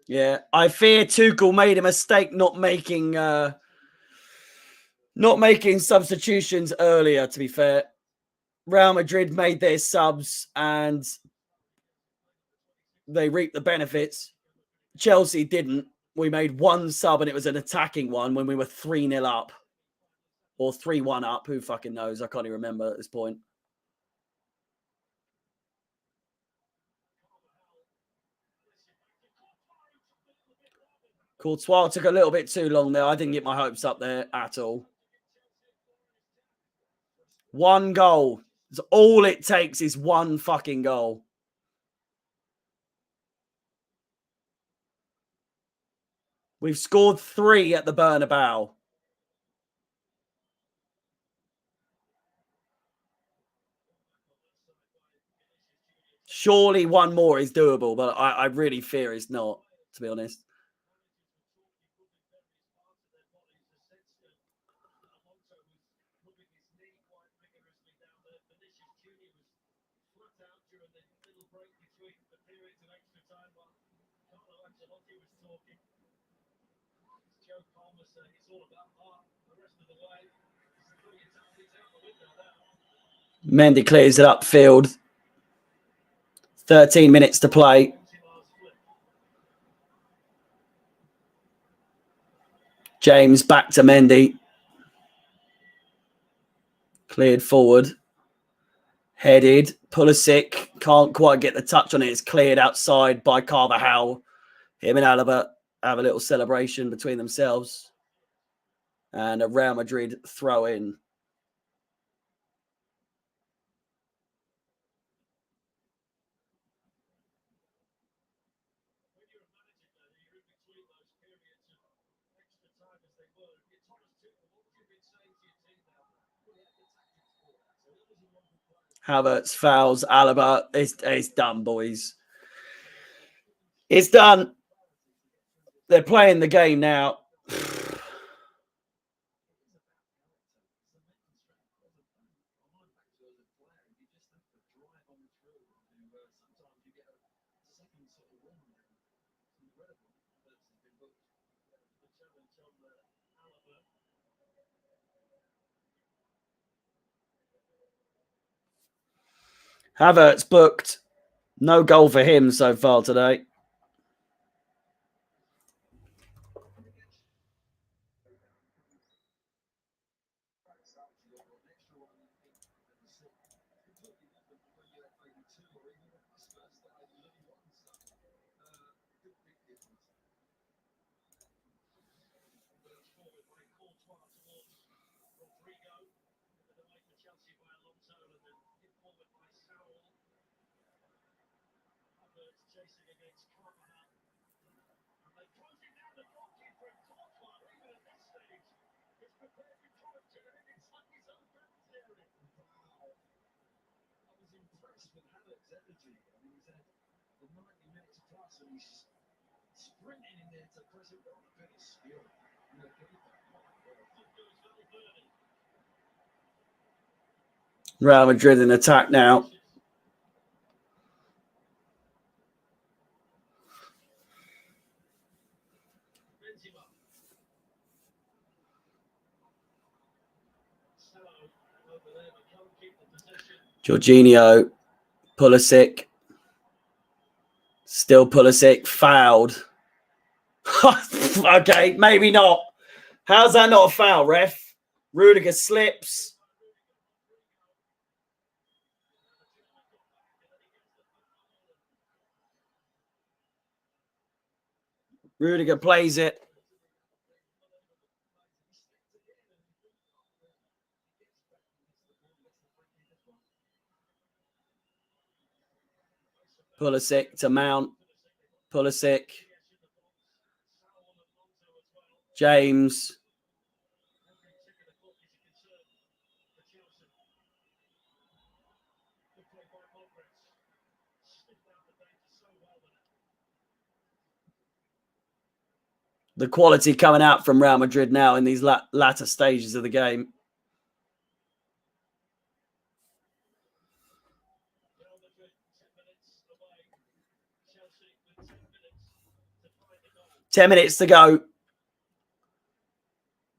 Yeah, I fear Tuchel made a mistake not making substitutions earlier, to be fair. Real Madrid made their subs and they reaped the benefits. Chelsea didn't. We made 1 sub and it was an attacking one when we were 3-0 up. Or 3-1 up. Who fucking knows? I can't even remember at this point. Courtois took a little bit too long there. I didn't get my hopes up there at all. 1 goal. All it takes is one fucking goal. We've scored 3 at the Bernabeu. Surely one more is doable, but I really fear it's not, to be honest. Mendy clears it upfield. 13 minutes to play. James back to Mendy. Cleared forward. Headed. Pulisic can't quite get the touch on it. It's cleared outside by Carvajal. Him and Alaba have a little celebration between themselves. And a Real Madrid throw in. Havertz fouls Alaba. It's done, boys. It's done. They're playing the game now. Havertz booked. No goal for him so far today. Real Madrid in attack now. Jorginho, Pulisic. Still Pulisic, fouled. Okay, maybe not. How's that not a foul, ref? Rudiger slips. Rudiger plays it. Pulisic to Mount. Pulisic. James. The quality coming out from Real Madrid now in these latter stages of the game. Ten minutes to go.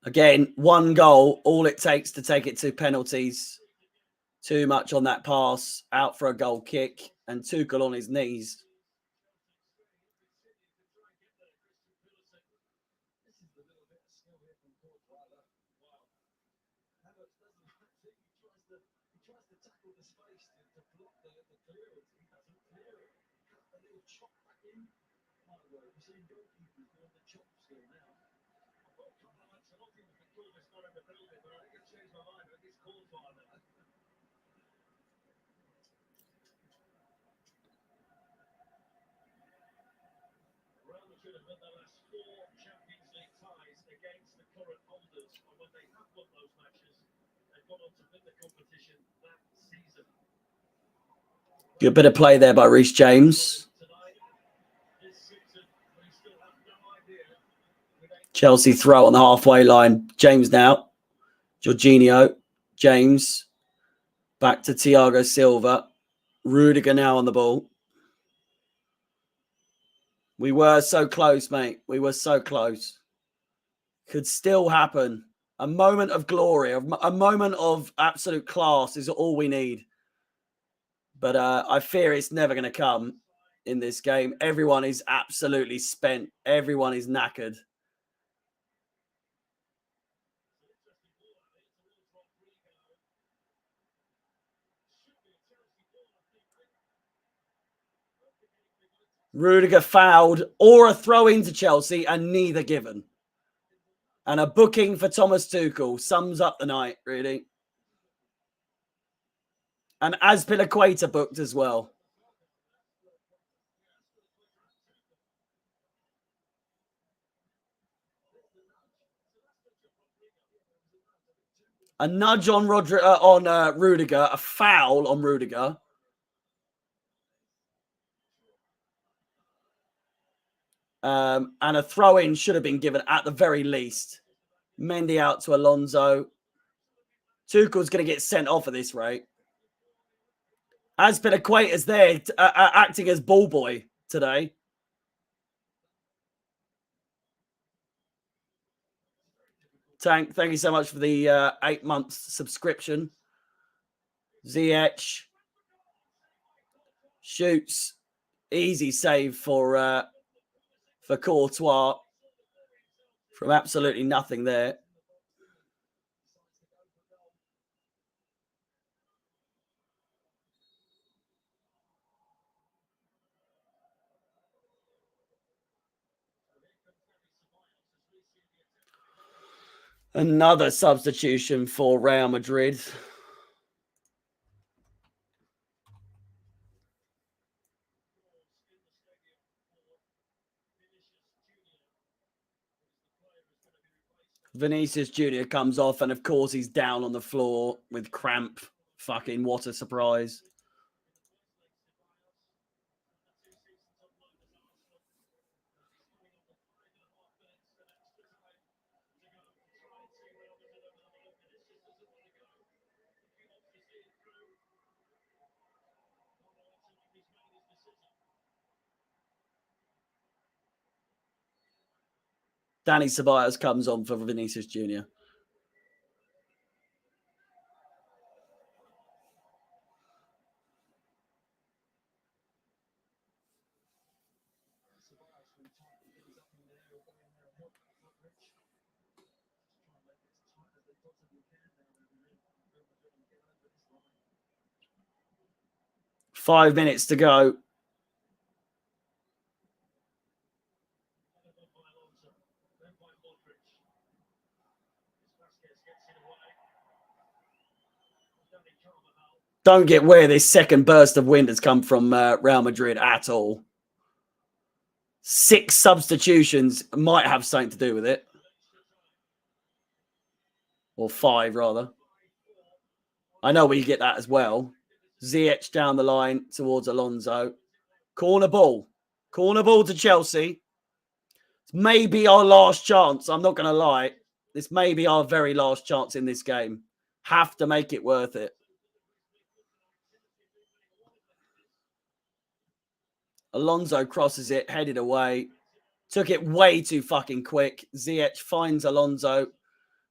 Again, one goal, all it takes to take it to penalties. Too much on that pass, out for a goal kick, and Tuchel on his knees. Good bit of play there by Reece James. Chelsea throw on the halfway line. James now. Jorginho. James. Back to Thiago Silva. Rudiger now on the ball. We were so close, mate. We were so close. Could still happen. A moment of glory, a moment of absolute class is all we need. But I fear it's never going to come in this game. Everyone is absolutely spent. Everyone is knackered. Rudiger fouled or a throw into Chelsea and neither given. And a booking for Thomas Tuchel sums up the night, really. And Azpilicueta booked as well. A nudge on Rudiger, a foul on Rudiger. And a throw-in should have been given at the very least. Mendy out to Alonso. Tuchel's going to get sent off at this rate. Azpilicueta's there acting as ball boy today. Tank, thank you so much for the 8 months subscription. Ziyech shoots. Easy save for Courtois from absolutely nothing there. Another substitution for Real Madrid. Vinicius Jr. comes off, and of course he's down on the floor with cramp. Fucking what a surprise. Dani Ceballos comes on for Vinicius Jr. Five minutes to go. Don't get where this second burst of wind has come from Real Madrid at all. 6 substitutions might have something to do with it. Or 5, rather. I know we get that as well. Ziyech down the line towards Alonso. Corner ball. Corner ball to Chelsea. It's maybe our last chance. I'm not going to lie. This may be our very last chance in this game. Have to make it worth it. Alonso crosses it, headed away. Took it way too fucking quick. Ziyech finds Alonso.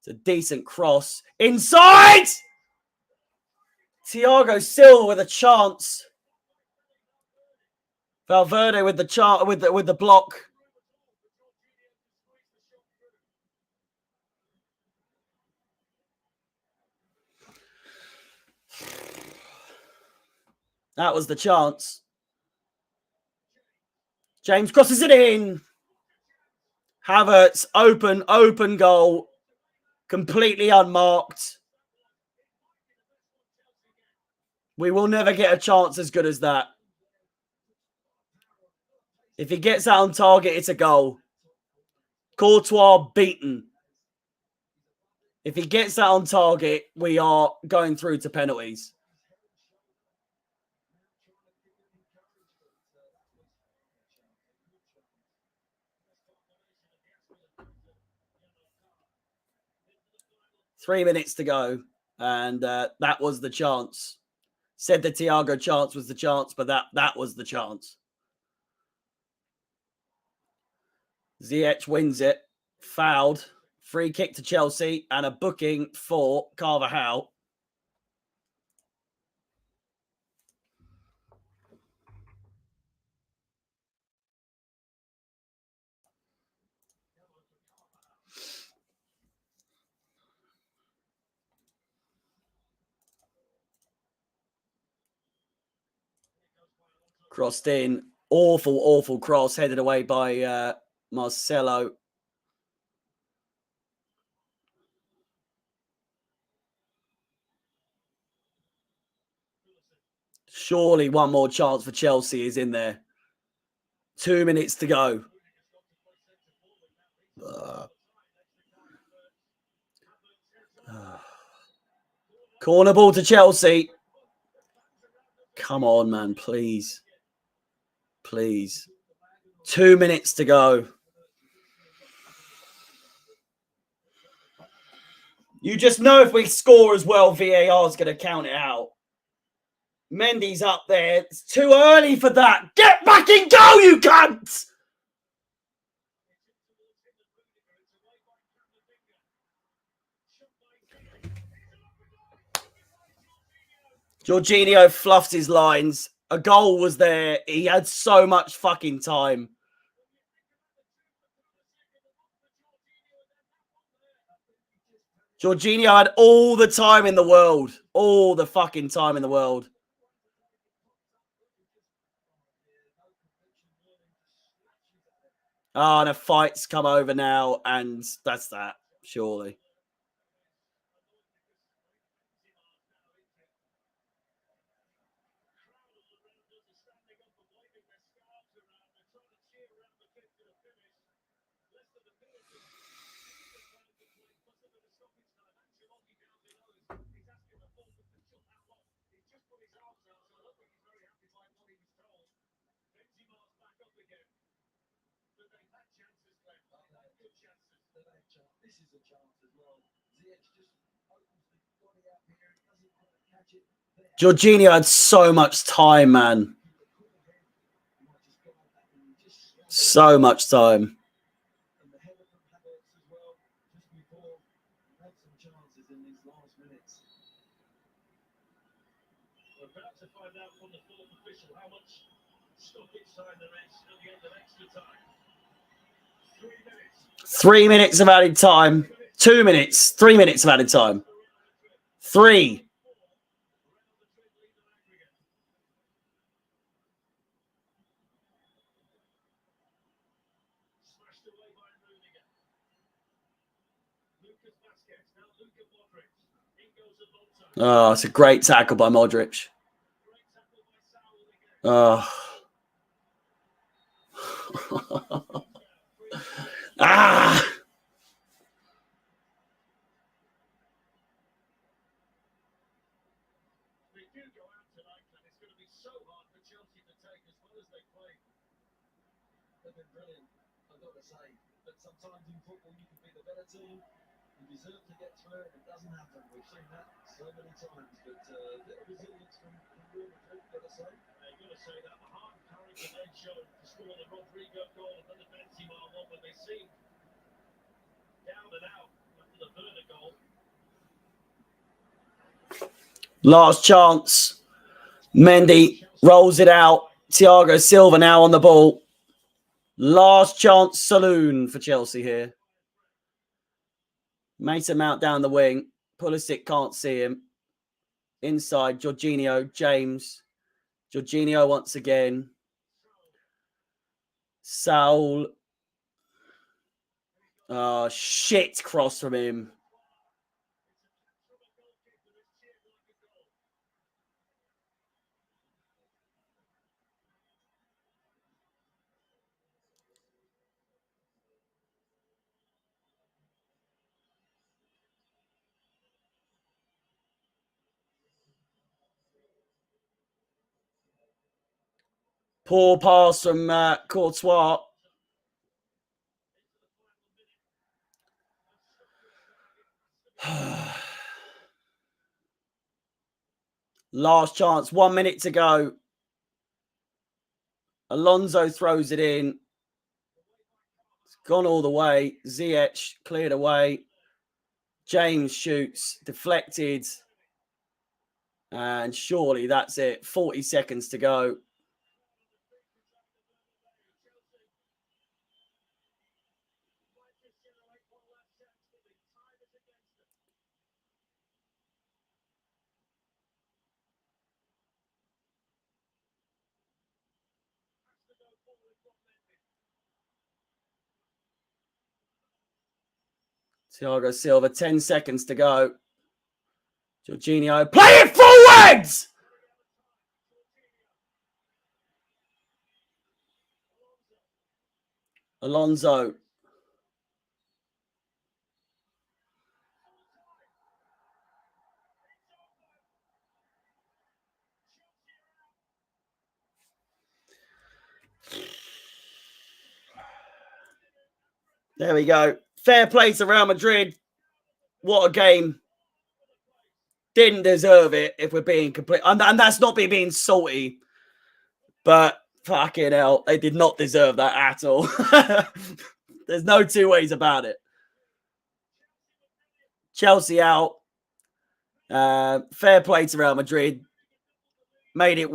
It's a decent cross. Inside! Thiago Silva with a chance. Valverde with the with the block. That was the chance. James crosses it in. Havertz, open goal. Completely unmarked. We will never get a chance as good as that. If he gets out on target, it's a goal. Courtois beaten. If he gets that on target, we are going through to penalties. Three minutes to go. And that was the chance. Said the Thiago chance was the chance, but that was the chance. Ziyech wins it. Fouled. Free kick to Chelsea and a booking for Carvajal. Crossed in. Awful, awful cross headed away by Marcelo. Surely one more chance for Chelsea is in there. 2 minutes to go. Corner ball to Chelsea. Come on, man, please. Please. 2 minutes to go. You just know if we score as well, VAR is going to count it out. Mendy's up there. It's too early for that. Get back and go, you cunts! Jorginho fluffed his lines. A goal was there. He had so much fucking time. Jorginho had all the time in the world. All the fucking time in the world. Oh, and a fight's come over now, and that's that, surely. Jorginho had so much time, man. So much time. About to find out from the fourth official how much stoppage time there is at the end of extra time. 3 minutes of added time. 2 minutes. 3 minutes of added time. 3. Oh, it's a great tackle by Modric. Oh. Ah. Sometimes in football you can be the better team. You deserve to get through it. It doesn't happen. We've seen that so many times. But little resilience from Real Madrid, got to say. You've got to say that the heart and courage that they've shown to score the Rodrigo goal and then the Benzema one when they seemed down and out after the Werner goal. Last chance. Mendy rolls it out. Thiago Silva now on the ball. Last chance saloon for Chelsea here. Mason Mount down the wing. Pulisic can't see him. Inside, Jorginho, James. Jorginho once again. Saul. Oh, shit cross from him. Poor pass from Courtois. Last chance, 1 minute to go. Alonso throws it in. It's gone all the way. Ziyech cleared away. James shoots, deflected. And surely that's it. 40 seconds to go. Thiago Silva, 10 seconds to go. Jorginho, play it forwards! Alonso. There we go. Fair play to Real Madrid. What a game. Didn't deserve it, if we're being complete. And that's not me being salty. But fucking hell, they did not deserve that at all. There's no two ways about it. Chelsea out. Fair play to Real Madrid. Made it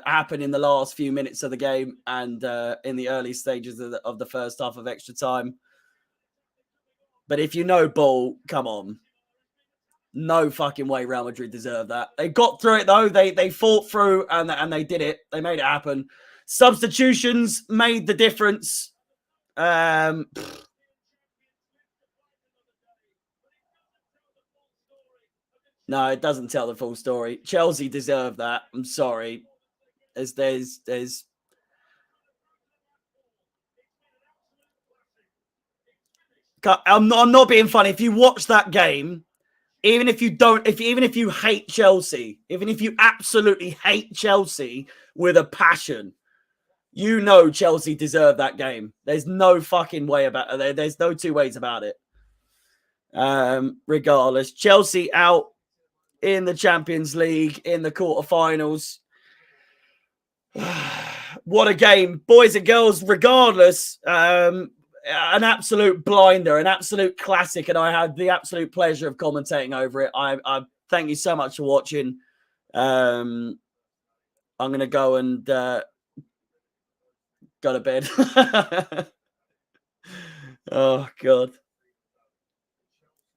happen in the last few minutes of the game and in the early stages of the first half of extra time. But if you know ball, come on. No fucking way Real Madrid deserve that. They got through it, though. They fought through and they did it. They made it happen. Substitutions made the difference. No, it doesn't tell the full story. Chelsea deserve that. I'm sorry. There's I'm not being funny. If you watch that game, even if you hate Chelsea, even if you absolutely hate Chelsea with a passion, you know Chelsea deserve that game. There's no fucking way about it. There's no two ways about it. Regardless, Chelsea out in the Champions League in the quarterfinals. What a game, boys and girls. Regardless, an absolute blinder, an absolute classic, and I had the absolute pleasure of commentating over it. I thank you so much for watching. I'm going to go and go to bed. Oh, God.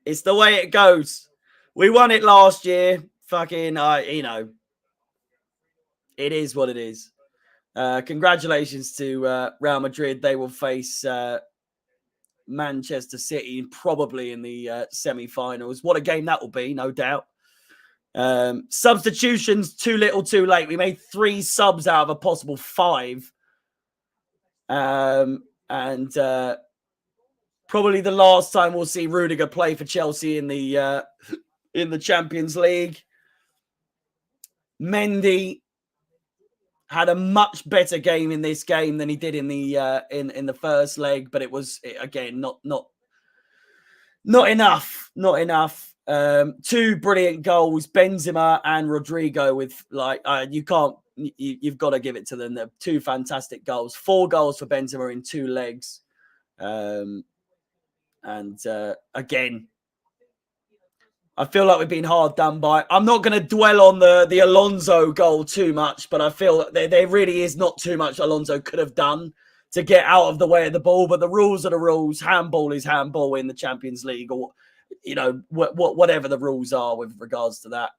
It's the way it goes. We won it last year. Fucking, it is what it is. Congratulations to Real Madrid. They will face Manchester City probably in the semi-finals. What a game that will be, no doubt. Substitutions too little too late. We made 3 subs out of a possible 5. And probably the last time we'll see Rudiger play for Chelsea in the Champions League. Mendy had a much better game in this game than he did in the first leg, but it was again not enough. Not enough. 2 brilliant goals, Benzema and Rodrigo. With you've got to give it to them. They're 2 fantastic goals. 4 goals for Benzema in 2 legs. Again, I feel like we've been hard done by. I'm not going to dwell on the Alonso goal too much, but I feel that there really is not too much Alonso could have done to get out of the way of the ball. But the rules are the rules. Handball is handball in the Champions League, or whatever the rules are with regards to that.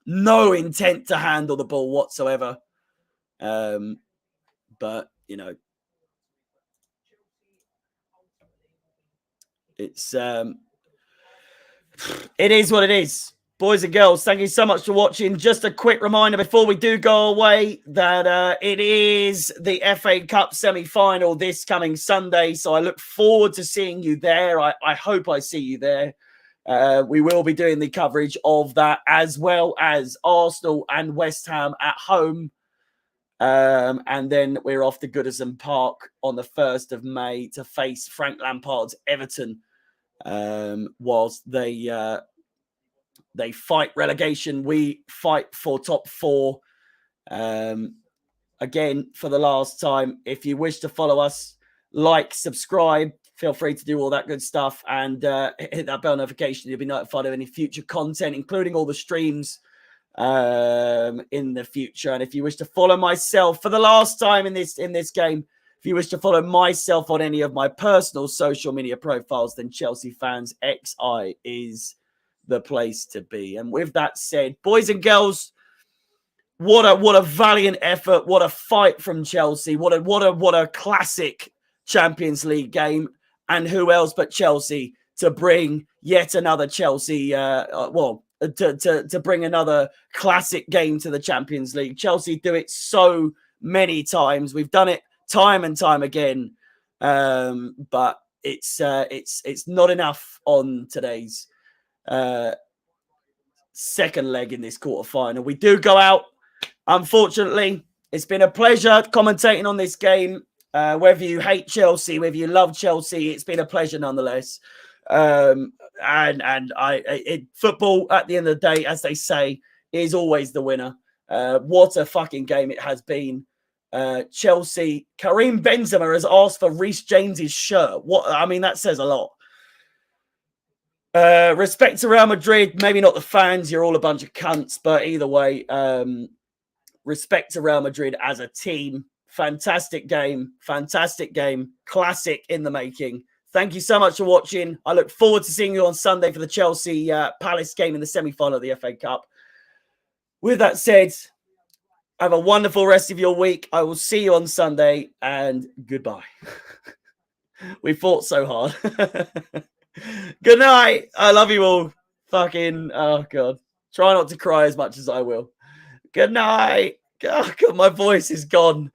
No intent to handle the ball whatsoever. But it is what it is. Boys and girls, thank you so much for watching. Just a quick reminder before we do go away that it is the FA Cup semi-final this coming Sunday. So I look forward to seeing you there. I hope I see you there. We will be doing the coverage of that, as well as Arsenal and West Ham at home. And then we're off to Goodison Park on the 1st of May to face Frank Lampard's Everton, whilst they fight relegation. We fight for top 4. Again, for the last time, if you wish to follow us, like, subscribe, feel free to do all that good stuff, and hit that bell notification. You'll be notified of any future content, including all the streams in the future. And if you wish to follow myself for the last time in this game, if you wish to follow myself on any of my personal social media profiles, then Chelsea Fans XI is the place to be. And with that said, boys and girls, what a valiant effort, what a fight from Chelsea, what a classic Champions League game, and who else but Chelsea to bring yet another Chelsea to bring another classic game to the Champions League. Chelsea do it so many times. We've done it time and time again, but it's not enough on today's second leg in this quarterfinal. We do go out, unfortunately. It's been a pleasure commentating on this game. Whether you hate Chelsea, whether you love Chelsea, it's been a pleasure nonetheless. And football, at the end of the day, as they say, is always the winner. What a fucking game it has been. Chelsea, Karim Benzema has asked for Reece James's shirt. That says a lot. Respect to Real Madrid, maybe not the fans, you're all a bunch of cunts, but either way, respect to Real Madrid as a team. Fantastic game, classic in the making. Thank you so much for watching. I look forward to seeing you on Sunday for the Chelsea Palace game in the semi-final of the FA Cup. With that said, have a wonderful rest of your week. I will see you on Sunday, and goodbye. We fought so hard. Good night. I love you all. Fucking, oh God. Try not to cry as much as I will. Good night. Oh God, my voice is gone.